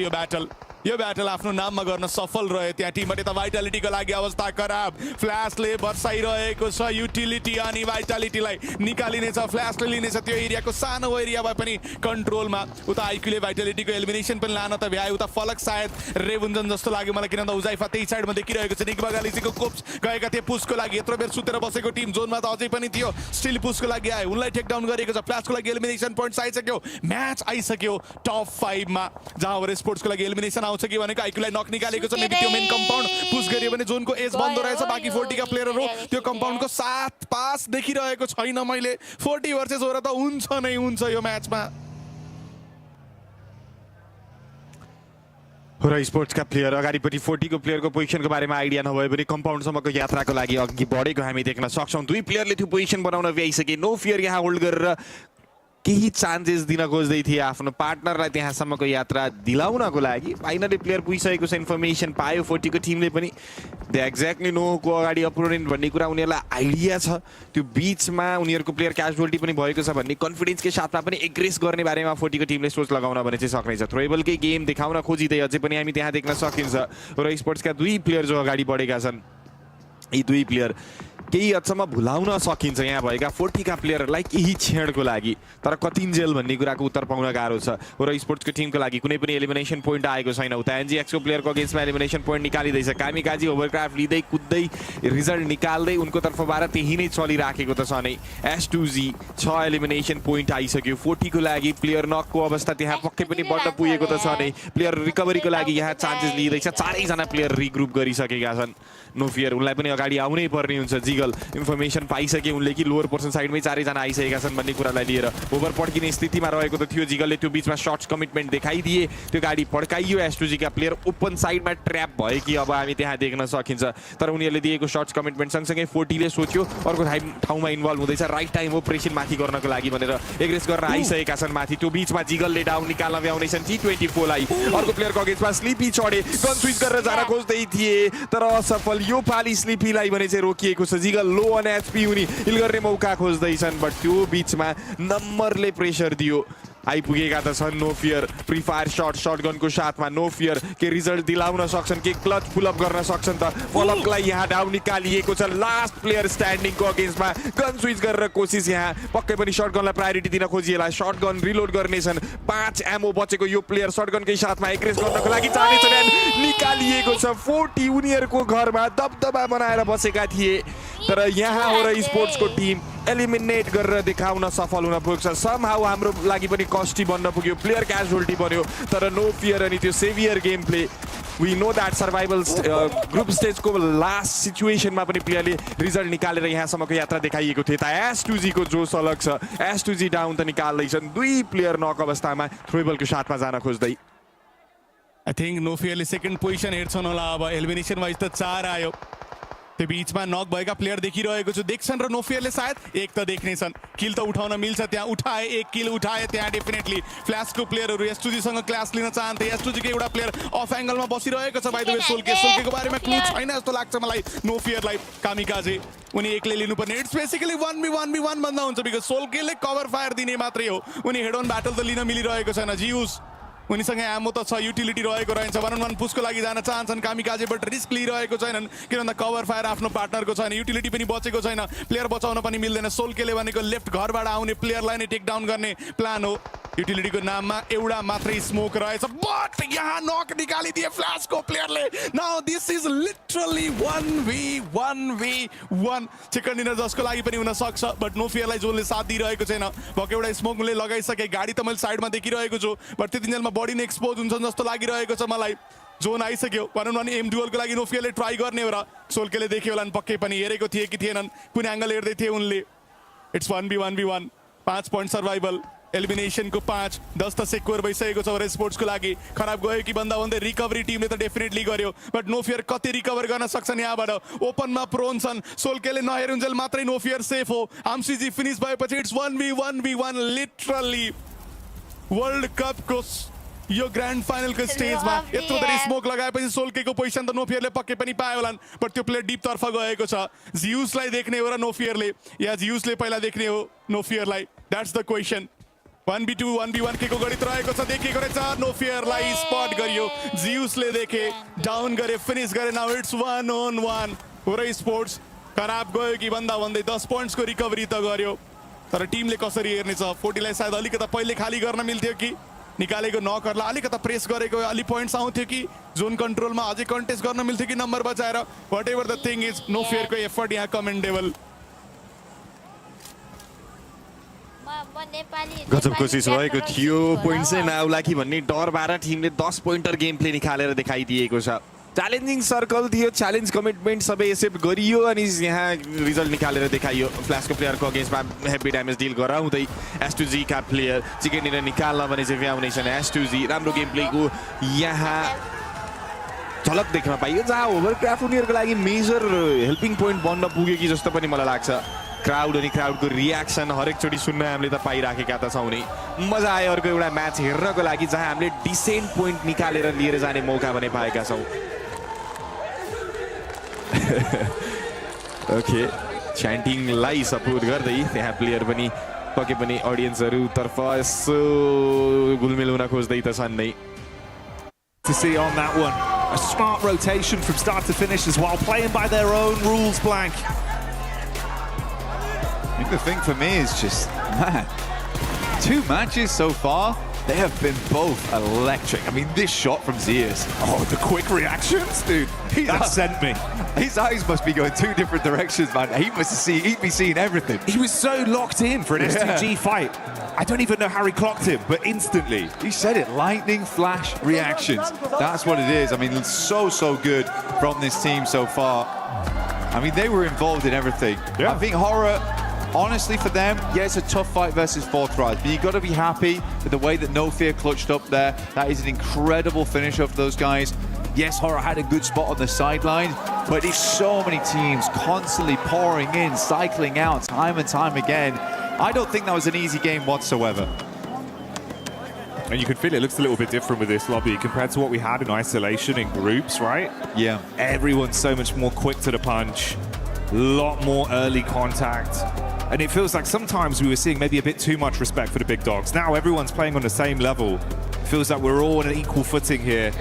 यो ब्याटल आफ्नो नाममा गर्न सफल रह्यो त्यहाँ टिमबाट यता भाइटालिटीको लागि अवस्था खराब फ्ल्यासले बर्साइरहेको छ युटिलिटी अनि भाइटालिटीलाई निकालिनेछ फ्ल्यासले लिनेछ त्यो एरियाको सानो एरिया भए पनि कन्ट्रोलमा उता आइक्यूले भाइटालिटीको एलिमिनेसन पनि लान त भ्यायो उता फलक सायद रेवुन्जन जस्तो लाग्यो मलाई किन त उजाइफा त्यही साइडमा देखिरहेको छ निक बगालिसीको कोप्स गएका थिए पुसको लागि यत्रो बेर सुतेर बसेको टिम जोनमा त अझै पनि थियो स्टिल पुसको लागि आयो उनलाई टेक डाउन गरेको छ फ्ल्यासको लागि एलिमिनेसन पोइन्ट्स आइसक्यो म्याच आइसक्यो टप 5 मा जहाँ ओभर स्पोर्ट्सको लागि एलिमिनेसन आउँछ कि भनेको आइक्यूलाई नक निकालेको छ मेबी त्यो मेन कम्पाउन्ड पुश गरियो भने जोनको एज बन्द रहेछ बाकी 40 का प्लेयरहरू त्यो कम्पाउन्डको साथ पास देखिरहेको छैन मैले 40 वर्सेस होरा त हुन्छ नै हुन्छ यो म्याचमा होरा स्पोर्ट्सका प्लेयर अगाडिपट्टि 40 को प्लेयरको पोजिसनको बारेमा आइडिया नभए पनि कम्पाउन्डसम्मको यात्राको लागि अघि बढेको हामी देख्न सक्छौँ दुई प्लेयरले त्यो पोजिसन बनाउन भ्याइसके नो फियर यहाँ होल्ड गरेर केही चान्सेस दिन खोज्दै थिए आफ्नो पार्टनरलाई त्यहाँसम्मको यात्रा दिलाउनको लागि फाइनली प्लेयर पुगिसकेको छ इन्फर्मेसन पायो 40 को टिमले पनि दे एक्ज्याक्टली नो को अगाडि अपोनेन्ट भन्ने कुरा उनीहरूलाई आइडिया छ त्यो बीचमा उनीहरूको प्लेयर क्याजुअलिटी पनि भएको छ भन्ने कन्फिडेन्सकै साथमा पनि एग्रेस गर्ने बारेमा 40 को टिमले सोच लगाउन भने चाहिँ सक्नेछ थ्रोएबलकै गेम देखाउन खोजिँदै अझै पनि हामी त्यहाँ देख्न सकिन्छ र स्पोर्ट्सका दुई प्लेयर जो अगाडि बढेका छन् यी दुई प्लेयर केही हदसम्म भुलाउन सकिन्छ यहाँ भएका 40 का प्लेयरहरूलाई केही क्षणको लागि तर कतिन्जेल भन्ने कुराको उत्तर पाउन गाह्रो छ र स्पोर्ट्सको टिमको लागि कुनै पनि एलिमिनेसन पोइन्ट आएको छैन उता एनजीएक्सको प्लेयरको अगेन्स्टमा एलिमिनेसन पोइन्ट निकालिँदैछ कामिकाजी ओभरक्राफ्ट लिँदै कुद्दै रिजल्ट निकाल्दै उनको तर्फबाट त्यही नै चलिराखेको त छ नै S2Z 6 एलिमिनेसन पोइन्ट आइसक्यो 40 को लागि प्लेयर नकको अवस्था त्यहाँ पक्कै पनि बढ्न पुगेको त छ नै प्लेयर रिकभरीको लागि यहाँ चान्सेस लिँदैछ चारैजना प्लेयर रिग्रुप गरिसकेका छन् नो फियर उनलाई पनि अगाडि आउनै पर्ने हुन्छ जिगल इन्फर्मेसन पाइसके उनले कि लोवर पोर्सन साइडमै चारैजना आइसकेका छन् भन्ने कुरालाई लिएर ओभर पड्किने स्थितिमा रहेको त थियो जिगलले त्यो बीचमा सर्ट्स कमिटमेन्ट देखाइदिए त्यो गाडी पड्काइयो S2Z का प्लेयर ओपन साइडमा ट्र्याप भयो कि अब हामी त्यहाँ देख्न सकिन्छ तर उनीहरूले दिएको सर्ट्स कमिटमेन्ट सँगसँगै 40 ले सोच्यो अर्को ठाउँमा इन्भल्भ हुँदैछ राइट टाइम हो प्रेसन माथि गर्नको लागि भनेर एग्रेस गर्न आइसकेका छन् माथि त्यो बीचमा जिगलले डाउन निकाल्न भ्याउनेछन् T24 लाई अर्को प्लेयरको अगेन्स्टमा स्लिपी चढे गन स्विच गरेर जान खोज्दै थिए तर असफल यो पाली स्लिपीलाई भने चाहिँ रोकिएको छ जिगल लो अन एचपी उनी हिल गर्ने मौका खोज्दैछन् बट त्यो बीचमा नम्बरले प्रेसर दियो आइपुगेका त छन् नो फियर प्री फायर शटगनको साथमा नो फियर के रिजल्ट दिलाउन सक्छन् के क्लच पुलअप गर्न सक्छन् त फलकलाई यहाँ डाउन निकालिएको छ लास्ट प्लेयर स्ट्यान्डिङको अगेन्स्टमा गन स्विच गरेर कोसिस यहाँ पक्कै पनि शटगनलाई प्रायोरिटी दिन खोजिएला शटगन रिलोड गर्नेछन् 5 एमओ बचेको यो प्लेयर शटगनकै साथमा एग्रेस गर्नको लागि जानेछन् एन्ड निकालिएको छ 40 उनीहरूको घरमा दबदबा बनाएर बसेका थिए तर यहाँ हो र स्पोर्ट्सको टिम एलिमिनेट गरेर देखाउन सफल हुन पुग्छ समहाउ हाम्रो लागि पनि कस्टी बन्न पुग्यो प्लेयर क्याजुअलिटी बन्यो तर नो फियर अनि त्यो saviour game play we know that survival group स्टेजको लास्ट सिचुएसनमा पनि प्लेयरले रिजल्ट निकालेर यहाँसम्मको यात्रा देखाइएको थियो त S2Z को जोस अलग छ S2Z डाउन त निकाल्दैछन् दुई प्लेयर नक अवस्थामा थ्रोएबलको साथमा जान खोज्दै आई थिङ्क नो फियरले सेकेन्ड पोजिसन हेर्छन् होला अब एलिमिनेसन वाइज त 4 आयो त्यो बीचमा नक भएका प्लेयर देखिरहेको छु देख्छन् र नो फियरले सायद एक त देख्नेछन् किल त उठाउन मिल्छ त्यहाँ उठाए एक किल उठाए त्यहाँ डेफिनेटली फ्ल्यासको प्लेयरहरू S2Z सँग क्लास लिन चाहन्थे S2Z को एउटा प्लेयर अफ एंगलमा बसिरहेको छ बाइ द वे सोल्केको बारेमा क्लू छैन जस्तो लाग्छ मलाई नो फियरलाई कामिकाजे उनी एक्लै लिनुपर्ने इट्स बेसिकली 1v1 भन्दा हुन्छ बिकज सोल्केले कभर फायर दिने मात्रै हो उनी हेड अन ब्याटल त लिन मिलिरहेको छैन जिउस उनीसँग एमो त छ युटिलिटी रहेको रहन्छ 1-on-1 पुसको लागि जान चाहन्छन् कामिकाजे बट रिस्क लिइरहेको छैनन् किन भन्दा कभर फायर आफ्नो पार्टनरको छैन युटिलिटी पनि बचेको छैन प्लेयर बचाउन पनि मिल्दैन सोल्केले भनेको लेफ्ट घरबाट आउने प्लेयरलाई नै टेक डाउन गर्ने प्लान हो युटिलिटीको नाममा एउटा मात्रै स्मोक रहेछ बट यहाँ नक निकालिदिए फ्ल्यासको प्लेयरले now this is literally 1v1 chicken dinner जसको लागि पनि हुन सक्छ बट नो फियरलाई जोनले साथ दिइरहेको छैन भके एउटा स्मोकले लगाइसके गाडी त मैले साइडमा देखिरहेको छु बट त्यतिन्जेलमा बडी नै एक्सपोज हुन्छन् जस्तो लागिरहेको छ मलाई जोन आइसक्यो 1-on-1 एम डुअलको लागि नो फियरले ट्राई गर्ने हो र सोल्केले देख्यो होला पक्कै पनि हेरेको थिए कि थिएनन् कुन एंगल हेर्दै थिए उनले it's 1v1 5 point survival elimination को 5 10 त सेक्योर भइसकेको छ स्पोर्ट्सको लागि खराब गयो कि भन्दा भन्दै रिकभरी टिमले त डेफिनेटली गर्यो बट नो फियर कति रिकभर गर्न सक्छन् यहाँबाट ओपनमा प्रोन छन् सोल्केले नहेरुन्जेल मात्रै नो फियर सेफ हो आमसीजी फिनिश भएपछि it's 1v1 literally world cup को यो ग्रान्ड फाइनल को स्टेजमा यत्रो धेरै स्मोक लगाएपछि सोल्केको पोजिसन त नो फियरले पक्कै पनि पायो होलान् बट त्यो प्लेयर डीप तर्फ गएको छ जिउसलाई देख्ने हो र नो फियरले या जिउसले पहिला देख्ने हो नो फियरलाई that's the question 1v2 1v1 के को गणित रहेको छ देखिएको रहेछ नो फियरलाई स्पट गरियो जिउसले देखे डाउन गरे फिनिश गरे नाउ इट्स 1-on-1 होरा स्पोर्ट्स खराब गयो कि भन्दा भन्दै 10 पोइन्ट्स को रिकभरी त गर्यो तर टिमले कसरी हेर्नेछ 40 लाई सायद अलिकता पहिले खाली गर्न मिल्थ्यो कि निकालेको नकरलाई अलिकता प्रेस गरेको अलि पोइन्ट्स आउँथ्यो कि जोन कन्ट्रोलमा अझै कन्टेस्ट गर्न मिल्थ्यो कि नम्बर बचाएर whatever the thing is No फियरको एफर्ट यहाँ कमेन्डेबल गजब कोसिस रहेको थियो पोइन्ट चाहिँ नआउला कि भन्ने डरबाट टिमले 10 पोइन्टर गेम प्ले निकालेर देखाइदिएको छ च्यालेन्जिङ सर्कल थियो च्यालेन्ज कमिटमेन्ट सबै एक्सेप्ट गरियो अनि यहाँ रिजल्ट निकालेर देखाइयो फ्ल्यासको प्लेयरको अगेन्स्टमा हेभी ड्यामेज डिल गराउँदै S2Z का प्लेयर चिकन डिनर निकाल्न भने चाहिँ भ्याउनेछन् S2Z राम्रो गेम प्लेको यहाँ झलक देख्न पाइयो जहाँ होभरक्राफ्ट उनीहरूको लागि मेजर हेल्पिङ पोइन्ट बन्न पुग्यो कि जस्तो पनि मलाई लाग्छ क्राउड अनि क्राउडको रियाक्सन हरेकचोटि सुन्न हामीले त पाइराखेका त छौँ नि मजा आयो अर्को एउटा म्याच हेर्नको लागि जहाँ हामीले डिसेन्ट पोइन्ट निकालेर लिएर जाने मौका भने पाएका छौँ ओके च्यान्टिङलाई सपोर्ट गर्दै त्यहाँ प्लेयर पनि पके पनि अडियन्सहरूतर्फ यसो गुलमेल हुन खोज्दै त छन् नै To see on that one. A smart rotation from start to finish as well, playing by their own rules, Blank. I think the thing for me is just, man, 2 matches so far, they have been both electric. I mean, this shot from Zeus. Oh, the quick reactions, dude. That sent me. His eyes must be going 2 different directions, man. He'd be seeing everything. He was so locked in for an STG fight. I don't even know how he clocked him, but instantly. He said it, lightning flash reactions. That's what it is. I mean, it's so good from this team so far. I mean, they were involved in everything. Yeah. I think Horaa, honestly, for them, yeah, it's a tough fight versus 4th Rise, but you've got to be happy with the way that No Fear clutched up there. That is an incredible finish of those guys. Yes, Horaa had a good spot on the sideline, but it's so many teams constantly pouring in, cycling out time and time again. I don't think that was an easy game whatsoever. And you can feel it looks a little bit different with this lobby compared to what we had in isolation in groups, right? Yeah. Everyone's so much more quick to the punch, a lot more early contact. And it feels like sometimes we were seeing maybe a bit too much respect for the big dogs. Now everyone's playing on the same level. It feels like we're all on an equal footing here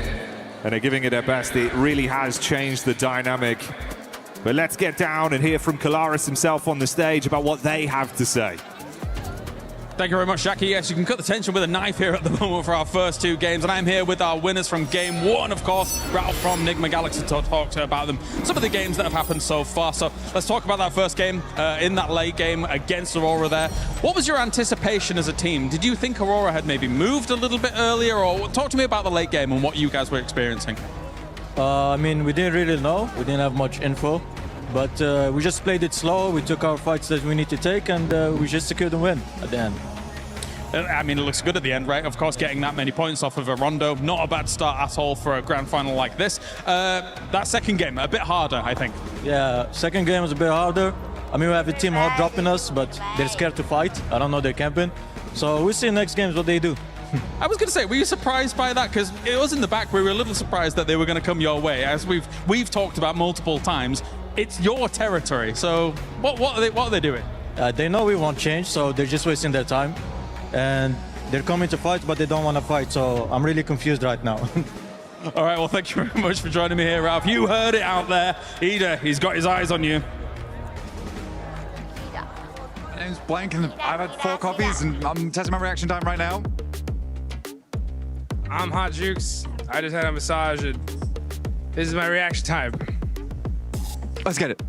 and they're giving it their best. It really has changed the dynamic. But let's get down and hear from Kalaris himself on the stage about what they have to say. Thank you very much, Jackie. Yes, you can cut the tension with a knife here at the moment for our first 2 games. And I'm here with our winners from game 1, of course, Ralph from Nigma Galaxy, to talk to about them. Some of the games that have happened so far. So let's talk about that first game, in that late game against Aurora there. What was your anticipation as a team? Did you think Aurora had maybe moved a little bit earlier? Or talk to me about the late game and what you guys were experiencing. I mean, we didn't really know. We didn't have much info. But we just played it slow. We took our fights that we need to take, and we just secured the win at the end. I mean, it looks good at the end, right? Of course, getting that many points off of a rondo, not a bad start at all for a grand final like this. That second game, a bit harder, I think. Yeah, second game was a bit harder. I mean, we have a team hot dropping us, but they're scared to fight. I don't know, they're camping. So we'll see next games what they do. I was going to say, were you surprised by that? Because it was in the back, we were a little surprised that they were going to come your way. As we've talked about multiple times, it's your territory. So what are they doing? They know we won't change, so they're just wasting their time. And they're coming to fight, but they don't want to fight. So I'm really confused right now. All right, well, thank you very much for joining me here, Ralph. You heard it out there. Ida, he's got his eyes on you. My name's Blank, and I've had 4 copies, and I'm testing my reaction time right now. I'm Hot Jukes. I just had a massage, and this is my reaction time. Let's get it.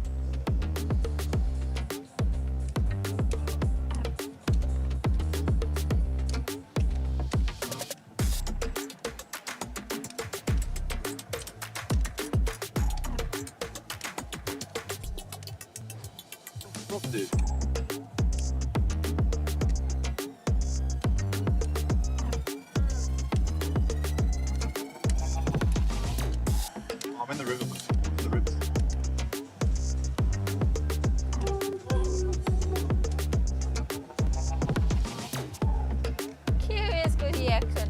I'm in the room. Curious good reaction.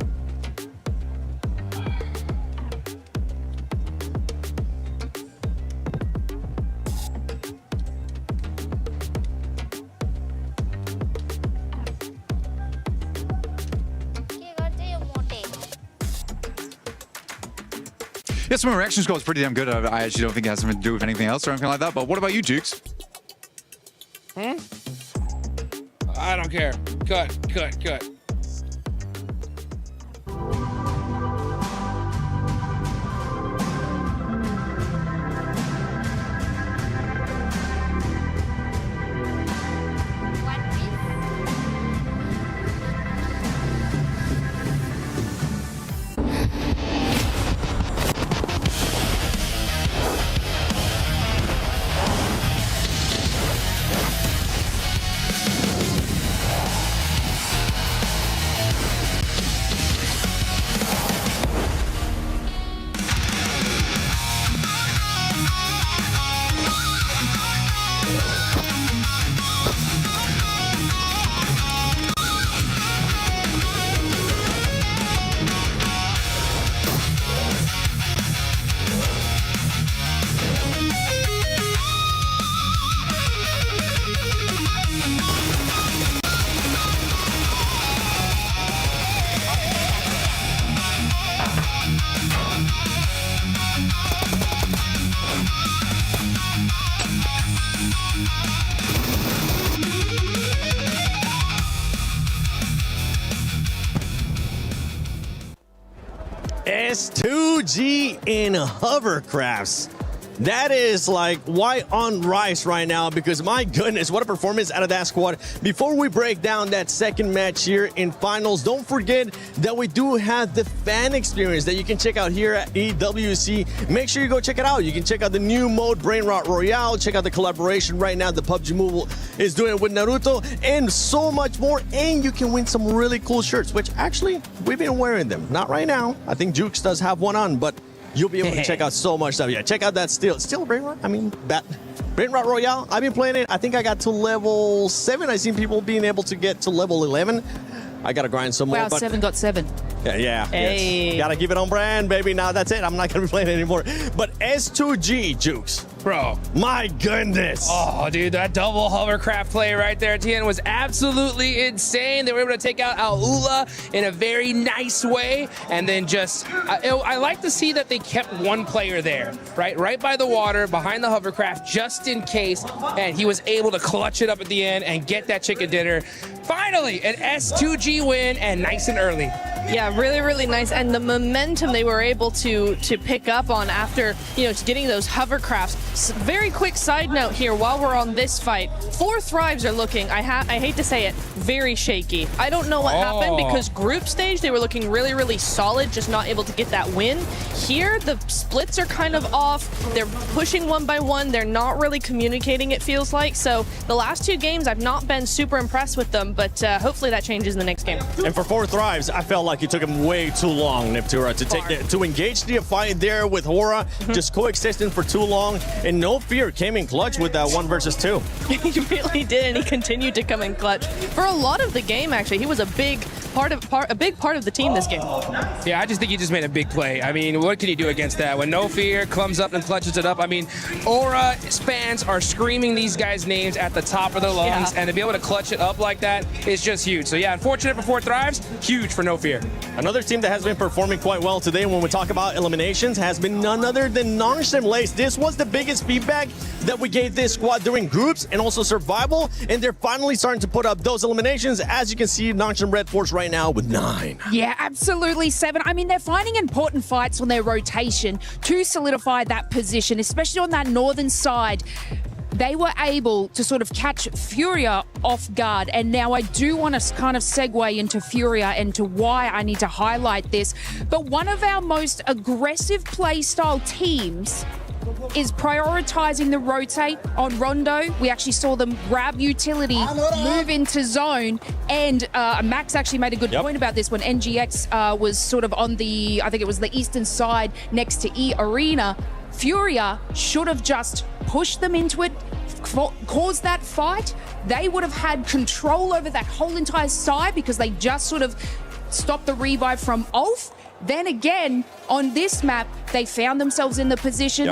Yes, my reaction score is pretty damn good. I actually don't think it has something to do with anything else or anything like that. But what about you, Jukes? I don't care. Cut. S2G in hovercrafts. That is like white on rice right now, because my goodness, what a performance out of that squad. Before we break down that second match here in finals, don't forget that we do have the fan experience that you can check out here at EWC. Make sure you go check it out. You can check out the new mode, Brain Rot Royale. Check out the collaboration right now that PUBG Mobile is doing with Naruto, and so much more. And you can win some really cool shirts, which actually we've been wearing them. Not right now. I think Jukes does have one on, but you'll be able to check out so much stuff. Yeah, check out that still Brain Rot. I mean, Brain Rot Royale. I've been playing it. I think I got to level 7. I've seen people being able to get to level 11. I gotta grind some more. Wow, 7 got 7. Yeah. Hey. Yes. Gotta keep it on brand, baby. Now that's it. I'm not gonna be playing it anymore. But S2G, Jukes. Bro. My goodness. Oh, dude, that double hovercraft play right there at the end was absolutely insane. They were able to take out Al-Ula in a very nice way. And then just, I like to see that they kept one player there, right by the water, behind the hovercraft, just in case. And he was able to clutch it up at the end and get that chicken dinner. Finally, an S2G win, and nice and early. Yeah, really, really nice. And the momentum they were able to pick up on after, getting those hovercrafts. Very quick side note here while we're on this fight. 4 Thrives are looking, I hate to say it, very shaky. I don't know what happened, because group stage, they were looking really, really solid, just not able to get that win. Here, the splits are kind of off. They're pushing one by one. They're not really communicating, it feels like. So the last 2 games, I've not been super impressed with them, but hopefully that changes in the next game. And for 4 Thrives, I felt like it took him way too long, Niptura, to engage the fight there with Horaa, just coexisting for too long. And No Fear came in clutch with that 1 versus 2. He really did, and he continued to come in clutch for a lot of the game. Actually, he was a big part of the team this game. Yeah, I just think he just made a big play. I mean, what can you do against that? When No Fear comes up and clutches it up, I mean, Aura fans are screaming these guys' names at the top of their lungs, and to be able to clutch it up like that is just huge. So yeah, unfortunate for 4 Thrives, huge for No Fear. Another team that has been performing quite well today when we talk about eliminations has been none other than Nongshim Lace. This was the biggest feedback that we gave this squad during groups and also survival, and they're finally starting to put up those eliminations. As you can see, Nongshim Red Force right now with 9. Yeah, absolutely, 7. I mean, they're finding important fights on their rotation to solidify that position, especially on that northern side. They were able to sort of catch Furia off guard. And now I do want to kind of segue into Furia and to why I need to highlight this. But one of our most aggressive playstyle teams is prioritizing the rotate on Rondo. We actually saw them grab utility, move into zone, and Max actually made a good point about this when NGX was sort of on the, I think it was the eastern side next to E Arena. Furia should have just pushed them into it, caused that fight. They would have had control over that whole entire side because they just sort of stopped the revive from Ulf. Then again, on this map, they found themselves in the position,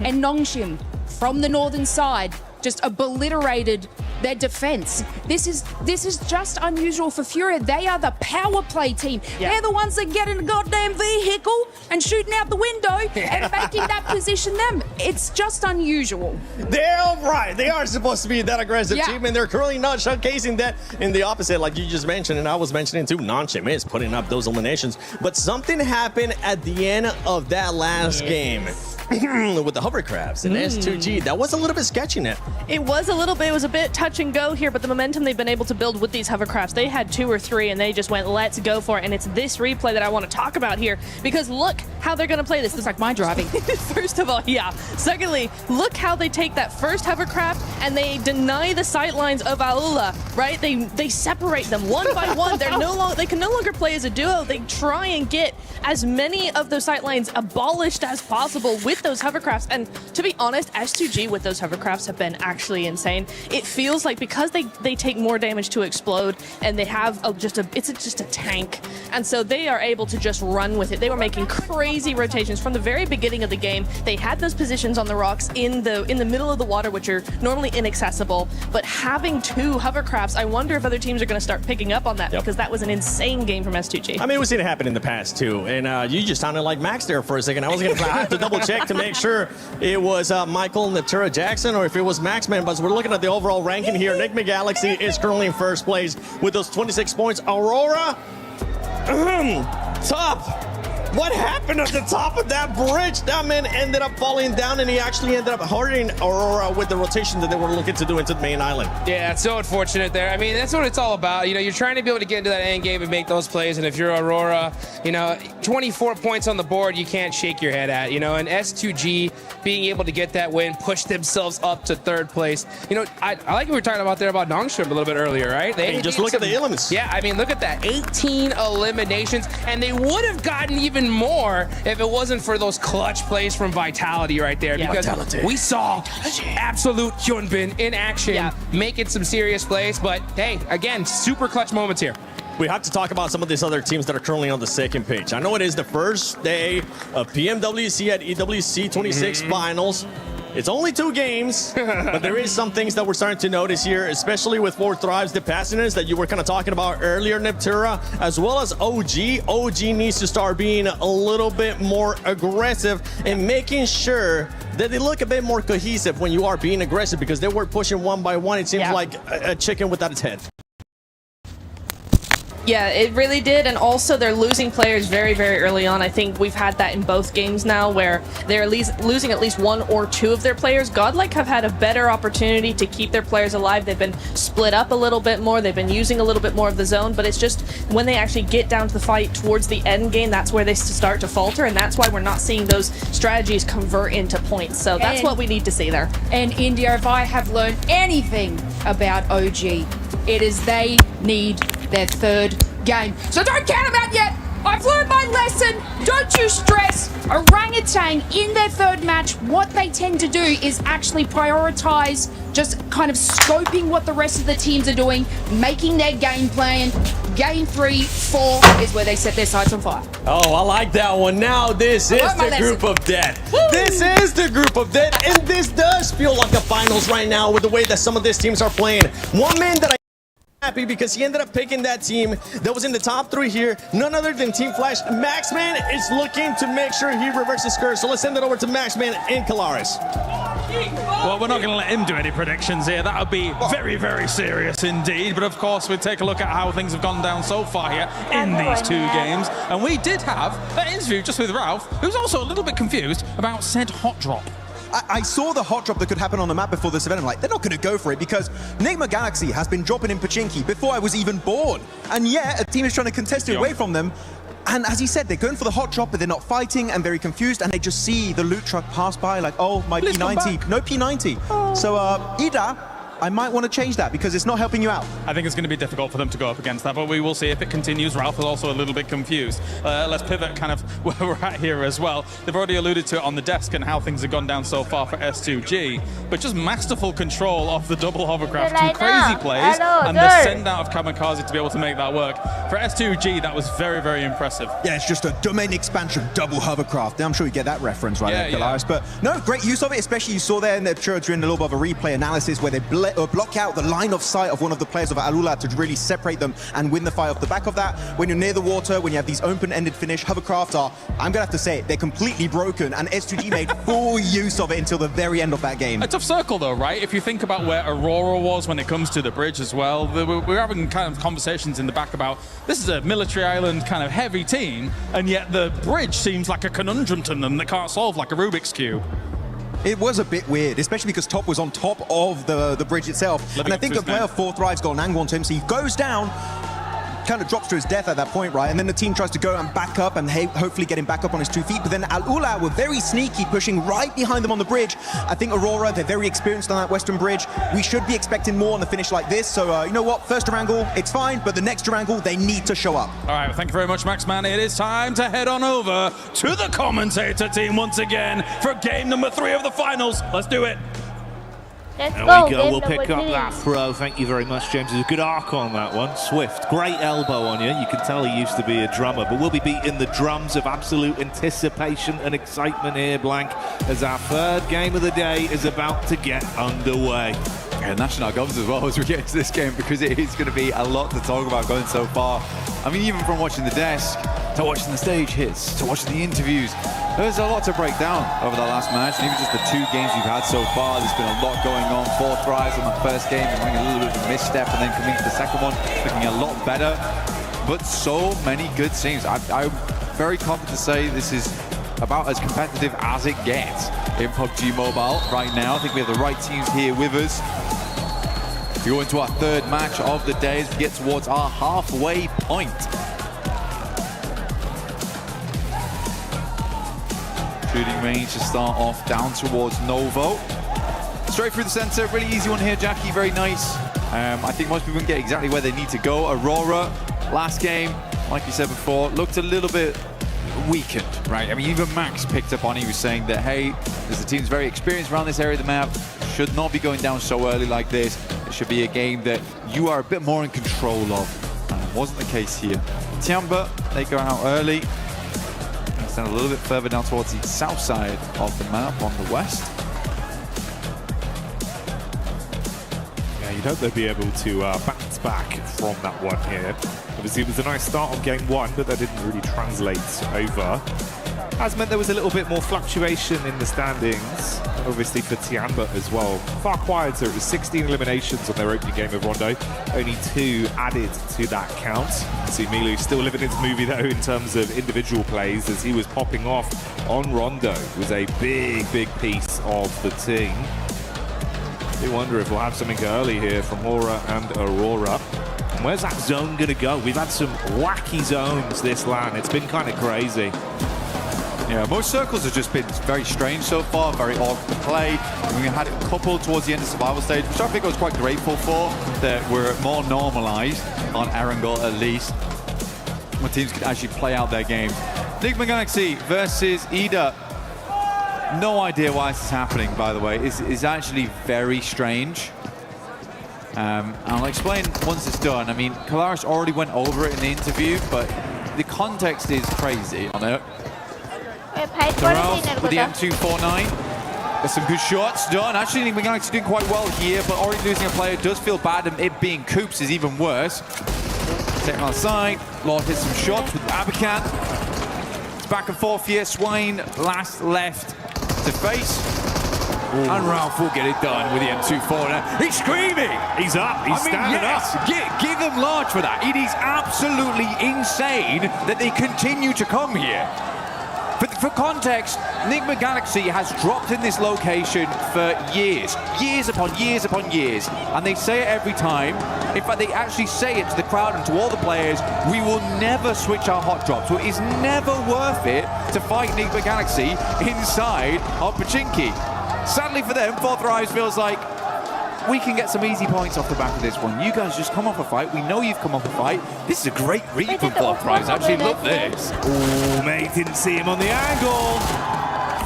and Nongshim from the northern side just obliterated their defense. This is just unusual for Furia. They are the power play team. They're the ones that get in a goddamn vehicle and shooting out the window and making that position them. It's just unusual. They're right. They are supposed to be that aggressive team, and they're currently not showcasing that in the opposite, like you just mentioned, and I was mentioning too. Nongshim is putting up those eliminations, but something happened at the end of that last game. With the hovercrafts and S2G, that was a little bit sketchy, Net. It was a little bit. It was a bit touch and go here, but the momentum they've been able to build with these hovercrafts, they had 2 or 3, and they just went, let's go for it. And it's this replay that I want to talk about here, because look how they're going to play this. Looks like my driving. First of all, Secondly, look how they take that first hovercraft and they deny the sightlines of Al-Ula, right? They separate them one by one. They can no longer play as a duo. They try and get as many of those sightlines abolished as possible with those hovercrafts. And to be honest, S2G with those hovercrafts have been actually insane. It feels like because they take more damage to explode, and they have it's just a tank, and so they are able to just run with it. They were making crazy rotations from the very beginning of the game. They had those positions on the rocks in the middle of the water, which are normally inaccessible, but having 2 hovercrafts, I wonder if other teams are going to start picking up on that, because that was an insane game from S2G. I mean, we've seen it happen in the past too, and you just sounded like Max there for a second. I have to double check to make sure it was Michael Natura Jackson or if it was Max Man, but we're looking at the overall ranking here. Nick Galaxy is currently in first place with those 26 points. Aurora, top What happened at the top of that bridge? That man ended up falling down, and he actually ended up hurting Aurora with the rotation that they were looking to do into the main island. Yeah, it's so unfortunate there. I mean, that's what it's all about. You know, you're trying to be able to get into that end game and make those plays, and if you're Aurora, you know, 24 points on the board, you can't shake your head at, you know, and S2G being able to get that win, push themselves up to 3rd place. You know, I like what we were talking about there about Nongshim a little bit earlier, right? I mean, just look at the elements. Yeah, I mean, look at that. 18 eliminations, and they would have gotten even more if it wasn't for those clutch plays from Vitality right there. Yeah. Because Vitality. we saw absolute Hyunbin in action, making some serious plays. But hey, again, super clutch moments here. We have to talk about some of these other teams that are currently on the second page. I know it is the first day of PMWC at EWC 26 finals. It's only 2 games, but there is some things that we're starting to notice here, especially with 4 Thrives, the passengers that you were kind of talking about earlier, Neptura, as well as OG. OG needs to start being a little bit more aggressive and making sure that they look a bit more cohesive when you are being aggressive, because they were pushing one by one. It seems like a chicken without its head. Yeah, it really did, and also they're losing players very, very early on. I think we've had that in both games now, where they're losing at least 1 or 2 of their players. Godlike have had a better opportunity to keep their players alive. They've been split up a little bit more. They've been using a little bit more of the zone, but it's just when they actually get down to the fight towards the end game, that's where they start to falter, and that's why we're not seeing those strategies convert into points. So that's what we need to see there. And India, if I have learned anything about OG, it is they need their 3rd game. So don't count them out yet. I've learned my lesson. Don't you stress. Orangutan in their 3rd match, what they tend to do is actually prioritize just kind of scoping what the rest of the teams are doing, making their game plan. Game 3, 4 is where they set their sights on fire. Oh, I like that one. Now this is the group of death. This is the group of death, and this does feel like a finals right now with the way that some of these teams are playing. One man that I happy because he ended up picking that team that was in the top 3 here, none other than Team Flash. Maxman is looking to make sure he reverses curse, so let's send it over to Maxman and Kalaris. Well, we're not going to let him do any predictions here. That would be very, very serious indeed. But of course, we take a look at how things have gone down so far here in these 2 games. And we did have an interview just with Ralph, who's also a little bit confused about said hot drop. I saw the hot drop that could happen on the map before this event. I'm like, they're not going to go for it because Enigma Galaxy has been dropping in Pachinki before I was even born. And yet, a team is trying to contest it away from them. And as he said, they're going for the hot drop, but they're not fighting and very confused. And they just see the loot truck pass by like, oh, my P90. No P90. Oh. So, Ida, I might want to change that because it's not helping you out. I think it's going to be difficult for them to go up against that, but we will see if it continues. Ralph is also a little bit confused. Let's pivot kind of where we're at here as well. They've already alluded to it on the desk and how things have gone down so far for S2G, but just masterful control of the double hovercraft, some crazy plays, and the send out of Kamikaze to be able to make that work. For S2G, that was very, very impressive. Yeah, it's just a domain expansion double hovercraft. I'm sure you get that reference right there, Kalaris. But no, great use of it, especially you saw there in the during a little bit of a replay analysis where they block out the line of sight of one of the players of Alula to really separate them and win the fight off the back of that. When you're near the water, when you have these open-ended finish, hovercraft are, I'm gonna have to say it, they're completely broken, and S2G made full use of it until the very end of that game. A tough circle though, right? If you think about where Aurora was when it comes to the bridge as well, we're having kind of conversations in the back about this is a military island kind of heavy team, and yet the bridge seems like a conundrum to them that can't solve like a Rubik's Cube. It was a bit weird, especially because Top was on top of the bridge itself. And I think the player 4 Thrives got an angle onto him, so he goes down, kind of drops to his death at that point, right? And then the team tries to go and back up and hopefully get him back up on his 2 feet. But then Al-Ula were very sneaky, pushing right behind them on the bridge. I think Aurora, they're very experienced on that western bridge. We should be expecting more on the finish like this. So, you know what? First Durangle, it's fine. But the next Durangle, they need to show up. All right, well, thank you very much, Maxman. It is time to head on over to the commentator team once again for game number 3 of the finals. Let's do it. There we go, we'll pick up that throw. Thank you very much, James. There's a good arc on that one. Swift, great elbow on you. You can tell he used to be a drummer, but we'll be beating the drums of absolute anticipation and excitement here, Blank, as our 3rd game of the day is about to get underway. Yeah, national goals as well as we get into this game, because it is going to be a lot to talk about going so far. I mean, even from watching the desk, to watching the stage hits, to watching the interviews, there's a lot to break down over the last match, and even just the 2 games we've had so far. There's been a lot going on. 4 tries on the first game, having a little bit of a misstep, and then coming to the second one, looking a lot better. But so many good teams. I very confident to say this is about as competitive as it gets in PUBG Mobile right now. I think we have the right teams here with us. We go into our third match of the day as we get towards our halfway point. Shooting range to start off down towards Novo. Straight through the center, really easy one here, Jackie, very nice. I think most people can get exactly where they need to go. Aurora, last game, like you said before, looked a little bit weakened, right? I mean, even Max picked up on it. He was saying that, hey, the team's very experienced around this area of the map, should not be going down so early like this. It should be a game that you are a bit more in control of. And it wasn't the case here. Tiamba, they go out early. Stand a little bit further down towards the south side of the map on the west. Yeah, you'd hope they'd be able to bounce back from that one here. Obviously, it was a nice start on game one, but that didn't really translate over. Has meant there was a little bit more fluctuation in the standings, and obviously for Tiamba as well. Far quieter, it was 16 eliminations on their opening game of Rondo, only 2 added to that count. See Milu still living his movie though in terms of individual plays, as he was popping off on Rondo. It was a big piece of the team. I do wonder if we'll have something early here from Horaa and Aurora. And where's that zone gonna go? We've had some wacky zones this LAN. It's been kind of crazy. Yeah, most circles have just been very strange so far, very odd to play. We had a couple towards the end of the survival stage, which I think I was quite grateful for, that were more normalized on Erangel at least, where teams could actually play out their games. Enigma Galaxy versus Ida. No idea why this is happening, by the way. It's actually very strange. I'll explain once it's done. I mean, Kalaris already went over it in the interview, but the context is crazy on it. Thoreau with the M249. There's some good shots done. Actually, Enigma Galaxy doing quite well here, but already losing a player does feel bad, and it being Coops is even worse. Taking on the side. Lord hits some shots with Abacan. It's back and forth here. Swine last left to face. Ooh. And Ralph will get it done with the M249. He's screaming! He's up, he's standing up. Give them large for that. It is absolutely insane that they continue to come here. For context, Enigma Galaxy has dropped in this location for years upon years upon years, and they say it every time. In fact, they actually say it to the crowd and to all the players, we will never switch our hot drop, so it is never worth it to fight Enigma Galaxy inside of Pachinki. Sadly for them, Fourth Rise feels like we can get some easy points off the back of this one. You guys just come off a fight. We know you've come off a fight. This is a great read from Fourth Rise. Actually, look this. Oh, mate, didn't see him on the angle.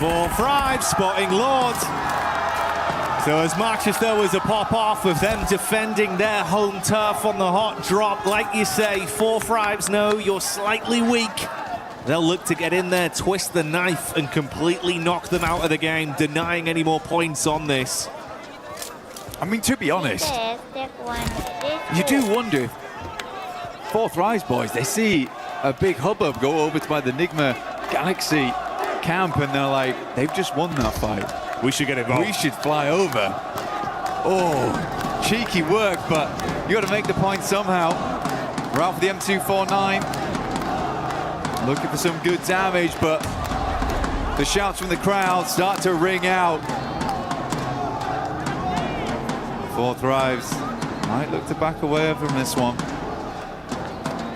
Fourth Rise spotting Lord. So as much as there was a pop-off of them defending their home turf on the hot drop, like you say, Fourth Rise know you're slightly weak. They'll look to get in there, twist the knife, and completely knock them out of the game, denying any more points on this. I mean, to be honest, you do wonder if Fourth Rise boys, they see a big hubbub go over to by the Enigma Galaxy camp, and they're like, they've just won that fight. We should get involved. We should fly over. Oh, cheeky work, but you got to make the point somehow. Ralph the M249. Looking for some good damage, but the shouts from the crowd start to ring out. Fourth Rise might look to back away from this one,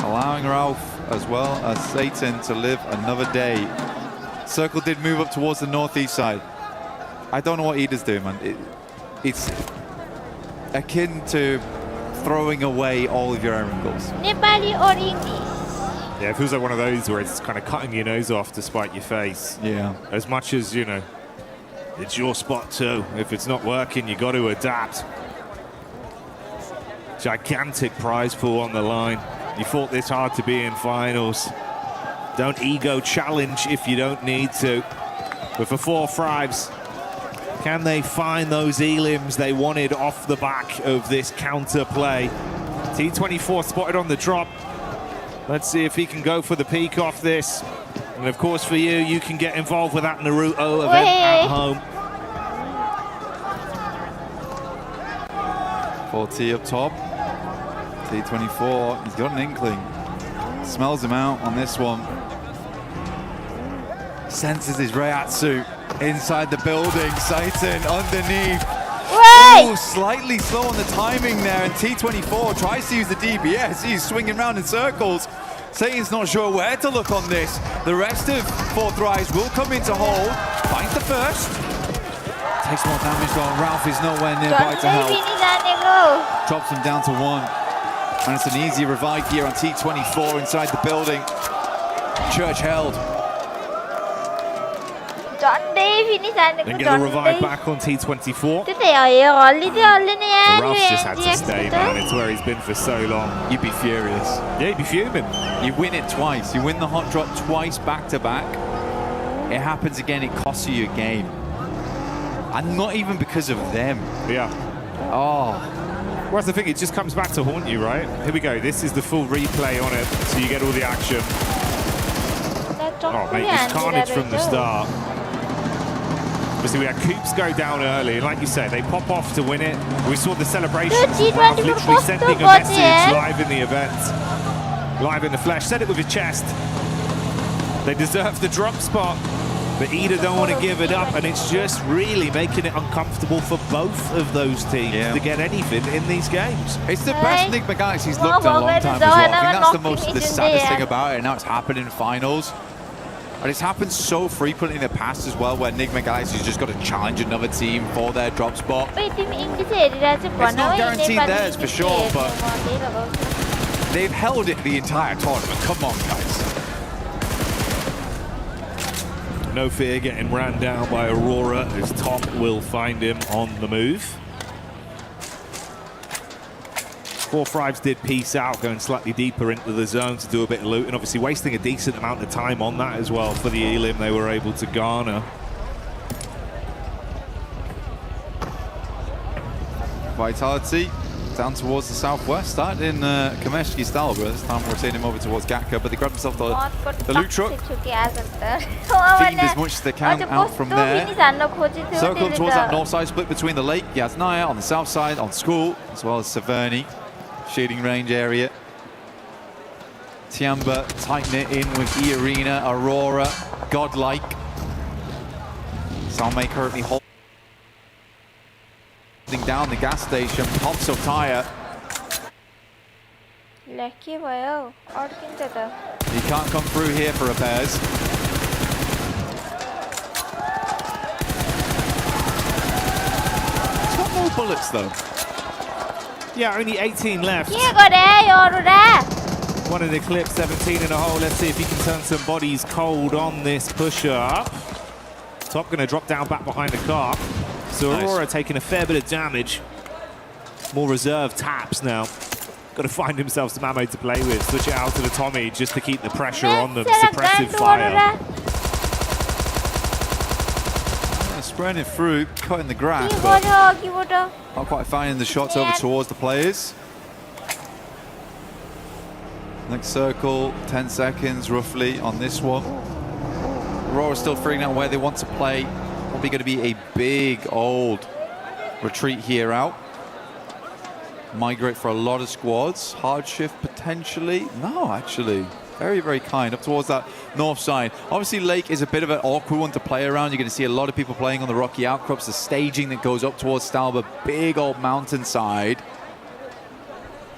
allowing Ralph as well as Satan to live another day. Circle did move up towards the northeast side. I don't know what Ida's doing, man. It's akin to throwing away all of your angles. Nepali or English? Yeah, it feels like one of those where it's kind of cutting your nose off to spite your face. Yeah. As much as, you know, it's your spot too. If it's not working, you got to adapt. Gigantic prize pool on the line. You fought this hard to be in finals. Don't ego challenge if you don't need to. But for Fourth Rise, can they find those elims they wanted off the back of this counter play? T24 spotted on the drop. Let's see if he can go for the peak off this. And of course for you, you can get involved with that Naruto event at home. 4T up top. T24, he's got an inkling. Smells him out on this one. senses his Reiatsu inside the building. Satan underneath. Wait! Ooh, slightly slow on the timing there, and T24 tries to use the DBS. He's swinging around in circles. Satan's not sure where to look on this. The rest of Fourth Rise will come into hold. Finds the first. Takes more damage though. Ralph is nowhere nearby to help. Drops him down to 1. And it's an easy revive here on T24 inside the building. Church held. Then get a revive back on T24. Ralph's just had to stay, man. It's where he's been for so long. You'd be furious. Yeah, you'd be fuming. You win it twice. You win the hot drop twice back to back. It happens again, it costs you your game. And not even because of them. Yeah. Oh. Well, that's the thing, it just comes back to haunt you, right? Here we go, this is the full replay on it, so you get all the action. Oh, mate, it's carnage from the start. Obviously, we had Coops go down early, and like you say, they pop off to win it. We saw the celebrations of Ralph literally sending a message live in the event. Live in the flesh, said it with his chest. They deserve the drop spot, but Ida don't want to give it up, and it's just really making it uncomfortable for both of those teams to get anything in these games. It's the best Nick McGalaxy's looked in a long time as well. I think that's the saddest thing about it, and now it's happened in finals. And it's happened so frequently in the past as well, where Nick McGalaxy's just got to challenge another team for their drop spot. It's not guaranteed theirs for sure, but they've held it the entire tournament. Come on, guys. No fear getting ran down by Aurora, as Tom will find him on the move. Fourth Rives did peace out, going slightly deeper into the zone to do a bit of loot, and obviously wasting a decent amount of time on that as well for the elim they were able to garner. Vitality down towards the southwest, started in Kameshki style, but this time we're seeing him over towards Gatka, but they grabbed themselves the loot truck. Feed as much as they can out from there. Circle towards that north side, split between the lake, Yasnaya on the south side, on school, as well as Severny, shading range area. Tiamba tighten it in with E-Arena, Aurora, Godlike. Salme currently holding down the gas station, pumps of tire. He can't come through here for repairs. He's got more bullets though. Yeah, only 18 left. One in the clip, 17 in a hole. Let's see if he can turn some bodies cold on this pusher. Top going to drop down back behind the car. So Aurora taking a fair bit of damage. More reserve taps now. Got to find himself some ammo to play with. Switch it out to the Tommy just to keep the pressure on them. Suppressive fire. Spreading it through, cutting the grass, but not quite finding the shots over towards the players. Next circle, 10 seconds roughly on this one. Aurora still figuring out where they want to play. Probably going to be a big old retreat here out. Migrate for a lot of squads. Hard shift potentially. No, actually. Very, very kind. Up towards that north side. Obviously, Lake is a bit of an awkward one to play around. You're going to see a lot of people playing on the rocky outcrops. The staging that goes up towards Stalba. Big old mountainside.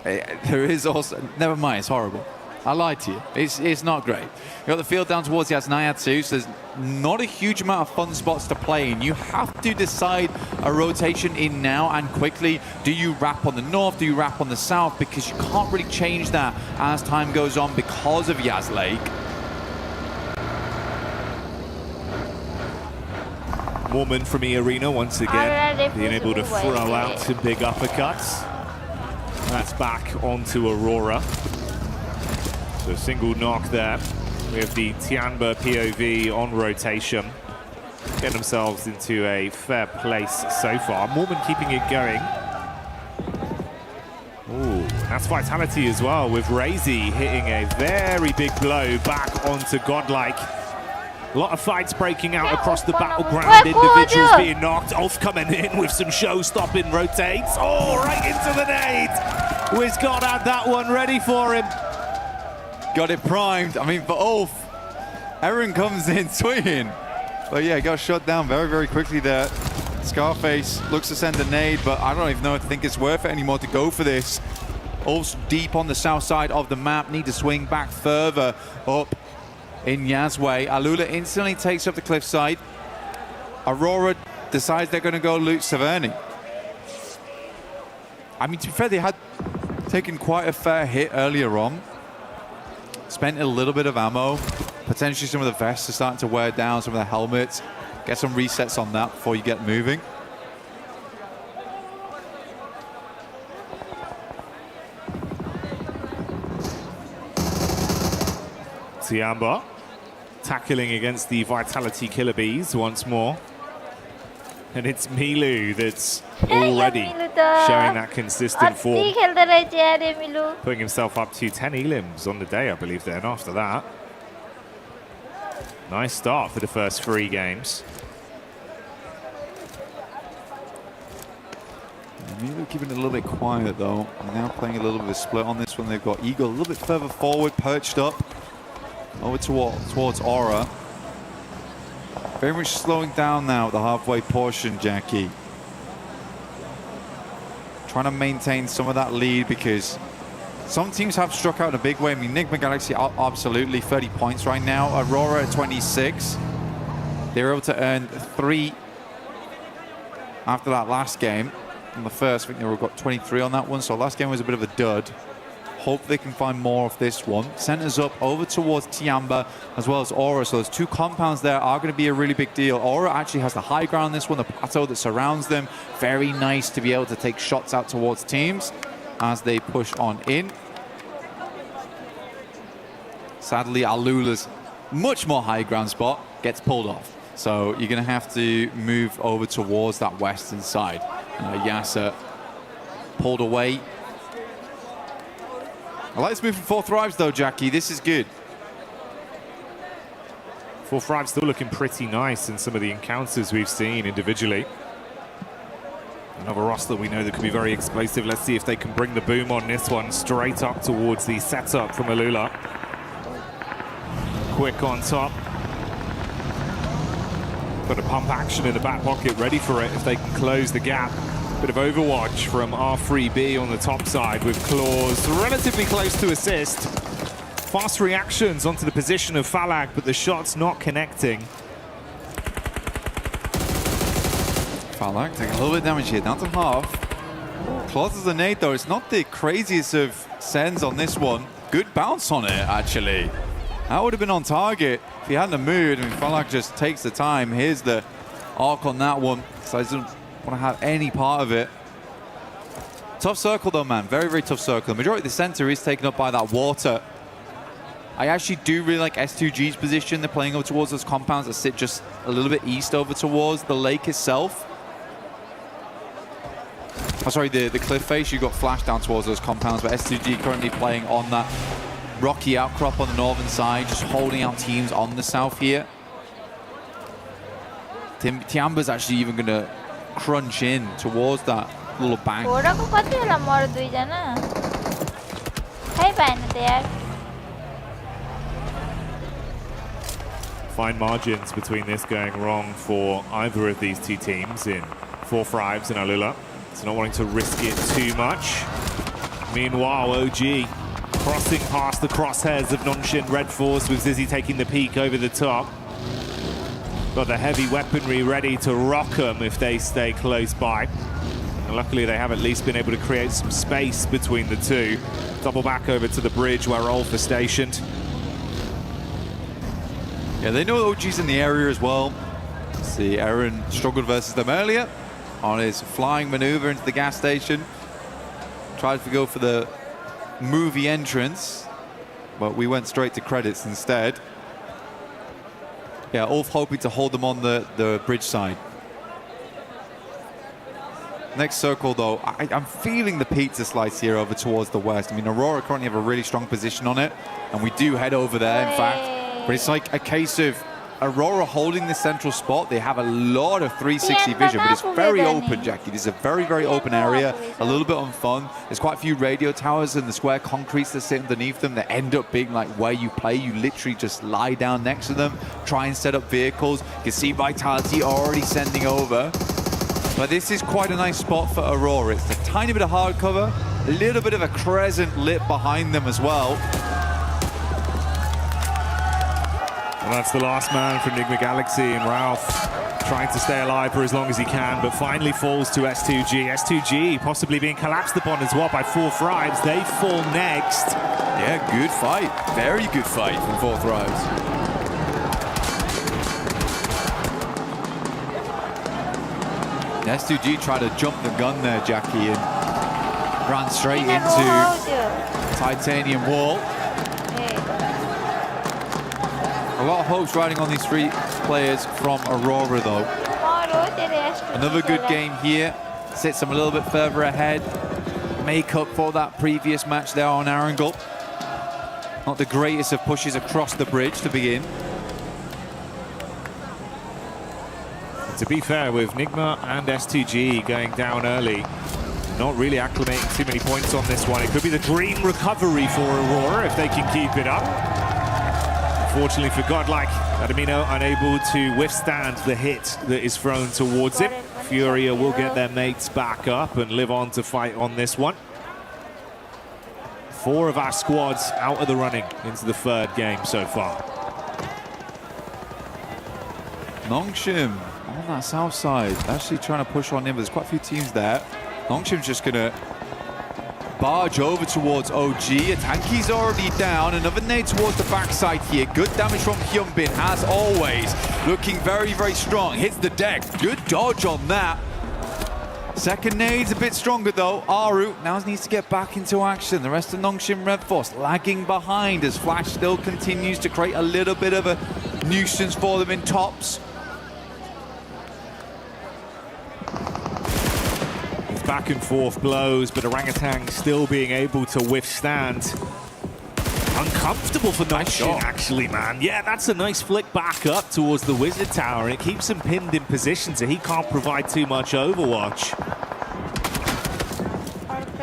There is also... Never mind, it's horrible. I lied to you. It's not great. You got the field down towards Yasnaya too, so there's not a huge amount of fun spots to play in. You have to decide a rotation in now and quickly. Do you wrap on the north? Do you wrap on the south? Because you can't really change that as time goes on because of Yas Lake. Mormon from E-Arena once again, being able to throw out some big uppercuts. That's back onto Aurora. So single knock there. We have the Tianba POV on rotation. Getting themselves into a fair place so far. Mormon keeping it going. Ooh, that's Vitality as well, with Razy hitting a very big blow back onto Godlike. A lot of fights breaking out across the battleground. Individuals being knocked. Ulf coming in with some show-stopping rotates. Oh, right into the nade. Wizgod had that one ready for him. Got it primed. I mean, for Ulf, Aaron comes in swinging. But yeah, got shut down very, very quickly there. Scarface looks to send a nade, but I don't even know if I think it's worth it anymore to go for this. Also deep on the south side of the map, need to swing back further up in Yazway. Alula instantly takes up the cliffside. Aurora decides they're going to go loot Severny. I mean, to be fair, they had taken quite a fair hit earlier on. Spent a little bit of ammo. Potentially some of the vests are starting to wear down, some of the helmets. Get some resets on that before you get moving. Tiamba tackling against the Vitality Killer Bees once more. And it's Milu that's already showing that consistent form. Putting himself up to 10 elims on the day, I believe, then after that. Nice start for the first 3 games. Milu keeping it a little bit quiet though. Now playing a little bit of a split on this one. They've got Eagle a little bit further forward, perched up. Over towards Aura. Very much slowing down now at the halfway portion, Jackie. Trying to maintain some of that lead because some teams have struck out in a big way. I mean, Enigma Galaxy absolutely 30 points right now. Aurora at 26. They were able to earn 3 after that last game. In the first, I think they got 23 on that one. So last game was a bit of a dud. Hope they can find more of this one. Centers up over towards Tiamba as well as Aura. So those 2 compounds there are going to be a really big deal. Aura actually has the high ground on this one, the plateau that surrounds them. Very nice to be able to take shots out towards teams as they push on in. Sadly, Alula's much more high ground spot gets pulled off. So you're going to have to move over towards that western side. Yasser pulled away. I like this move from 4 Thrives though, Jackie. This is good. 4 Thrives still looking pretty nice in some of the encounters we've seen individually. Another roster we know that can be very explosive. Let's see if they can bring the boom on this one straight up towards the setup from Alula. Quick on top. Got a pump action in the back pocket ready for it if they can close the gap. Bit of overwatch from R3B on the top side with Claws relatively close to assist. Fast reactions onto the position of Falag, but the shot's not connecting. Falag taking a little bit of damage here, down to half. Claws as a nade though, it's not the craziest of sends on this one. Good bounce on it, actually. That would have been on target if he hadn't moved. I mean, Falag just takes the time. Here's the arc on that one. So he doesn't want to have any part of it. Tough circle though, man. Very, very tough circle. The majority of the center is taken up by that water. I actually do really like S2G's position. They're playing over towards those compounds that sit just a little bit east over towards the lake itself. Oh, sorry, the cliff face. You got flash down towards those compounds, but S2G currently playing on that rocky outcrop on the northern side, just holding out teams on the south here. Tiamba's actually even going to crunch in towards that little bank. Fine margins between this going wrong for either of these 2 teams in 4 Thrives and Alula. So not wanting to risk it too much. Meanwhile, OG crossing past the crosshairs of Nonshin Red Force with Zizzy taking the peak over the top. Got the heavy weaponry ready to rock them if they stay close by. And luckily they have at least been able to create some space between the 2. Double back over to the bridge where Rolf is stationed. Yeah, they know OG's in the area as well. See, Aaron struggled versus them earlier on his flying maneuver into the gas station. Tried to go for the movie entrance, but we went straight to credits instead. Yeah, Ulf hoping to hold them on the bridge side. Next circle, though, I'm feeling the pizza slice here over towards the west. I mean, Aurora currently have a really strong position on it, and we do head over there, in fact. But it's like a case of Aurora holding the central spot. They have a lot of 360 vision, but it's very open, Jackie. This is a very, very open area, a little bit unfun. There's quite a few radio towers and the square concretes that sit underneath them that end up being like where you play. You literally just lie down next to them, try and set up vehicles. You can see Vitality already sending over. But this is quite a nice spot for Aurora. It's a tiny bit of hard cover, a little bit of a crescent lit behind them as well. And that's the last man for Enigma Galaxy, and Ralph trying to stay alive for as long as he can, but finally falls to S2G. S2G possibly being collapsed upon as well by Four Thrives. They fall next. Yeah, good fight. Very good fight from Four Thrives. S2G tried to jump the gun there, Jackie, and ran straight into Titanium Wall. A lot of hopes riding on these three players from Aurora, though. Another good game here. Sits them a little bit further ahead. Make up for that previous match there on Arundel. Not the greatest of pushes across the bridge to begin. To be fair, with Nigma and S2G going down early, not really acclimating too many points on this one. It could be the dream recovery for Aurora if they can keep it up. Unfortunately for Godlike, Adamino unable to withstand the hit that is thrown towards him. Furia will get their mates back up and live on to fight on this one. 4 of our squads out of the running into the 3rd game so far. Nongshim on that south side, actually trying to push on in, but there's quite a few teams there. Nongshim's just gonna barge over towards OG. Tanky's already down. Another nade towards the backside here. Good damage from Hyunbin, as always. Looking very, very strong. Hits the deck. Good dodge on that. Second nade's a bit stronger, though. Aru now needs to get back into action. The rest of Nongshim Red Force lagging behind as Flash still continues to create a little bit of a nuisance for them in tops. Back and forth blows, but Orangutan still being able to withstand. Uncomfortable for Nongshim, actually, man. Yeah, that's a nice flick back up towards the Wizard Tower, and it keeps him pinned in position, so he can't provide too much overwatch.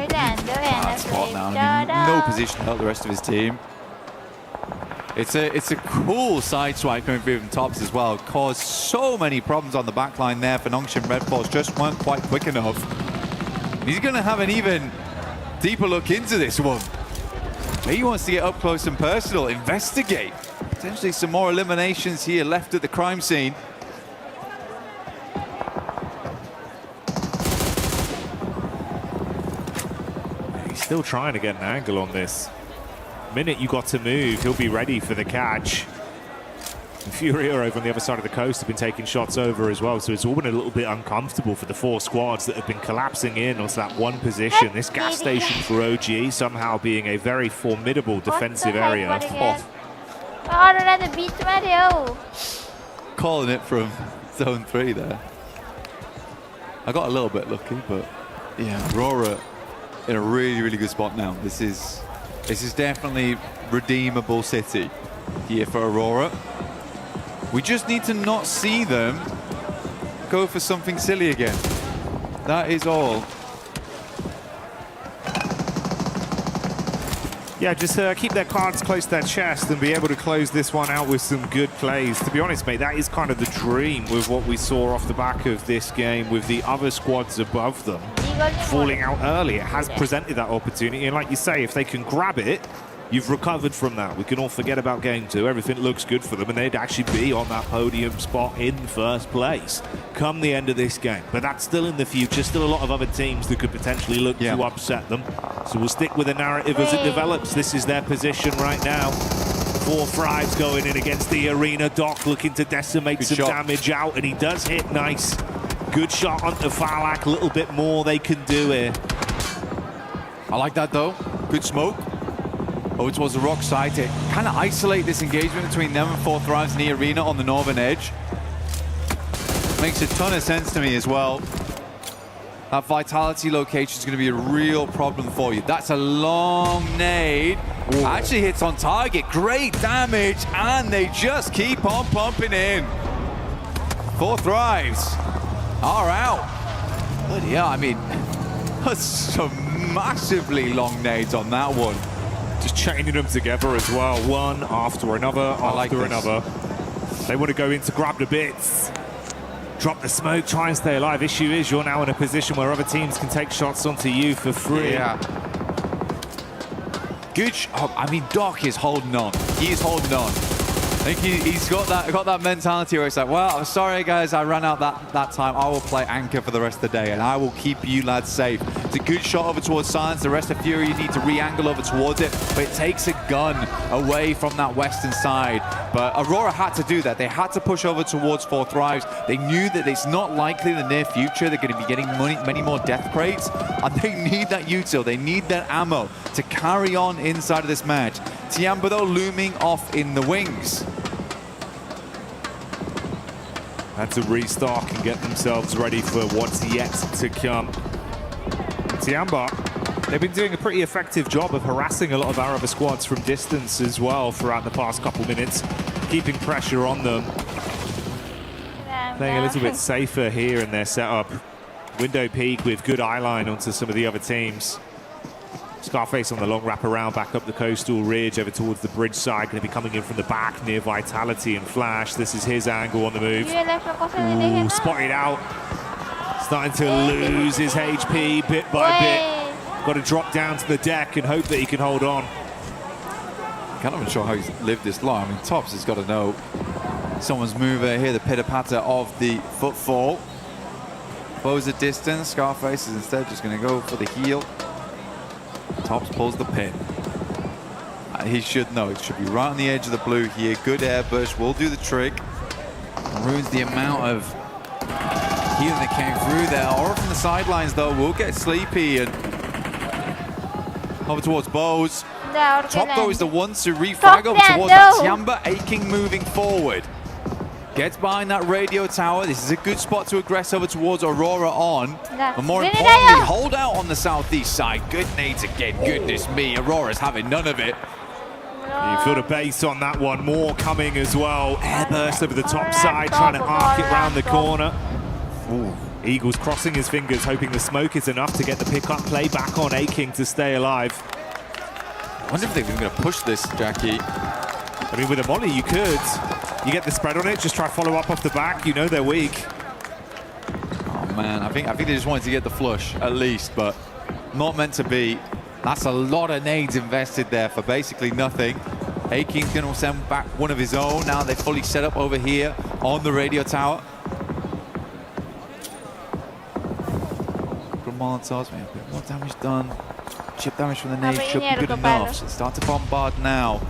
Bad spot now. I mean, no position to help the rest of his team. It's a cool side swipe coming through from tops as well. Caused so many problems on the back line there for Nongshim Red Force. Just weren't quite quick enough. He's going to have an even deeper look into this one. He wants to get up close and personal, investigate. Potentially some more eliminations here left at the crime scene. He's still trying to get an angle on this. The minute you got to move, he'll be ready for the catch. And Furia over on the other side of the coast have been taking shots over as well, so it's all been a little bit uncomfortable for the 4 squads that have been collapsing in onto that one position. This gas station for OG somehow being a very formidable defensive area. Calling it from zone 3 there. I got a little bit lucky, but yeah, Aurora in a really, really good spot now. This is definitely redeemable city here for Aurora. We just need to not see them go for something silly again. That is all. Yeah, just keep their cards close to their chest and be able to close this one out with some good plays. To be honest, mate, that is kind of the dream with what we saw off the back of this game with the other squads above them falling out early. It has presented that opportunity, and like you say, if they can grab it, you've recovered from that. We can all forget about game 2. Everything looks good for them, and they'd actually be on that podium spot in first place come the end of this game. But that's still in the future. Still a lot of other teams that could potentially look to upset them. So we'll stick with the narrative as it develops. This is their position right now. 4 Thrives going in against the arena. Doc looking to decimate some damage out, and he does hit nice. Good shot onto Falak. A little bit more they can do here. I like that, though. Good smoke. Over towards the rock side to kind of isolate this engagement between them and 4 Thrives in the arena on the northern edge. Makes a ton of sense to me as well. That Vitality location is going to be a real problem for you. That's a long nade. Actually hits on target. Great damage, and they just keep on pumping in. 4 thrives are out. But yeah, I mean, that's some massively long nades on that one. Just chaining them together as well, one after another, after another. They want to go in to grab the bits. Drop the smoke, try and stay alive. Issue is you're now in a position where other teams can take shots onto you for free. Yeah. Good. I mean, Doc is holding on. He is holding on. I think he's got that mentality where it's like, well, I'm sorry guys, I ran out that time. I will play anchor for the rest of the day, and I will keep you lads safe. It's a good shot over towards Silence. The rest of Fury need to re-angle over towards it, but it takes a gun away from that western side. But Aurora had to do that. They had to push over towards 4 Thrives. They knew that it's not likely in the near future they're going to be getting many more death crates, and they need that util. They need that ammo to carry on inside of this match. Tiamba though looming off in the wings. Had to restock and get themselves ready for what's yet to come. Tiamba, they've been doing a pretty effective job of harassing a lot of our other squads from distance as well throughout the past couple minutes, keeping pressure on them. Playing a little bit safer here in their setup. Window peek with good eye line onto some of the other teams. Scarface on the long wrap around back up the coastal ridge over towards the bridge side, going to be coming in from the back near Vitality and Flash. This is his angle on the move. Ooh, spotted out. Starting to lose his HP bit by bit. Got to drop down to the deck and hope that he can hold on. Can't even sure how he's lived this long. I mean, Tops has got to know someone's mover here, the pitter-patter of the footfall. Close at distance. Scarface is instead just going to go for the heel. Tops pulls the pin. He should know. It should be right on the edge of the blue here. Good airbush will do the trick. Ruins the amount of healing that came through there. Aura from the sidelines, though, will get sleepy and over towards Bose. Top, though, is the one to refrag over towards that. Tiamba aching moving forward. Gets behind that radio tower. This is a good spot to aggress over towards Aurora on. But more importantly, hold out on the southeast side. Good nades again. Goodness me, Aurora's having none of it. You feel the base on that one. More coming as well. Airburst over the top side, trying to arc it round the corner. Ooh. Eagles crossing his fingers, hoping the smoke is enough to get the pickup play back on Aching to stay alive. I wonder if they're even going to push this, Jackie. I mean, with a molly, you could. You get the spread on it, just try follow up off the back. You know they're weak. Oh, man. I think they just wanted to get the flush, at least, but not meant to be. That's a lot of nades invested there for basically nothing. Aking's going to send back one of his own. Now they're fully set up over here on the radio tower. Good Molotovs, man. A bit more damage done. Chip damage from the nade should be good enough. So start to bombard now.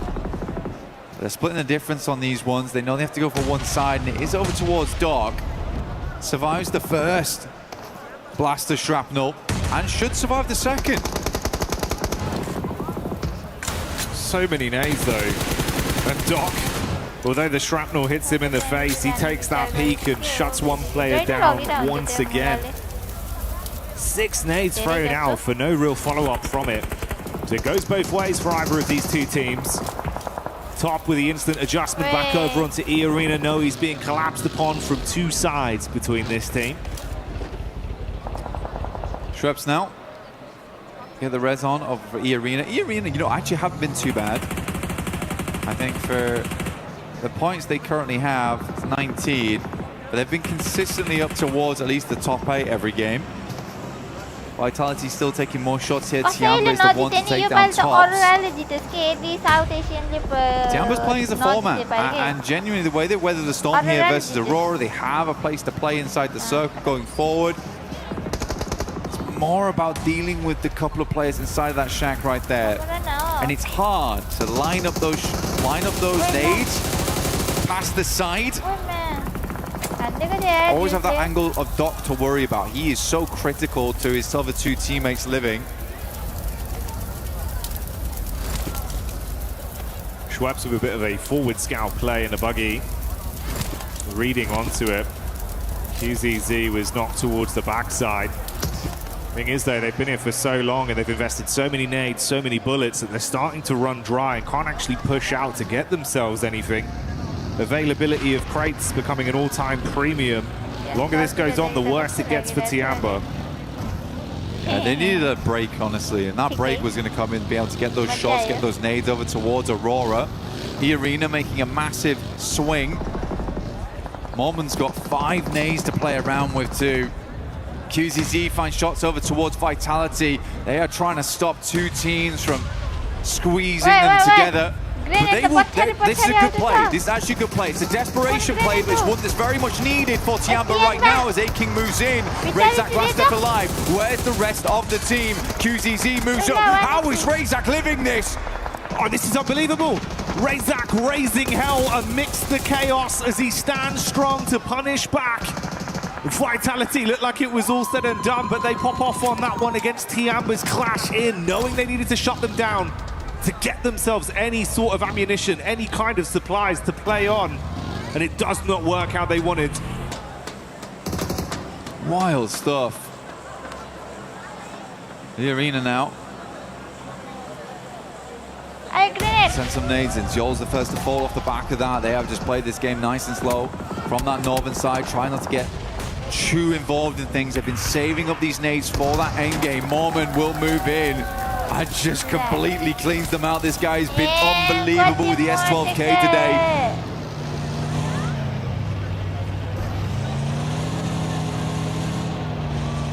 They're splitting the difference on these ones. They know they have to go for one side, and it is over towards Dog. Survives the first blaster shrapnel, and should survive the second. So many nades, though. And Doc, although the shrapnel hits him in the face, he takes that peek and shuts one player down once again. 6 nades thrown out for no real follow-up from it. So it goes both ways for either of these two teams. Top with the instant adjustment back over onto E Arena. No, he's being collapsed upon from 2 sides between this team. Shreps now. Get the res on of E Arena. E Arena, you know, actually haven't been too bad. I think for the points they currently have, it's 19. But they've been consistently up towards at least the top 8 every game. Vitality still taking more shots here. Tiamba is the one to take down Tops. Tiamba's playing as a format, and genuinely the way they weather the storm here versus Aurora, they have a place to play inside the circle going forward. It's more about dealing with the couple of players inside that shack right there, and it's hard to line up those nades past the side. Always have that angle of Doc to worry about. He is so critical to his other 2 teammates living. Schweppes with a bit of a forward scout play in the buggy. Reading onto it. QZZ was knocked towards the backside. Thing is, though, they've been here for so long and they've invested so many nades, so many bullets that they're starting to run dry and can't actually push out to get themselves anything. Availability of crates becoming an all-time premium. The longer this goes on, the worse it gets for Tiamba. Yeah, they needed a break, honestly, and that break was going to come in, be able to get those shots, get those nades over towards Aurora. Arena making a massive swing. Mormon's got 5 nades to play around with too. QZZ finds shots over towards Vitality. They are trying to stop 2 teams from squeezing them together. But they will, this is a good play. This is actually a good play. It's a desperation play, but it's one that's very much needed for Tiamba right now as A-King moves in. Razak last step alive. Where's the rest of the team? QZZ moves up. How is Razak living this? Oh, this is unbelievable. Razak raising hell amidst the chaos as he stands strong to punish back. Vitality looked like it was all said and done, but they pop off on that one against Tiamba's clash in, knowing they needed to shut them down to get themselves any sort of ammunition, any kind of supplies to play on. And it does not work how they wanted. Wild stuff. The Arena now. Send some nades in. Joel's the first to fall off the back of that. They have just played this game nice and slow from that northern side, trying not to get too involved in things. They've been saving up these nades for that end game. Mormon will move in and just completely cleans them out. This guy's been unbelievable with the S12K today.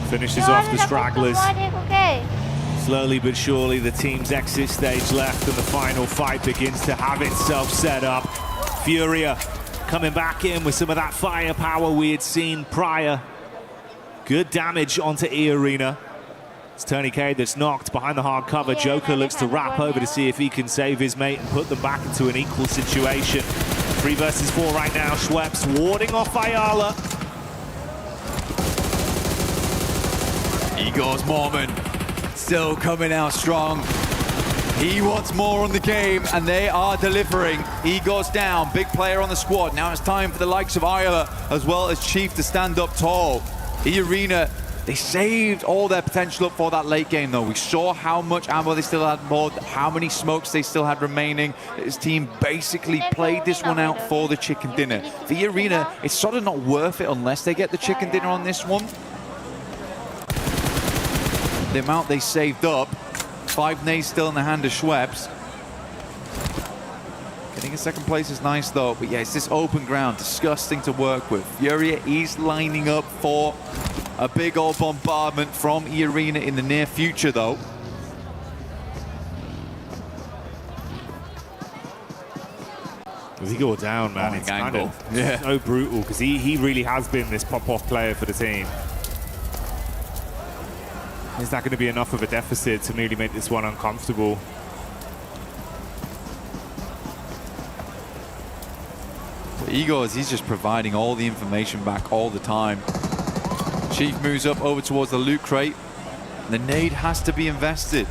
Finishes off the stragglers. Slowly but surely, the team's exit stage left and the final fight begins to have itself set up. Furia coming back in with some of that firepower we had seen prior. Good damage onto E-Arena. It's Tony K that's knocked behind the hard cover. Joker looks to wrap over to see if he can save his mate and put them back into an equal situation. 3 versus 4 right now. Schweppes warding off Ayala. Igor's Mormon still coming out strong. He wants more on the game, and they are delivering. Igor's down, big player on the squad. Now it's time for the likes of Ayala as well as Chief to stand up tall. E-Arena, they saved all their potential up for that late game, though. We saw how much ammo they still had more, how many smokes they still had remaining. His team basically played this one out for the chicken dinner. For E-Arena, it's sort of not worth it unless they get the chicken dinner on this one. The amount they saved up, 5 nades still in the hand of Schweppes. Getting a second place is nice though, but yeah, it's this open ground, disgusting to work with. Furia is lining up for a big old bombardment from E-Arena in the near future though. Does he go down, man? It's kind of so brutal because he really has been this pop-off player for the team. Is that going to be enough of a deficit to really make this one uncomfortable? For Igor, he's just providing all the information back all the time. Chief moves up over towards the loot crate. The nade has to be invested.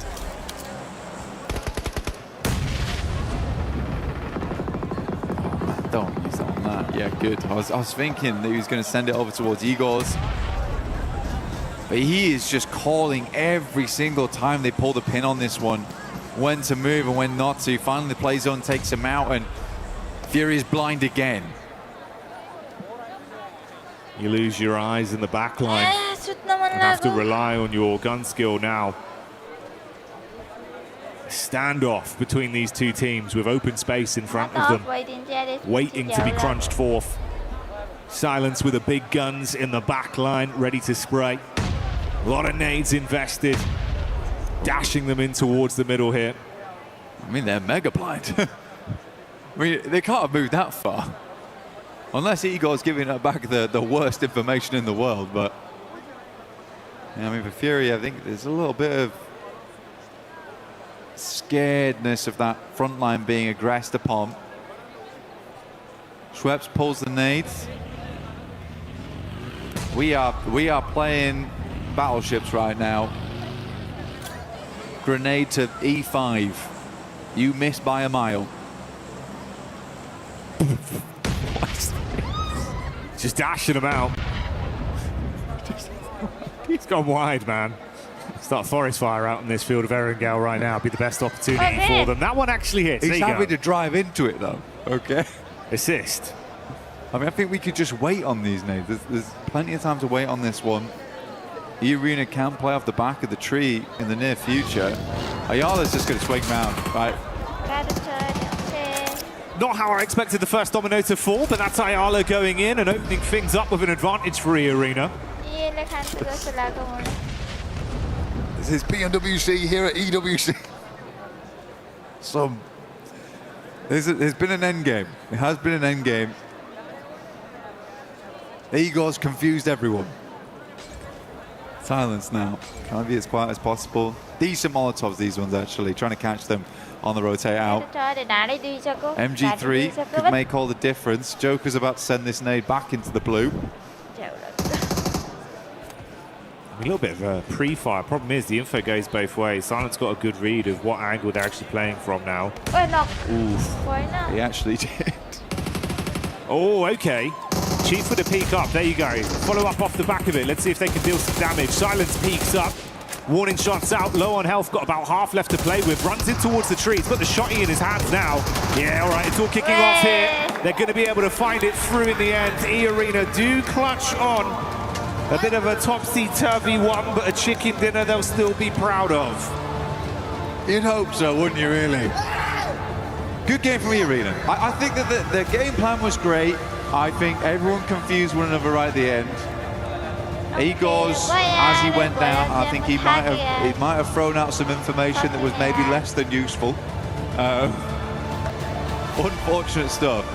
Oh, man, don't use that on that. Yeah, good. I was thinking that he was going to send it over towards Igor's. But he is just calling every single time they pull the pin on this one. When to move and when not to. Finally, the play zone takes him out and Fury is blind again. You lose your eyes in the back line. You have to rely on your gun skill now. Standoff between these two teams with open space in front of them. Waiting to be crunched forth. Silence with the big guns in the back line, ready to spray. A lot of nades invested, dashing them in towards the middle here. I mean, they're mega blind. I mean, they can't have moved that far. Unless Igor's giving it back the worst information in the world, but... Yeah, I mean, for Fury, I think there's a little bit of scaredness of that front line being aggressed upon. Schweppes pulls the nades. We are playing battleships right now. Grenade to E5. You missed by a mile. Just dashing him out. He's gone wide, man. Start a forest fire out in this field of Erangel right now. Be the best opportunity for them. That one actually hits. He's There you happy go. to drive into it, though. Okay. Assist. I mean, I think we could just wait on these nades. There's plenty of time to wait on this one. E-Arena can play off the back of the tree in the near future. Ayala's just going to swing round, right? Not how I expected the first domino to fall, but that's Ayala going in and opening things up with an advantage for E-Arena. This is Pmwc here at EWC. There's been an end game. It has been an end game. Igor's confused everyone. Silence now. Trying to be as quiet as possible. Decent Molotovs, these ones, actually. Trying to catch them on the rotate out. MG3 could make all the difference. Joker's about to send this nade back into the blue. A little bit of a pre-fire. Problem is, the info goes both ways. Silent's got a good read of what angle they're actually playing from now. Oof. He actually did. Oh, okay. Chief with a peek up. There you go. Follow up off the back of it. Let's see if they can deal some damage. Silence peeks up. Warning shots out. Low on health. Got about half left to play with. Runs in towards the tree. He's got the shotty in his hands now. Yeah, all right. It's all kicking off here. They're going to be able to find it through in the end. E-Arena do clutch on. A bit of a topsy-turvy one, but a chicken dinner they'll still be proud of. You'd hope so, wouldn't you, really? Good game from E-Arena. I think that the game plan was great. I think everyone confused one another right at the end. Igor's, as he went down, I think he might have thrown out some information that was maybe less than useful. Unfortunate stuff.